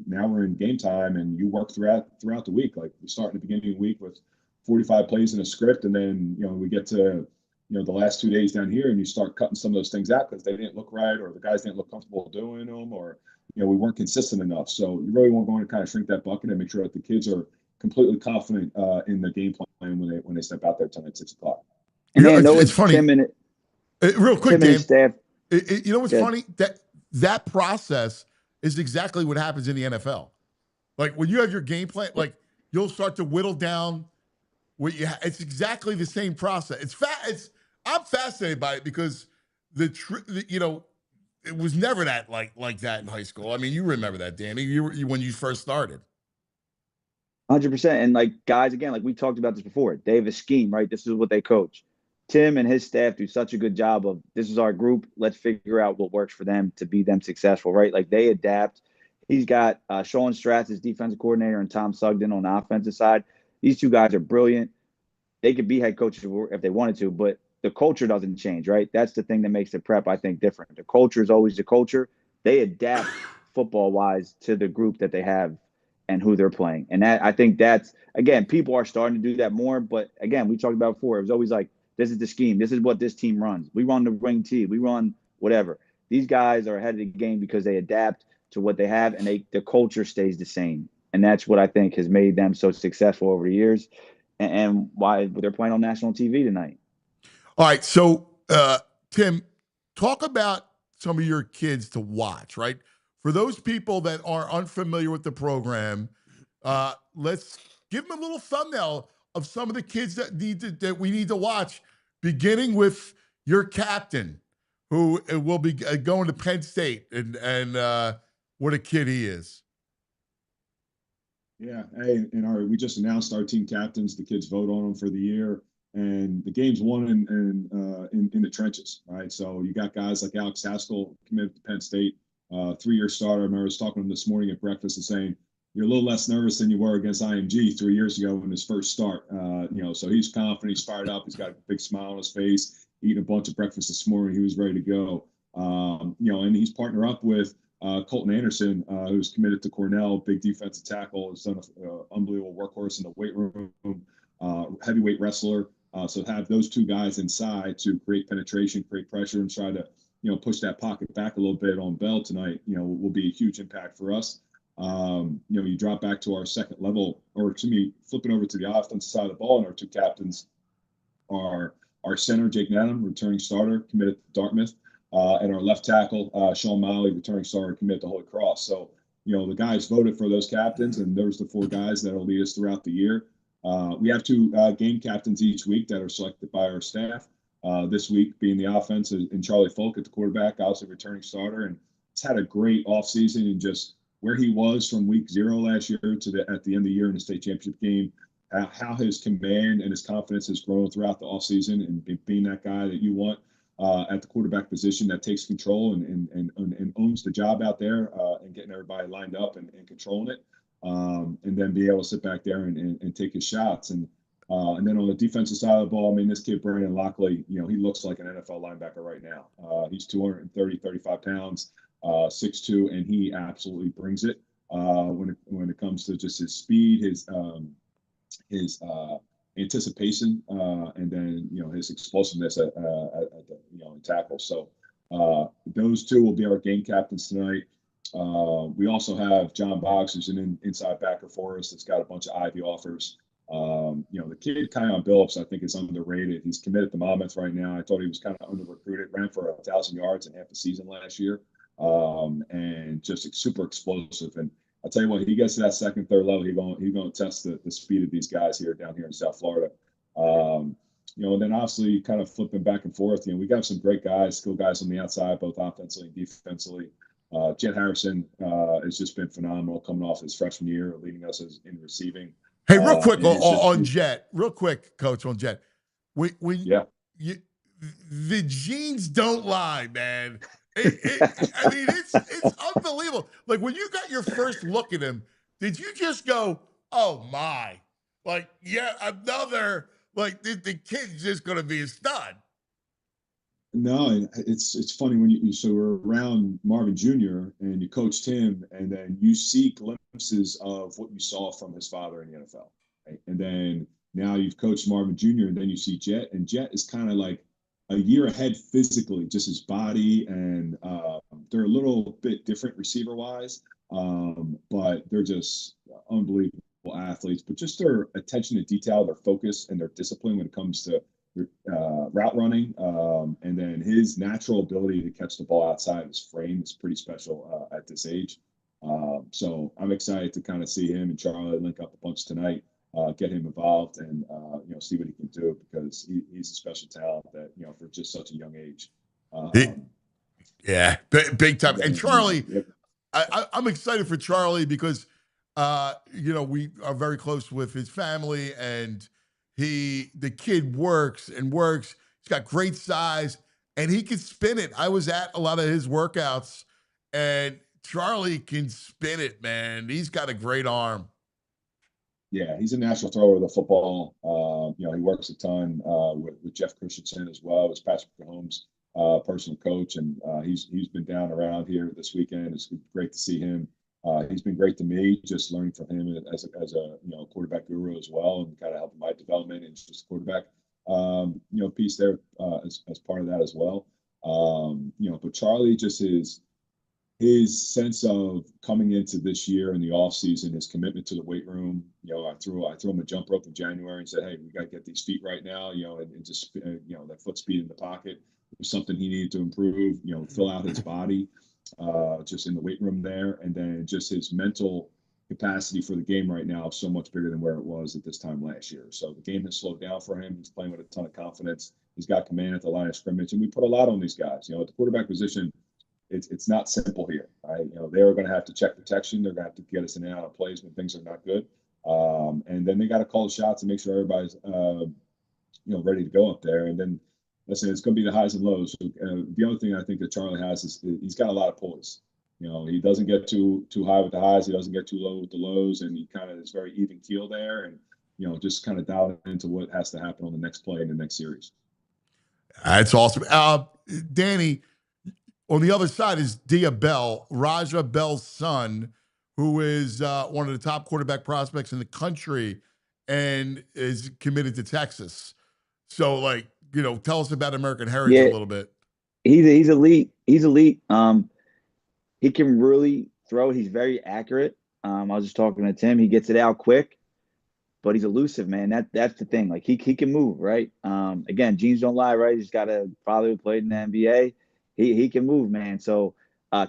now we're in game time, and you work throughout the week. Like, we start in the beginning of the week with 45 plays in a script, and then we get to the last 2 days down here, and you start cutting some of those things out because they didn't look right, or the guys didn't look comfortable doing them, or we weren't consistent enough. So you really want to kind of shrink that bucket and make sure that the kids are completely confident in the game plan when they step out there tonight at 6 o'clock. And it's funny. Real quick, Tim and Dave. Staff. What's funny? That process is exactly what happens in the NFL. Like, when you have your game plan, like, you'll start to whittle down what you have. It's exactly the same process. I'm fascinated by it because it was never that like that in high school. I mean, you remember that, Danny, when you first started. 100%. And like, guys, again, like we talked about this before, they have a scheme, right? This is what they coach. Tim and his staff do such a good job of, this is our group. Let's figure out what works for them to be them successful, right? Like, they adapt. He's got Sean Stratz as defensive coordinator and Tom Sugden on the offensive side. These two guys are brilliant. They could be head coaches if they wanted to, but the culture doesn't change, right? That's the thing that makes the prep, I think, different. The culture is always the culture. They adapt football-wise to the group that they have and who they're playing. And I think that's, again, people are starting to do that more. But again, we talked about before, it was always like, this is the scheme. This is what this team runs. We run the wing tee. We run whatever. These guys are ahead of the game because they adapt to what they have, and the culture stays the same. And that's what I think has made them so successful over the years, and why they're playing on national TV tonight. All right. So, Tim, talk about some of your kids to watch, right? For those people that are unfamiliar with the program, let's give them a little thumbnail of some of the kids that we need to watch, beginning with your captain, who will be going to Penn State, and what a kid he is. Yeah. Hey, we just announced our team captains. The kids vote on them for the year, and the game's won in the trenches, right? So you got guys like Alex Haskell committed to Penn State, 3-year starter. I remember I was talking to him this morning at breakfast and saying, you're a little less nervous than you were against IMG 3 years ago in his first start. So he's confident, he's fired up, he's got a big smile on his face, eating a bunch of breakfast this morning. He was ready to go. And he's partnered up with Colton Anderson, who's committed to Cornell, big defensive tackle, has done an unbelievable workhorse in the weight room, heavyweight wrestler. So have those two guys inside to create penetration, create pressure, and try to, push that pocket back a little bit on Bell tonight, will be a huge impact for us. You drop back to our second level, or to me, flipping over to the offensive side of the ball, and our two captains are our center, Jake Nadam, returning starter, committed to Dartmouth, and our left tackle, Sean Miley, returning starter, committed to Holy Cross. So, the guys voted for those captains, and those are the 4 guys that will lead us throughout the year. We have 2 game captains each week that are selected by our staff. This week being the offense, and Charlie Folk at the quarterback, also returning starter, and he's had a great offseason, and just where he was from week 0 last year to at the end of the year in the state championship game, how his command and his confidence has grown throughout the offseason, and being that guy that you want at the quarterback position that takes control and owns the job out there, and getting everybody lined up and controlling it, and then be able to sit back there and take his shots. And then on the defensive side of the ball, I mean, this kid, Brandon Lockley, he looks like an NFL linebacker right now. He's 35 pounds, 6'2", and he absolutely brings it. when it comes to just his speed, his anticipation, and then his explosiveness at the in tackle. So those two will be our game captains tonight. We also have John Boggs, who's an inside backer for us. That's got a bunch of Ivy offers. The kid Kion Billups, I think, is underrated. He's committed to Monmouth right now. I thought he was kind of under recruited. Ran for 1,000 yards in half the season last year, and just super explosive. And I'll tell you what, he gets to that second, third level, he's going to test the speed of these guys down here in South Florida. And then obviously kind of flipping back and forth. We got some great guys, skill guys on the outside, both offensively and defensively. Jet Harrison has just been phenomenal coming off his freshman year, leading us in receiving. Hey, real quick on Jet, real quick, Coach, on Jet. The genes don't lie, man. I mean, it's unbelievable. Like when you got your first look at him, did you just go, "Oh my"? Like, yeah, another. Like the kid's just gonna be a stud. No, it's funny when so we're around Marvin Jr. and you coached him, and then you see glimpses of what you saw from his father in the NFL, right? And then now you've coached Marvin Jr. and then you see Jet, and Jet is kind of like a year ahead physically, just his body, and they're a little bit different receiver wise, but they're just unbelievable athletes. But just their attention to detail, their focus, and their discipline when it comes to route running, and then his natural ability to catch the ball outside of his frame is pretty special at this age. So I'm excited to kind of see him and Charlie link up a bunch tonight, get him involved, and see what he can do, because he's a special talent that for just such a young age. Big time. And Charlie, I'm excited for Charlie because we are very close with his family, and the kid works and works. He's got great size, and he can spin it. I was at a lot of his workouts, and Charlie can spin it, man. He's got a great arm. Yeah, he's a natural thrower of the football. He works a ton with Jeff Christensen as well as Patrick Mahomes' personal coach, and he's been down around here this weekend. It's great to see him. He's been great to me, just learning from him as a quarterback guru as well, and kind of helping my development and just quarterback piece there as part of that as well. But Charlie, just his sense of coming into this year in the off season, his commitment to the weight room. I threw him a jump rope in January and said, "Hey, we got to get these feet right now." And just that foot speed in the pocket was something he needed to improve. Fill out his body. Just in the weight room there, and then just his mental capacity for the game right now is so much bigger than where it was at this time last year. So the game has slowed down for him. He's playing with a ton of confidence. He's got command at the line of scrimmage, and we put a lot on these guys. At the quarterback position, it's not simple here, right? They're going to have to check protection. They're going to have to get us in and out of plays when things are not good, and then they got to call the shots and make sure everybody's ready to go up there, and then. Listen, it's going to be the highs and lows. The other thing I think that Charlie has is he's got a lot of poise. He doesn't get too high with the highs. He doesn't get too low with the lows, and he kind of is very even keel there, and just kind of dial into what has to happen on the next play in the next series. That's awesome. Danny, on the other side is Dia Bell, Raja Bell's son, who is one of the top quarterback prospects in the country and is committed to Texas. So, tell us about American Heritage a little bit. He's elite. He's elite. He can really throw. He's very accurate. I was just talking to Tim. He gets it out quick, but he's elusive, man. That's the thing. Like he can move, right? Again, genes don't lie, right? He's got a father who played in the NBA. He can move, man. So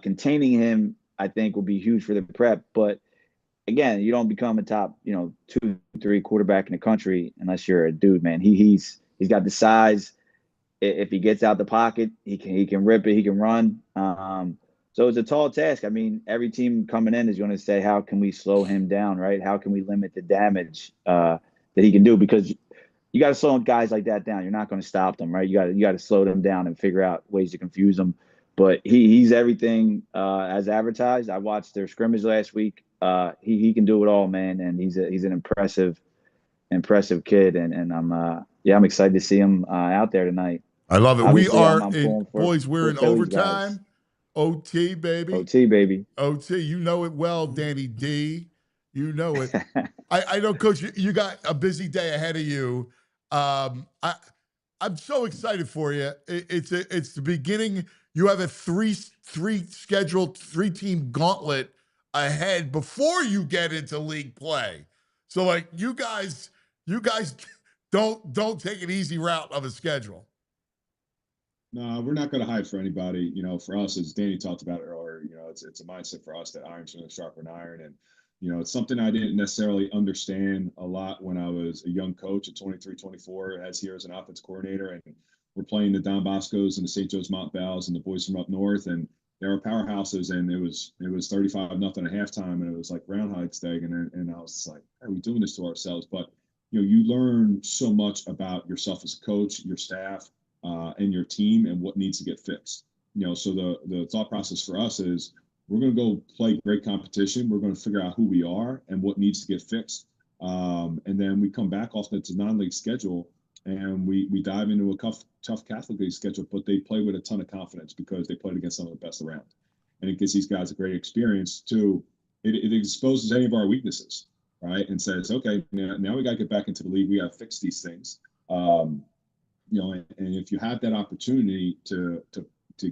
containing him, I think, will be huge for the prep. But again, you don't become a top, 2-3 quarterback in the country unless you're a dude, man. He's got the size. If he gets out the pocket, he can rip it. He can run. So it's a tall task. I mean, every team coming in is going to say, how can we slow him down, right? How can we limit the damage that he can do? Because you got to slow guys like that down. You're not going to stop them, right? You got to slow them down and figure out ways to confuse them. But he's everything as advertised. I watched their scrimmage last week. He can do it all, man, and he's an impressive kid, and I'm excited to see him out there tonight. I love it. Obviously, We are boys. We're in overtime. OT, baby. OT, baby. OT, you know it well, Danny D. You know it. I know, Coach, you got a busy day ahead of you. I'm so excited for you. It's the beginning. You have a scheduled 3-team gauntlet ahead before you get into league play. So like you guys don't take an easy route of a schedule. No, we're not going to hide for anybody. You know, for us, as Danny talked about earlier, you know, it's a mindset for us that iron's going to sharpen iron. And, you know, it's something I didn't necessarily understand a lot when I was a young coach at 23, 24, as here as an offense coordinator. And we're playing the Don Boscos and the St. Joe's Mont Bells and the boys from up north. And they were powerhouses. And it was 35-0 at halftime. And it was like Groundhog's Day. And I was just like, are we doing this to ourselves? But, you know, you learn so much about yourself as a coach, your staff, and your team and what needs to get fixed. You know, so the thought process for us is we're going to go play great competition. We're going to figure out who we are and what needs to get fixed. And then we come back off the non-league schedule and we dive into a tough Catholic League schedule, but they play with a ton of confidence because they played against some of the best around. And it gives these guys a great experience too. It exposes any of our weaknesses, right? And says, okay, now we got to get back into the league. We got to fix these things. You know, and if you have that opportunity to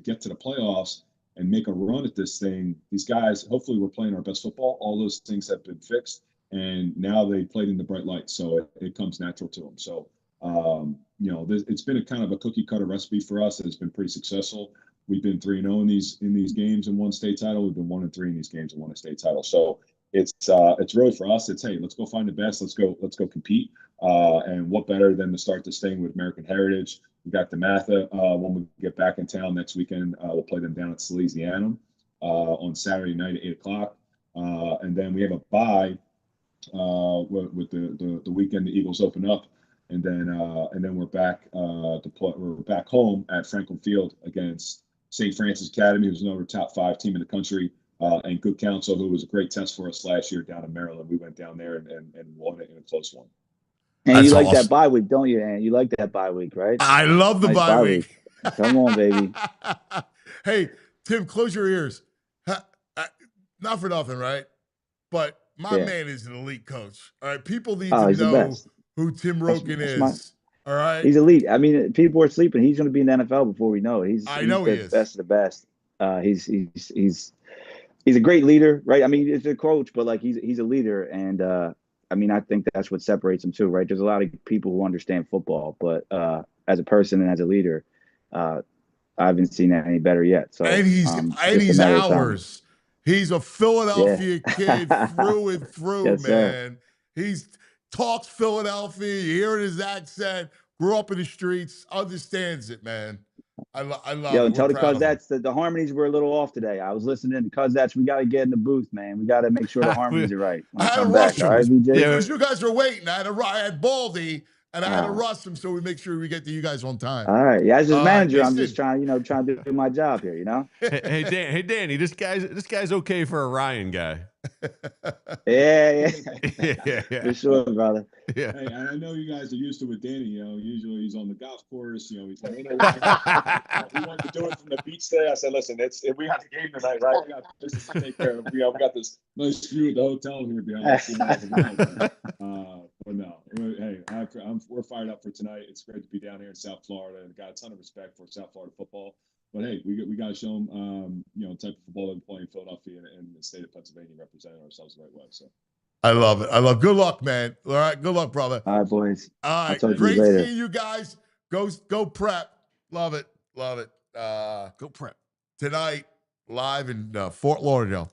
get to the playoffs and make a run at this thing, these guys, hopefully we're playing our best football. All those things have been fixed, and now they played in the bright light, so it comes natural to them. So, you know, it's been a kind of a cookie cutter recipe for us that has been pretty successful. We've been 3-0 in these games and won state title. We've been 1-3 in these games and won a state title. So it's really for us. It's, hey, let's go find the best. Let's go compete. And what better than to start this thing with American Heritage? We got the Matha when we get back in town next weekend. We'll play them down at Salesianum on Saturday night at 8:00, and then we have a bye with the weekend. The Eagles open up, and then we're back to play. We're back home at Franklin Field against St. Francis Academy, who's another top 5 team in the country. And Good Counsel, who was a great test for us last year down in Maryland. We went down there and won it in a close one. And you like that bye week, don't you, Ann? You like that bye week, right? I love the bye week. Come on, baby. Hey, Tim, close your ears. Not for nothing, right? But my man is an elite coach. All right, people need to know who Tim Roken is. All right, he's elite. I mean, people are sleeping. He's going to be in the NFL before we know it. He's the best of the best. He's a great leader, right? I mean, he's a coach, but like he's a leader, and I mean, I think that's what separates him too, right? There's a lot of people who understand football, but as a person and as a leader, I haven't seen that any better yet. So and he's ours. He's a Philadelphia kid through and through, yes, man. He's talks Philadelphia. You hear his accent. Grew up in the streets. Understands it, man. I love it. And tell the Cuzzettes that the harmonies were a little off today. I was listening to Cuzzettes. We got to get in the booth, man. We got to make sure the harmonies are right. I had to rush him. Because you guys were waiting. I had Baldy, and I had to rush him so we make sure we get to you guys on time. All right. Yeah, as his manager, I'm just trying to do my job here, you know? Hey, Danny, this guy's okay for a Ryan guy. Yeah. For sure, brother. Yeah. Hey, I know you guys are used to with Danny. You know, usually he's on the golf course. You know, he's like, he wanted to do it from the beach today. I said, listen, we got the game tonight, right? We got business to take care of. We got this nice view of the hotel here behind us. But no, hey, we're fired up for tonight. It's great to be down here in South Florida, and got a ton of respect for South Florida football. But hey, we got to show them, you know, the type of football that we play in Philadelphia and the state of Pennsylvania, representing ourselves the right way. So, I love it. Good luck, man. All right, good luck, brother. All right, boys. All right, great seeing you guys. Go prep. Love it. Go prep tonight live in Fort Lauderdale.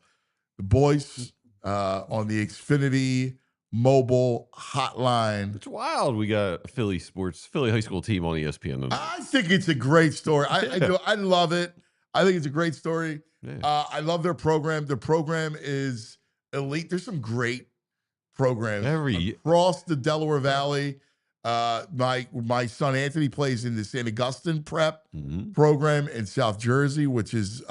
The boys on the Xfinity mobile hotline. It's wild. We got a Philly high school team on ESPN tonight. I think it's a great story. I love it. I think it's a great story. Yeah. I love their program. Their program is elite. There's some great programs across the Delaware Valley. My son Anthony plays in the St. Augustine prep program in South Jersey, which is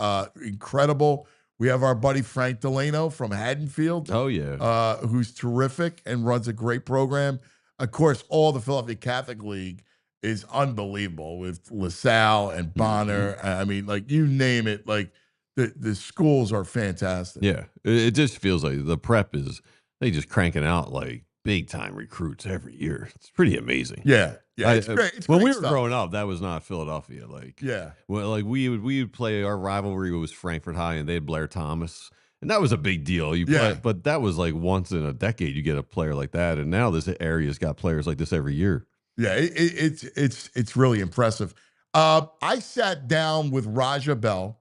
incredible. We have our buddy Frank Delano from Haddonfield. Oh, yeah. Who's terrific and runs a great program. Of course, all the Philadelphia Catholic League is unbelievable with LaSalle and Bonner. I mean, like, you name it. Like, the schools are fantastic. Yeah, it just feels like the prep is they just cranking out like big time recruits every year. It's pretty amazing. Yeah, it's great. It's when great we were stuff. growing up, that was not Philadelphia. Like, Yeah. well, like we would play, our rivalry was Frankfurt High, and they had Blair Thomas, and that was a big deal. But that was like once in a decade you get a player like that, and now this area's got players like this every year. Yeah, it's really impressive. I sat down with Raja Bell.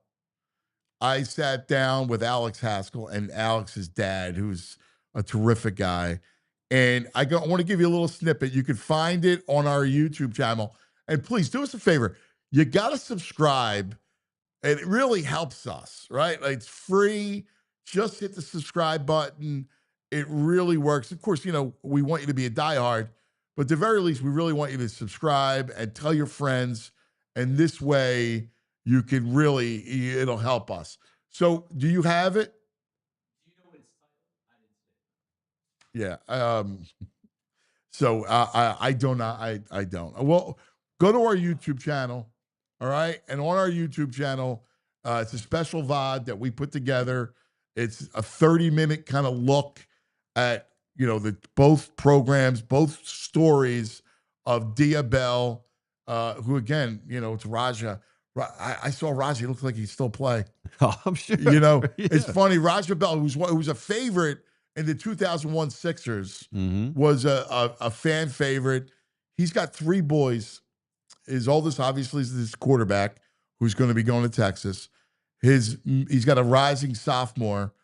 I sat down with Alex Haskell and Alex's dad, who's a terrific guy. And I want to give you a little snippet. You can find it on our YouTube channel. And please do us a favor. You got to subscribe. And it really helps us, right? Like, it's free. Just hit the subscribe button. It really works. Of course, we want you to be a diehard. But at the very least, we really want you to subscribe and tell your friends. And this way, you can really, it'll help us. So, do you have it? Do you know what it's titled? Yeah. So I don't. I don't. Well, go to our YouTube channel. All right, and on our YouTube channel, it's a special VOD that we put together. It's a 30-minute kind of look at both programs, both stories of Dia Bell, who again, it's Raja. I saw Raja. He looks like he still play. Oh, I'm sure. Yeah. It's funny. Raja Bell, who's a favorite in the 2001 Sixers, was a fan favorite. He's got 3 boys. His oldest, obviously, is this quarterback who's going to be going to Texas. He's got a rising sophomore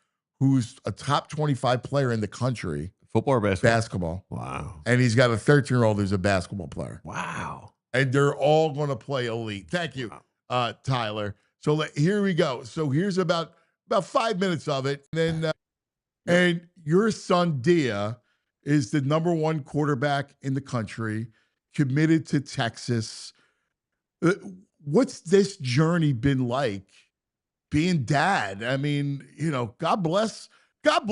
who's a top 25 player in the country. Football or basketball? Basketball. Wow. And he's got a 13-year-old who's a basketball player. Wow. And they're all going to play elite. Thank you, Tyler. So here we go. So here's about 5 minutes of it. And your son, Dia, is the #1 quarterback in the country, committed to Texas. What's this journey been like, being dad? I mean, God bless. I'm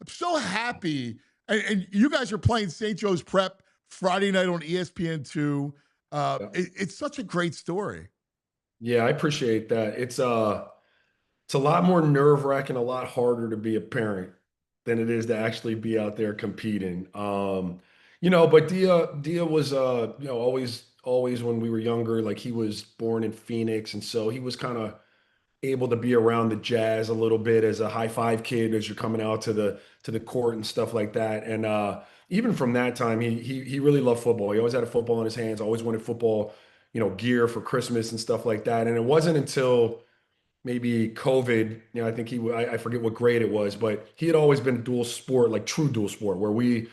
so happy. And you guys are playing St. Joe's Prep Friday night on ESPN2. It's such a great story. Yeah, I appreciate that. It's a lot more nerve-wracking, a lot harder to be a parent than it is to actually be out there competing. But Dia was always when we were younger, like, he was born in Phoenix, and so he was kind of able to be around the Jazz a little bit as a high five kid as you're coming out to the court and stuff like that. And even from that time, he really loved football. He always had a football in his hands, always wanted football, gear for Christmas and stuff like that. And it wasn't until maybe COVID, I think I forget what grade it was, but he had always been dual sport, like true dual sport, where we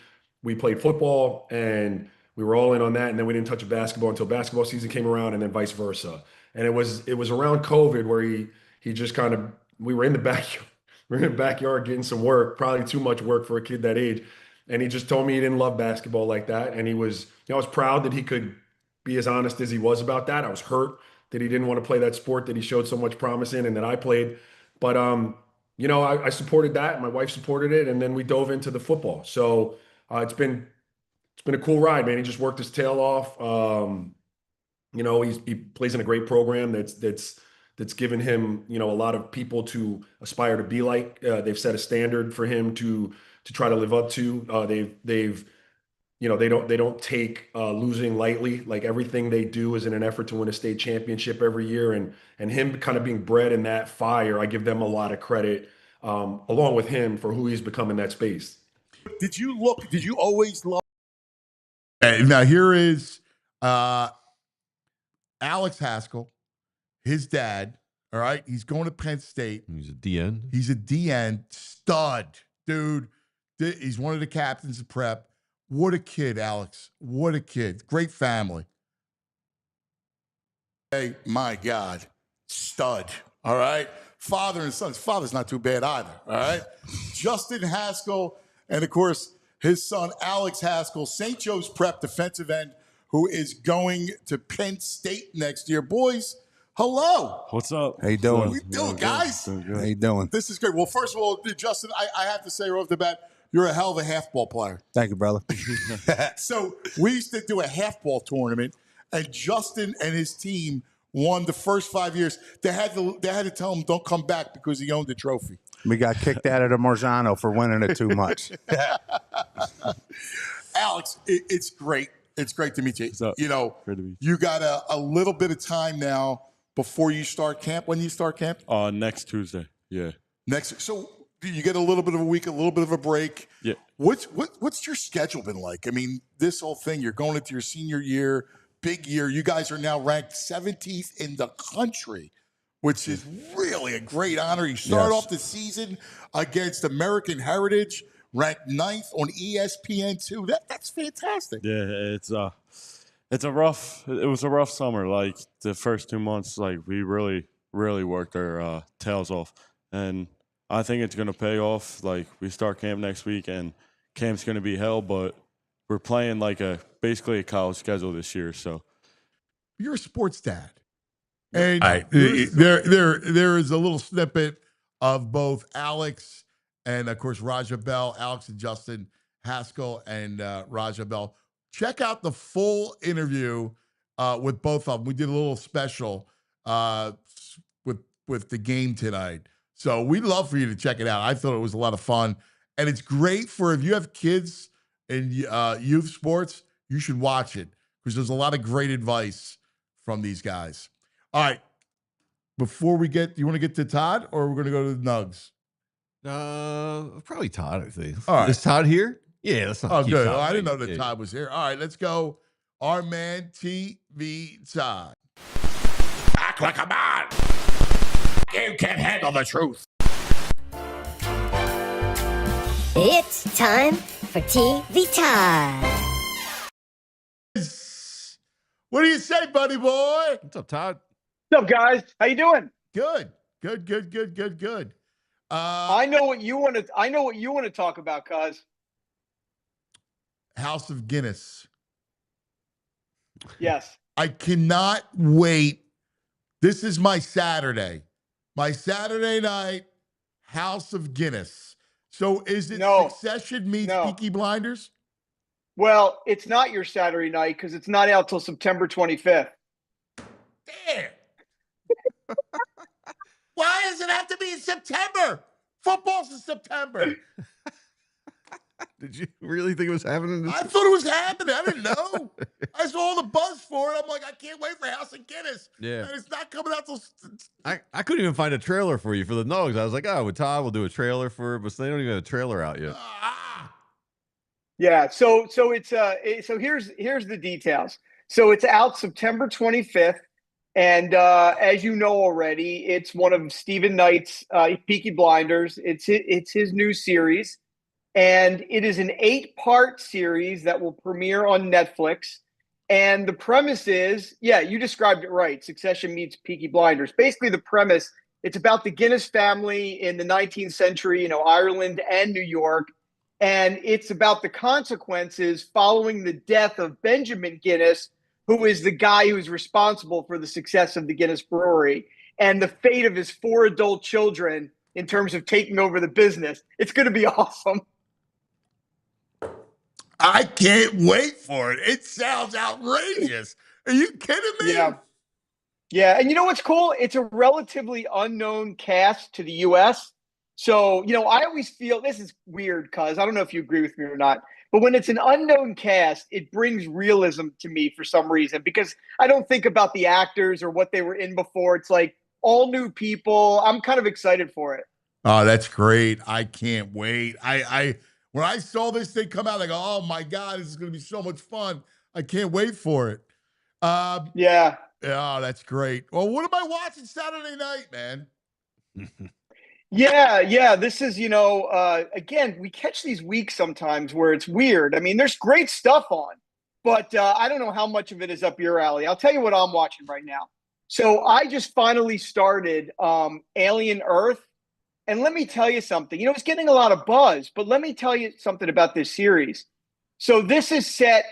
played football and we were all in on that. And then we didn't touch a basketball until basketball season came around, and then vice versa. And it was around COVID where he just kind of, we were in the backyard getting some work, probably too much work for a kid that age. And he just told me he didn't love basketball like that. And I was proud that he could be as honest as he was about that. I was hurt that he didn't want to play that sport that he showed so much promise in and that I played. But, I supported that. My wife supported it. And then we dove into the football. So it's been a cool ride, man. He just worked his tail off. He plays in a great program that's given him, a lot of people to aspire to be like. They've set a standard for him to try to live up to. They don't take losing lightly. Like, everything they do is in an effort to win a state championship every year. And him kind of being bred in that fire, I give them a lot of credit, along with him, for who he's become in that space. Did you always love? Now here is Alex Haskell, his dad. All right, he's going to Penn State. He's a DN. He's a DN stud, dude. He's one of the captains of prep. What a kid, Alex. What a kid. Great family. Hey, my God, stud. All right, father and son. His father's not too bad either. All right, Justin Haskell, and of course his son Alex Haskell, St. Joe's Prep defensive end, who is going to Penn State next year. Boys, hello. What's up? How you doing? What we doing, guys? Doing good. How you doing? This is great. Well, first of all, Justin, I have to say right off the bat, you're a hell of a half-ball player. Thank you, brother. So we used to do a half-ball tournament, and Justin and his team won the first 5 years. They had to tell him don't come back because he owned the trophy. We got kicked out of the Marzano for winning it too much. Alex, it's great. It's great to meet you. up? You know, Great to meet you got a little bit of time now before you start camp. When do you start camp? Next Tuesday. Yeah. So you get a little bit of a week, a little bit of a break. Yeah. What's your schedule been like? I mean, this whole thing, you're going into your senior year, big year. You guys are now ranked 17th in the country, which is really a great honor. You start off the season against American Heritage, ranked 9th on ESPN2. That's fantastic. Yeah, it was a rough summer. Like the first 2 months, like we really worked our tails off. And I think it's going to pay off. Like we start camp next week and camp's going to be hell, but we're playing like basically a college schedule this year. So You're a sports dad. And there is a little snippet of both Alex and, of course, Raja Bell, Alex and Justin Haskell and Raja Bell. Check out the full interview with both of them. We did a little special with the game tonight. So we'd love for you to check it out. I thought it was a lot of fun. And it's great for if you have kids in youth sports, you should watch it because there's a lot of great advice from these guys. All right. Before we you want to get to Todd or we're going to go to the Nugs? Probably Todd, I think. All right. Is Todd here? Yeah, let's not Oh, keep good. Todd I didn't know waiting. that Todd was here. All right, let's go. Our man, TV Todd. Act like a man. You can't handle the truth. It's time for TV time. What do you say, buddy boy? What's up, Todd? What's up, guys? How you doing? Good. I know what you want to talk about, cuz. House of Guinness. Yes. I cannot wait. This is my Saturday. My Saturday night, House of Guinness. So is it Succession meets Peaky Blinders? Well, it's not your Saturday night because it's not out till September 25th. Damn. Why does it have to be in September? Football's in September. Did you really think it was happening? I thought it was happening. I didn't know. I saw all the buzz for it. I'm like, I can't wait for House of Guinness. Yeah. And it's not coming out till... I couldn't even find a trailer for you for the Nugs. I was like, with Todd, we'll do a trailer for it, but they don't even have a trailer out yet. Yeah, so it's so here's the details. So it's out September 25th, and as you know already, it's one of Stephen Knight's Peaky Blinders. It's his new series, and it is an 8-part series that will premiere on Netflix. And the premise is, you described it right. Succession meets Peaky Blinders. Basically, the premise, it's about the Guinness family in the 19th century, Ireland and New York. And it's about the consequences following the death of Benjamin Guinness, who is the guy who is responsible for the success of the Guinness Brewery, and the fate of his 4 adult children in terms of taking over the business. It's going to be awesome. I can't wait for it. It sounds outrageous. Are you kidding me? Yeah. And you know what's cool? It's a relatively unknown cast to the U.S., so, I always feel this is weird, cuz I don't know if you agree with me or not, but when it's an unknown cast, it brings realism to me for some reason, because I don't think about the actors or what they were in before. It's like all new people. I'm kind of excited for it. Oh, that's great. I can't wait. When I saw this thing come out, I go, oh my God, this is going to be so much fun. I can't wait for it. Yeah. Oh, that's great. Well, what am I watching Saturday night, man? Yeah. This is, again, we catch these weeks sometimes where it's weird. I mean, there's great stuff on, but I don't know how much of it is up your alley. I'll tell you what I'm watching right now. So I just finally started Alien Earth. And let me tell you something. It's getting a lot of buzz, but let me tell you something about this series. So this is set,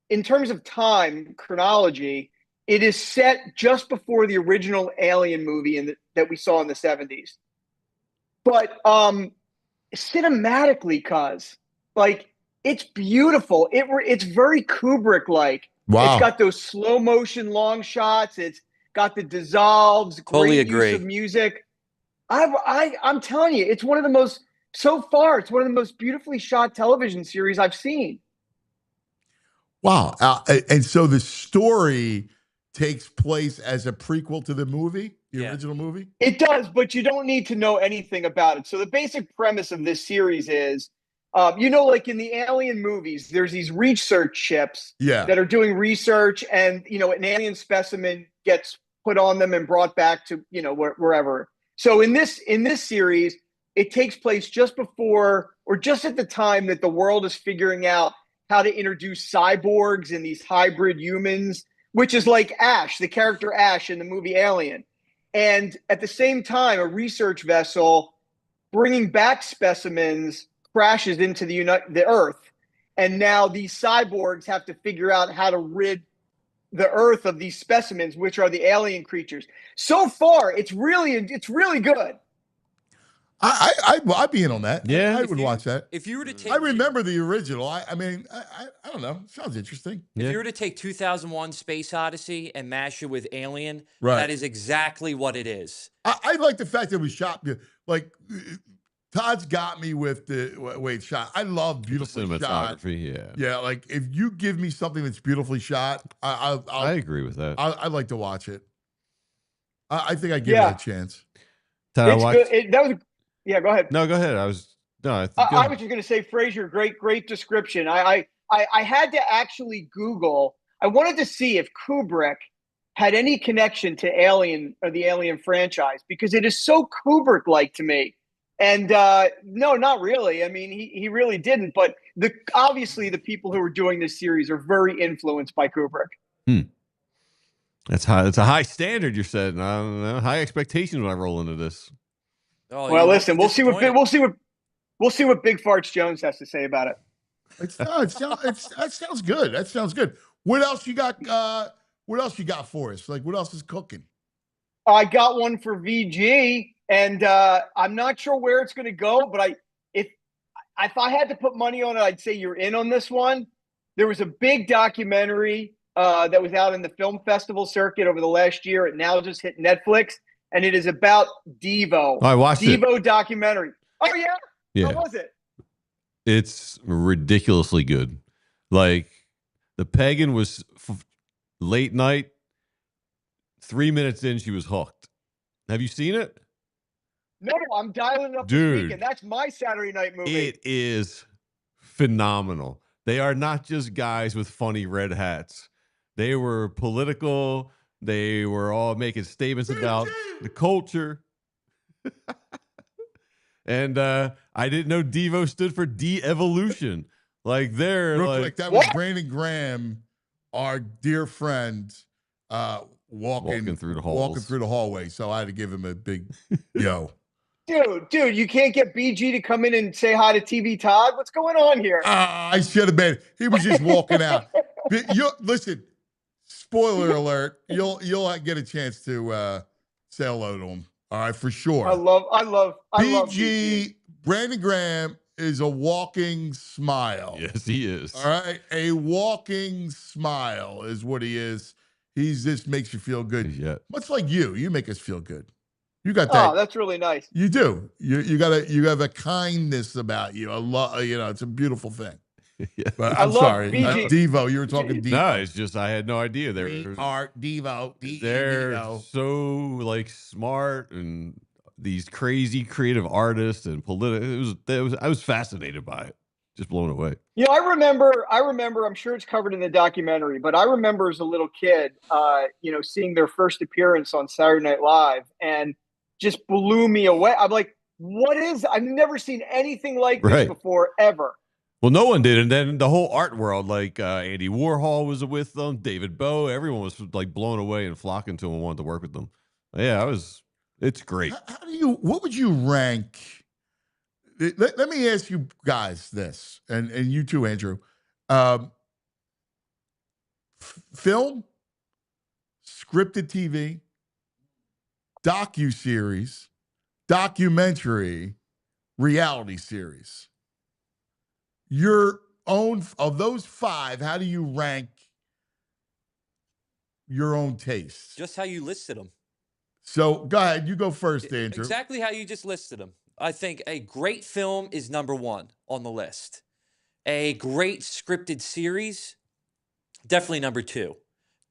in terms of time, chronology, it is set just before the original Alien movie that we saw in the 70s. But cinematically, it's beautiful. It's very Kubrick-like. Wow. It's got those slow motion long shots. It's got the dissolves, Totally great use agree. of music. I'm telling you, it's one of the most beautifully shot television series I've seen. Wow. And so the story takes place as a prequel to the movie, the original movie? It does, but you don't need to know anything about it. So the basic premise of this series is, like in the Alien movies, there's these research ships that are doing research, and an alien specimen gets put on them and brought back to wherever. So in this series, it takes place just before or just at the time that the world is figuring out how to introduce cyborgs and these hybrid humans, which is like Ash, the character Ash in the movie Alien. And at the same time, a research vessel bringing back specimens crashes into the Earth. And now these cyborgs have to figure out how to rid the Earth of these specimens, which are the alien creatures. So far, it's really good. I'd be in on that. Yeah. I would watch that. If you were to take, I remember the original. I don't know. Sounds interesting. If you were to take 2001 Space Odyssey and mash it with Alien, Right. that is exactly what it is. I like the fact that it was shot. Like, Todd's got me with the way it's shot. I love beautifully shot. Cinematography, Yeah, like if you give me something that's beautifully shot, I agree with that. I'd like to watch it. I think I'd give it a chance. Todd, I watched. Go ahead. No, go ahead. I was just going to say, Fraser, great description. I had to actually Google. I wanted to see if Kubrick had any connection to Alien or the Alien franchise, because it is so Kubrick-like to me. And no, not really. I mean, he really didn't. But obviously the people who are doing this series are very influenced by Kubrick. That's high. It's a high standard you're setting. I don't know. High expectations when I roll into this. Oh, well, listen, we'll see what Big Farts Jones has to say about it. That sounds good. That sounds good. What else you got? What else you got for us? Like, what else is cooking? I got one for VG, and I'm not sure where it's going to go, but if I had to put money on it, I'd say you're in on this one. There was a big documentary that was out in the film festival circuit over the last year. It now just hit Netflix, and it is about Devo. I watched it. Devo documentary. Oh, yeah? Yeah. How was it? It's ridiculously good. Like, the pagan was late night. 3 minutes in, she was hooked. Have you seen it? No, I'm dialing it up Dude, this weekend. That's my Saturday night movie. It is phenomenal. They are not just guys with funny red hats. They were political. They were all making statements about the culture. And I didn't know Devo stood for de-evolution. Like, they're Real like, quick, that was Brandon Graham, our dear friend, walking through the halls. Walking through the hallway. So I had to give him a big yo. Dude, you can't get BG to come in and say hi to TV Todd? What's going on here? I should have been. He was just walking out. Listen, spoiler alert. You'll get a chance to say hello to him. All right, for sure. I love BG. Brandon Graham is a walking smile. Yes, he is. All right, a walking smile is what he is. He's just makes you feel good. Yeah. Much like you. You make us feel good. You got that. Oh, that's really nice. You do. You have a kindness about you. It's a beautiful thing. Yeah. But I'm sorry. Devo, you were talking Devo. No, it's just I had no idea. They're Devo. They're so like smart and these crazy creative artists and political. I was fascinated by it. Just blown away. I remember, I'm sure it's covered in the documentary, but I remember as a little kid, seeing their first appearance on Saturday Night Live, and just blew me away. I'm like, what is, I've never seen anything like this before, ever. Well, no one did. And then the whole art world, like Andy Warhol was with them, David Bowie, everyone was like blown away and flocking to him and wanted to work with them. Yeah, it's great. What would you rank? Let me ask you guys this, and you too, Andrew. Film, scripted TV, docuseries, documentary, reality series. Your own, of those five, how do you rank your own taste. Just how you listed them. So go ahead. You go first, Andrew. Exactly how you just listed them. I think a great film is number one on the list. A great scripted series, definitely number two.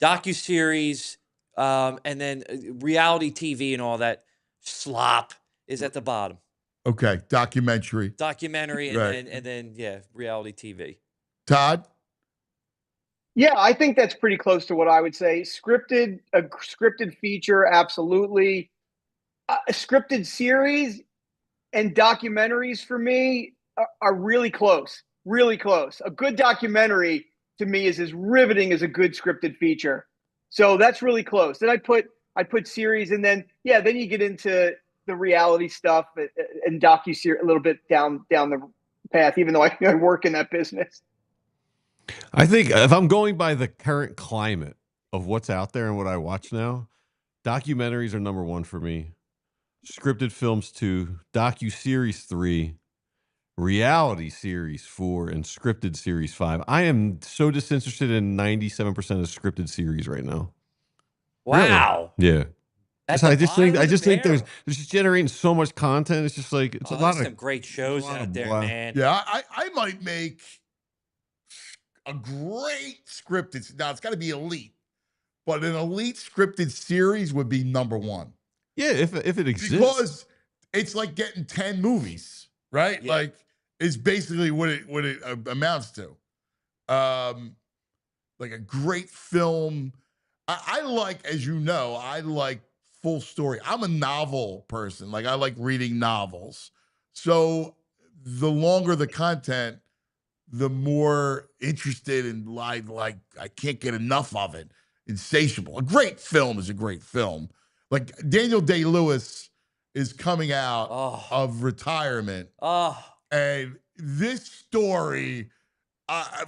Docuseries, and then reality TV and all that slop is at the bottom. Okay, documentary. Documentary, Right. and then reality TV. Todd? Yeah, I think that's pretty close to what I would say. A scripted feature, absolutely. A scripted series and documentaries for me are really close. Really close. A good documentary to me is as riveting as a good scripted feature. So that's really close. Then I put series, and then then you get into the reality stuff and docuseries a little bit down the path, even though I work in that business. I think if I'm going by the current climate of what's out there and what I watch now, documentaries are number one for me. Scripted films 2, docu-series 3, reality series 4, and scripted series 5. I am so disinterested in 97% of scripted series right now. Wow. Really? Yeah. I just think there's they're just generating so much content. It's just like it's a lot of some great shows out there, man. Yeah, I might make a great scripted. Now it's got to be elite, but an elite scripted series would be number one. Yeah, if it exists, because it's like getting 10 movies, right? Yeah. Like it's basically what it amounts to. Like a great film. I like, as you know, I like full story. I'm a novel person. Like I like reading novels. So the longer the content, the more interested and like I can't get enough of it. Insatiable. A great film is a great film. Like Daniel Day-Lewis is coming out of retirement. And this story,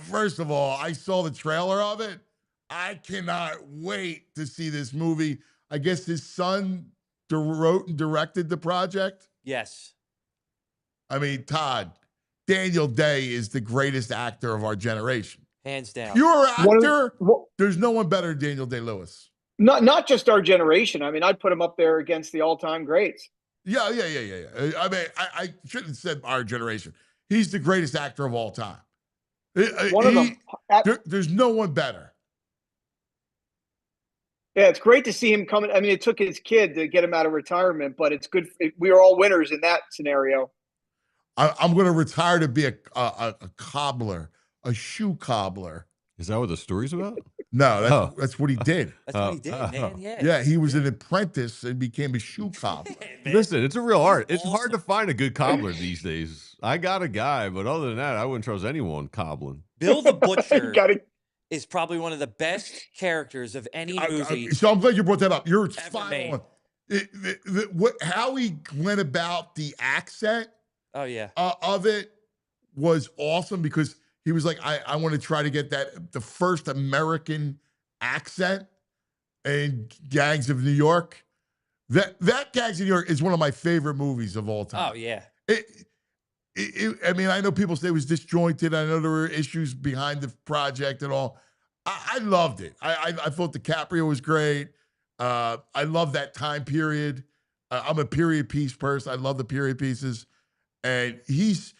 first of all, I saw the trailer of it. I cannot wait to see this movie. I guess his son wrote and directed the project. Yes. I mean, Todd, Daniel Day is the greatest actor of our generation. Hands down. Pure actor. There's no one better than Daniel Day-Lewis. Not just our generation. I mean, I'd put him up there against the all-time greats. Yeah. I mean, I shouldn't have said our generation. He's the greatest actor of all time. One of them. There's no one better. Yeah, it's great to see him coming. I mean, it took his kid to get him out of retirement, but it's good. We are all winners in that scenario. I'm going to retire to be a cobbler, a shoe cobbler. Is that what the story's about? No, that's what he did. That's what he did, man. Yeah, he was an apprentice and became a shoe cobbler. Listen, it's a real art. It's hard to find a good cobbler these days. I got a guy, but other than that, I wouldn't trust anyone cobbling. Bill the Butcher is probably one of the best characters of any movie. So I'm glad you brought that up. You're spot on. How he went about the accent of it was awesome because he was like, I want to try to get the first American accent in Gangs of New York. That Gangs of New York is one of my favorite movies of all time. Oh, yeah. I mean, I know people say it was disjointed. I know there were issues behind the project and all. I loved it. I thought DiCaprio was great. I love that time period. I'm a period piece person. I love the period pieces. And he's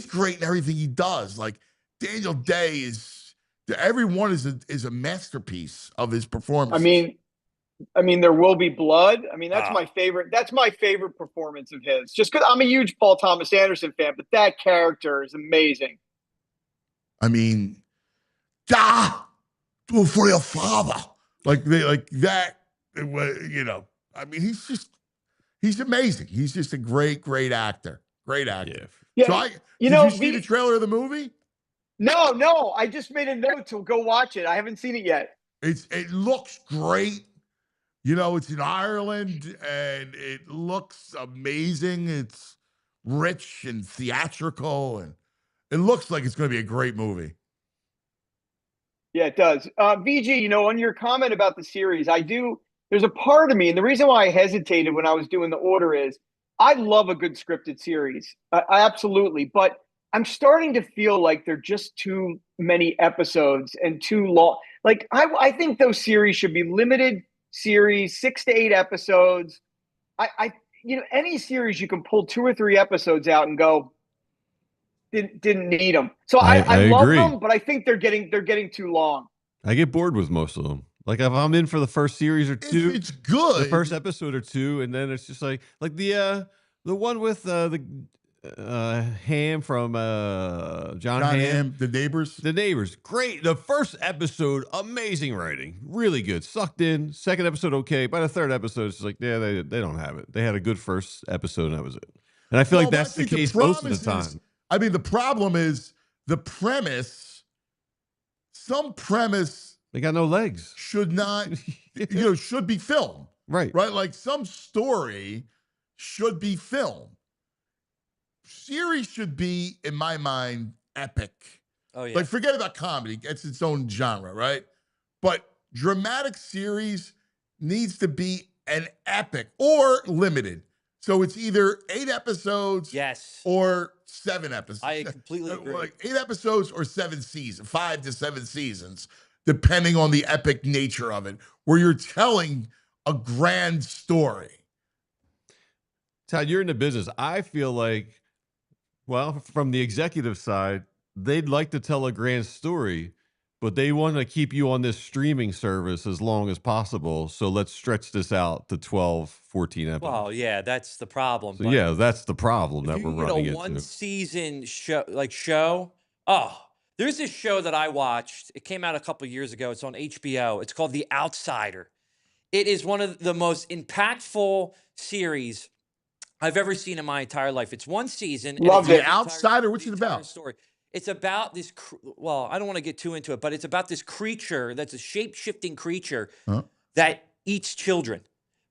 great in everything he does. Like Daniel Day everyone is a masterpiece of his performance. I mean, There Will Be Blood. I mean, that's my favorite. That's my favorite performance of his. Just because I'm a huge Paul Thomas Anderson fan, but that character is amazing. I mean, do it for your father. Like that. You know. I mean, he's amazing. He's just a great actor. Great actor. Yeah. So did you see the trailer of the movie? No. I just made a note to go watch it. I haven't seen it yet. It looks great. You know, it's in Ireland and it looks amazing. It's rich and theatrical and it looks like it's going to be a great movie. Yeah, it does. VG, on your comment about the series, there's a part of me, and the reason why I hesitated when I was doing the order is I love a good scripted series. I absolutely. But I'm starting to feel like they're just too many episodes and too long. Like I think those series should be limited series, 6 to 8 episodes. Any series you can pull 2 or 3 episodes out and go, didn't need them. So I love agree. them, but I think they're getting too long. I get bored with most of them. Like if I'm in for the first series or two, it's good. The first episode or two, and then it's just like the one with the Ham from John Hamm, The Neighbors. The Neighbors, great. The first episode, amazing writing, really good, sucked in. Second episode, okay. By the third episode, it's like, yeah, they don't have it. They had a good first episode, and that was it. And I feel like that's the case most of the time. I mean, the problem is the premise. Some premise they got no legs. Should not, should be film. Right. Like some story should be film. Series should be, in my mind, epic. Oh yeah. Like forget about comedy; it's its own genre, right? But dramatic series needs to be an epic or limited. So it's either 8 episodes, yes, or 7 episodes. I completely agree. Like 8 episodes or 7 seasons, 5 to 7 seasons, depending on the epic nature of it, where you're telling a grand story. Todd, you're in the business. I feel like, well, from the executive side, they'd like to tell a grand story, but they want to keep you on this streaming service as long as possible. So let's stretch this out to 12, 14 episodes. Well, yeah, that's the problem. So yeah, that's the problem that we're running into. One season show. Oh, there's this show that I watched. It came out a couple years ago. It's on HBO. It's called The Outsider. It is one of the most impactful series I've ever seen in my entire life. It's one season. Love The Outsider. What's it about? Story. It's about this. Well, I don't want to get too into it, but it's about this creature that's a shape-shifting creature that eats children.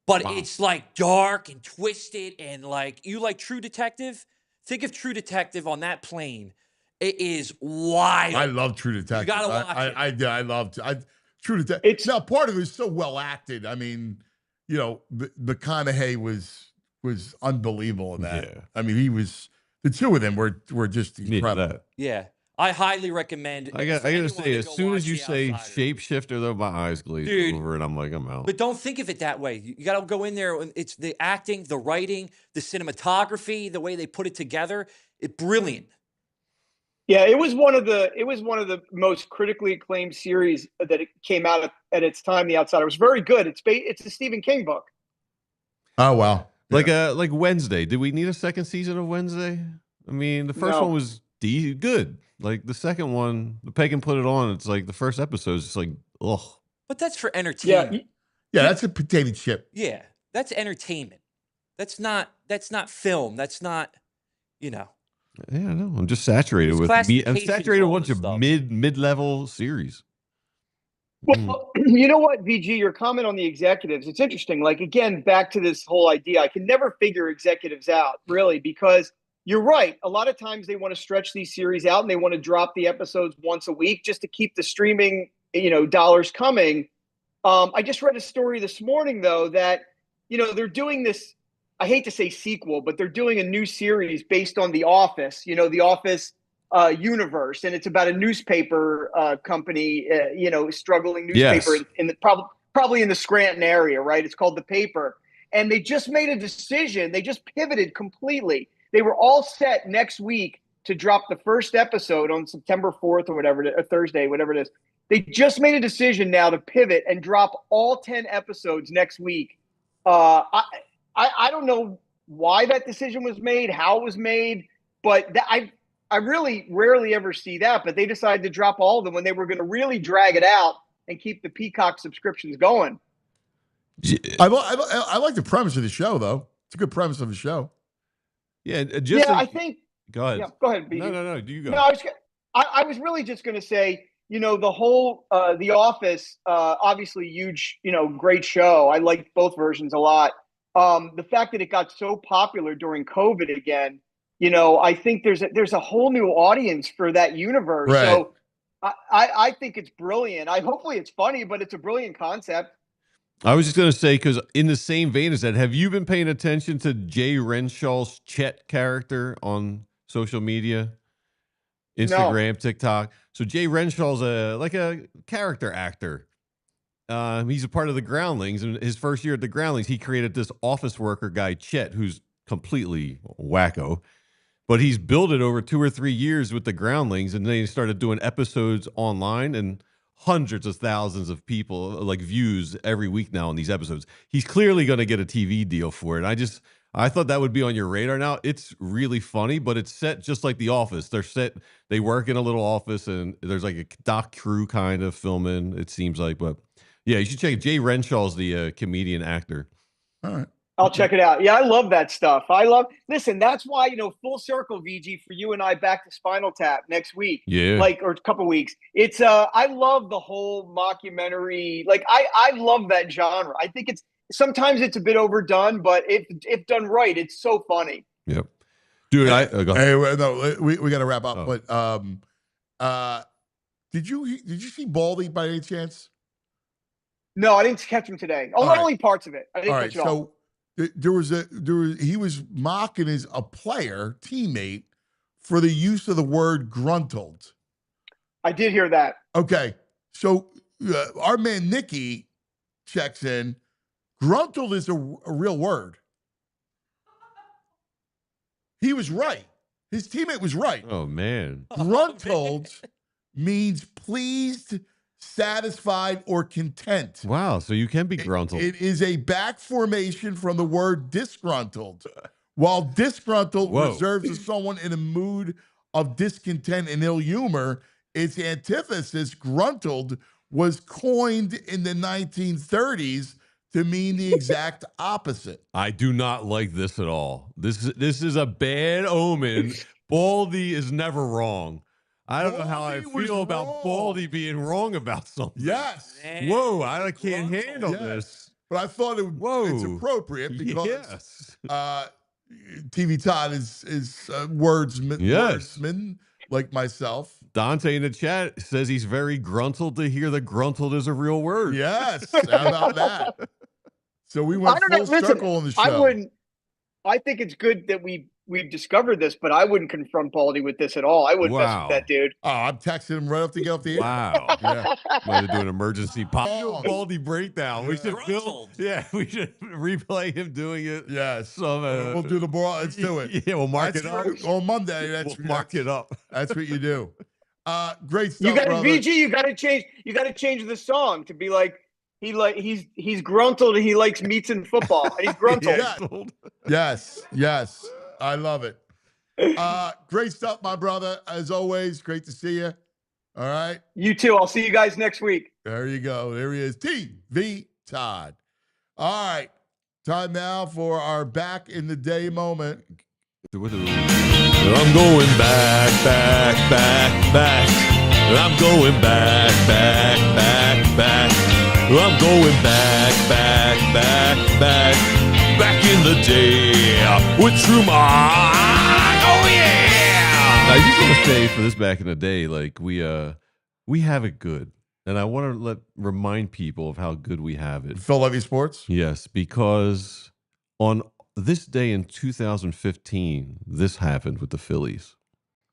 But it's like dark and twisted, and like you like True Detective. Think of True Detective on that plane. It is wild. I love True Detective. You gotta watch it. I love True Detective. Now, part of it is so well acted. I mean, McConaughey was unbelievable in that. Yeah. I mean, the two of them were just incredible. Yeah. I highly recommend. I gotta say, as soon as you say shapeshifter, though, my eyes glaze over, and I'm like, I'm out. But don't think of it that way. You got to go in there. And it's the acting, the writing, the cinematography, the way they put it together. It's brilliant. Yeah, it was one of the most critically acclaimed series that it came out at its time. The Outsider was very good. It's a Stephen King book. Oh wow! Like Wednesday. Did we need a second season of Wednesday? I mean, the first one was good. Like the second one, the Pagan put it on. It's like the first episode is just like, ugh. But that's for entertainment. Yeah, that's a potato chip. Yeah, that's entertainment. That's not film. That's not, Yeah, I know. I'm just saturated with me. I'm saturated with a bunch of mid-level series. Well, you know what, VG, your comment on the executives, it's interesting. Like, again, back to this whole idea, I can never figure executives out, really, because you're right. A lot of times they want to stretch these series out and they want to drop the episodes once a week just to keep the streaming, dollars coming. I just read a story this morning, though, that, they're doing this, I hate to say sequel, but they're doing a new series based on The Office, The Office universe. And it's about a newspaper company, struggling newspaper in the probably in the Scranton area, right? It's called The Paper. And they just made a decision. They just pivoted completely. They were all set next week to drop the first episode on September 4th or whatever, or Thursday, whatever it is. They just made a decision now to pivot and drop all 10 episodes next week. I don't know why that decision was made, how it was made, but I really rarely ever see that. But they decided to drop all of them when they were going to really drag it out and keep the Peacock subscriptions going. I like the premise of the show, though. It's a good premise of the show. Yeah, I think. Go ahead. Yeah, go ahead. BG. No. Do you go? No, I was really just going to say, the whole The Office, obviously huge, great show. I liked both versions a lot. The fact that it got so popular during COVID again, I think there's a whole new audience for that universe. Right. So I think it's brilliant. Hopefully it's funny, but it's a brilliant concept. I was just going to say, because in the same vein as that, have you been paying attention to Jay Renshaw's Chet character on social media? Instagram, TikTok. So Jay Renshaw's a character actor. He's a part of the Groundlings, and his first year at the Groundlings, he created this office worker guy, Chet, who's completely wacko. But he's built it over 2 or 3 years with the Groundlings, and then he started doing episodes online, and hundreds of thousands of people views every week now on these episodes. He's clearly going to get a TV deal for it. I thought that would be on your radar now. It's really funny, but it's set just like The Office. They work in a little office, and there's like a doc crew kind of filming, it seems like. But yeah, you should check it. Jay Renshaw's the comedian actor. All right. I'll check it out. Yeah, I love that stuff. Listen, that's why, full circle, VG, for you and I back to Spinal Tap next week. Yeah. Or a couple weeks. It's, I love the whole mockumentary. I love that genre. I think sometimes it's a bit overdone, but if done right, it's so funny. Yep. Dude, we got to wrap up. Oh. But did you see Baldy by any chance? No, I didn't catch him today. Only parts of it. I didn't catch it all. So he was mocking a player teammate for the use of the word gruntled. I did hear that. Okay, so our man Nikki checks in. Gruntled is a real word. He was right. His teammate was right. Oh man, gruntled means pleased, satisfied, or content. Wow, so you can be gruntled. It is a back formation from the word disgruntled. While disgruntled reserves to someone in a mood of discontent and ill humor, its antithesis, gruntled, was coined in the 1930s to mean the exact opposite. I do not like this at all. This is a bad omen. Baldy is never wrong. I don't know how I feel about Baldy being wrong about something. Yes. Whoa, I can't handle this. But I thought it's appropriate because TV Todd is wordsman like myself. Dante in the chat says he's very gruntled to hear that gruntled is a real word. Yes. How about that? So we went full circle on the show. I think it's good that we've discovered this, but I wouldn't confront Baldy with this at all. I wouldn't mess with that dude. Oh, I'm texting him right off to get off the air. Wow. Yeah. Might have do an emergency Baldy breakdown. We should we should replay him doing it. Yes. We'll do the ball. Let's do it. Yeah, we'll mark it up. On Monday. We'll mark it up. That's what you do. Great stuff. You got brother. VG, you gotta change the song to be like he's gruntled and he likes meats and football. And he's gruntled. Yes. I love it. Great stuff, my brother. As always, great to see you. All right. You too. I'll see you guys next week. There you go. There he is. TV Todd. All right. Time now for our back in the day moment. I'm going back. I'm going back. I'm going back in the day with Truman. Oh yeah! I just want to say for this back in the day, we have it good, and I want to remind people of how good we have it. Philadelphia sports. Yes, because on this day in 2015, this happened with the Phillies.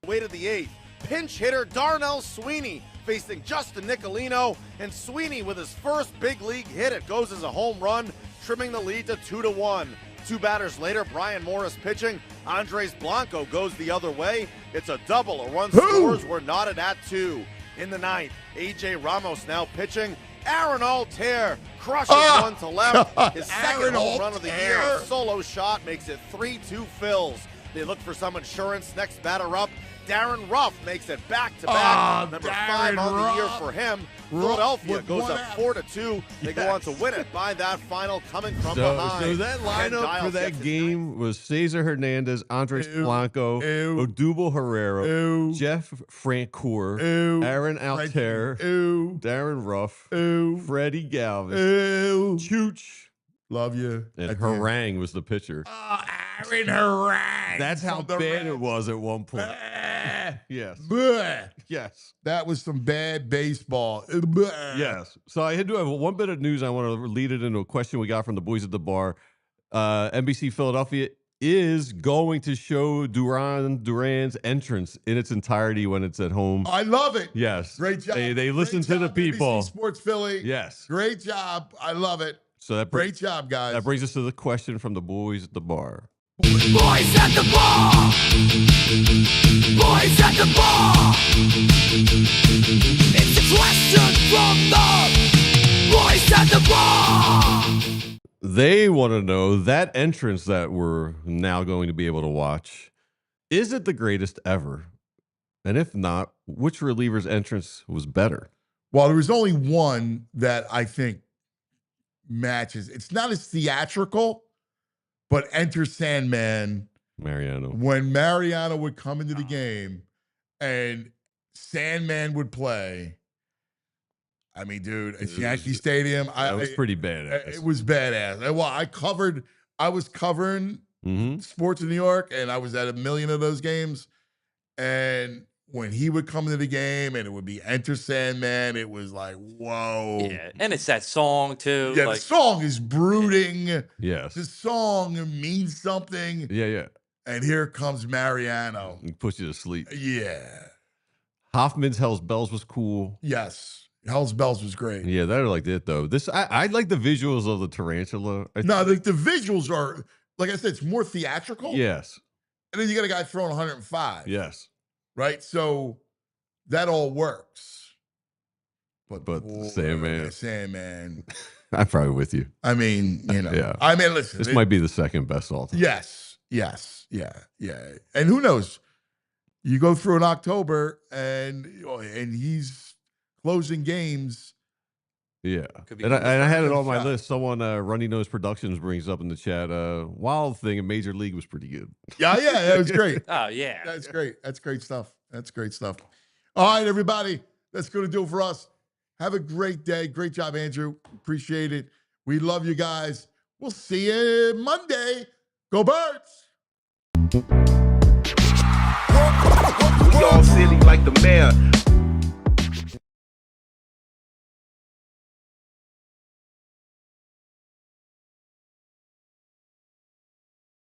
Weight of the eighth. Pinch hitter Darnell Sweeney facing Justin Nicolino, and Sweeney with his first big league hit. It goes as a home run, trimming the lead to 2-1. 2 batters later, Brian Morris pitching. Andres Blanco goes the other way. It's a double. A run scores. We're knotted at 2. In the 9th, A.J. Ramos now pitching. Aaron Altair crushes one to left. His second home run of the year. A solo shot makes it 3-2 Phils. They look for some insurance. Next batter up, Darren Ruff makes it back-to-back. Number 5 on the year for him. Philadelphia goes up 4-2. They go on to win it by that final coming from behind. So that lineup for that game was Cesar Hernandez, Andres Blanco, Odubel Herrera, Jeff Francoeur, Aaron Altair, Darren Ruff, Freddie Galvis, Chooch. Love you. And Harang was the pitcher. Aaron Harang. That's how bad it was at one point. Yes. Yes. That was some bad baseball. Yes. So I do have one bit of news. I want to lead it into a question we got from the boys at the bar. NBC Philadelphia is going to show Duran's entrance in its entirety when it's at home. I love it. Yes. Great job. They listen to the people. NBC Sports Philly. Yes. Great job. I love it. So Great job, guys. That brings us to the question from the boys at the bar. Boys at the bar. Boys at the bar. It's a question from the boys at the bar. They want to know that entrance that we're now going to be able to watch. Is it the greatest ever? And if not, which reliever's entrance was better? Well, there was only one that I think matches. It's not as theatrical, but Enter Sandman. Mariano. When Mariano would come into the game and Sandman would play. I mean, dude, it's Yankee Stadium. That was pretty badass. It was badass. Well, I was covering sports in New York, and I was at a million of those games. And when he would come into the game and it would be Enter Sandman, it was like, whoa. Yeah, and it's that song too. Yeah, the song is brooding. Yes. The song means something. Yeah. And here comes Mariano. He puts you to sleep. Yeah. Hoffman's Hell's Bells was cool. Yes. Hell's Bells was great. Yeah, that like it though. I like the visuals of the tarantula. No, the visuals are, like I said, it's more theatrical. Yes. And then you got a guy throwing 105. Yes. Right? So that all works. But boy, Sandman. I'm probably with you. I mean, Yeah. I mean, listen. This might be the second best all time. Yes. Yeah. And who knows? You go through in October and he's closing games. Yeah. And I had it on my list. Someone, Runny Nose Productions brings up in the chat, Wild Thing in Major League was pretty good. Yeah, that was great. Oh, yeah. That's great. That's great stuff. All right, everybody. That's going to do it for us. Have a great day. Great job, Andrew. Appreciate it. We love you guys. We'll see you Monday. Go Birds! We all silly like the mayor.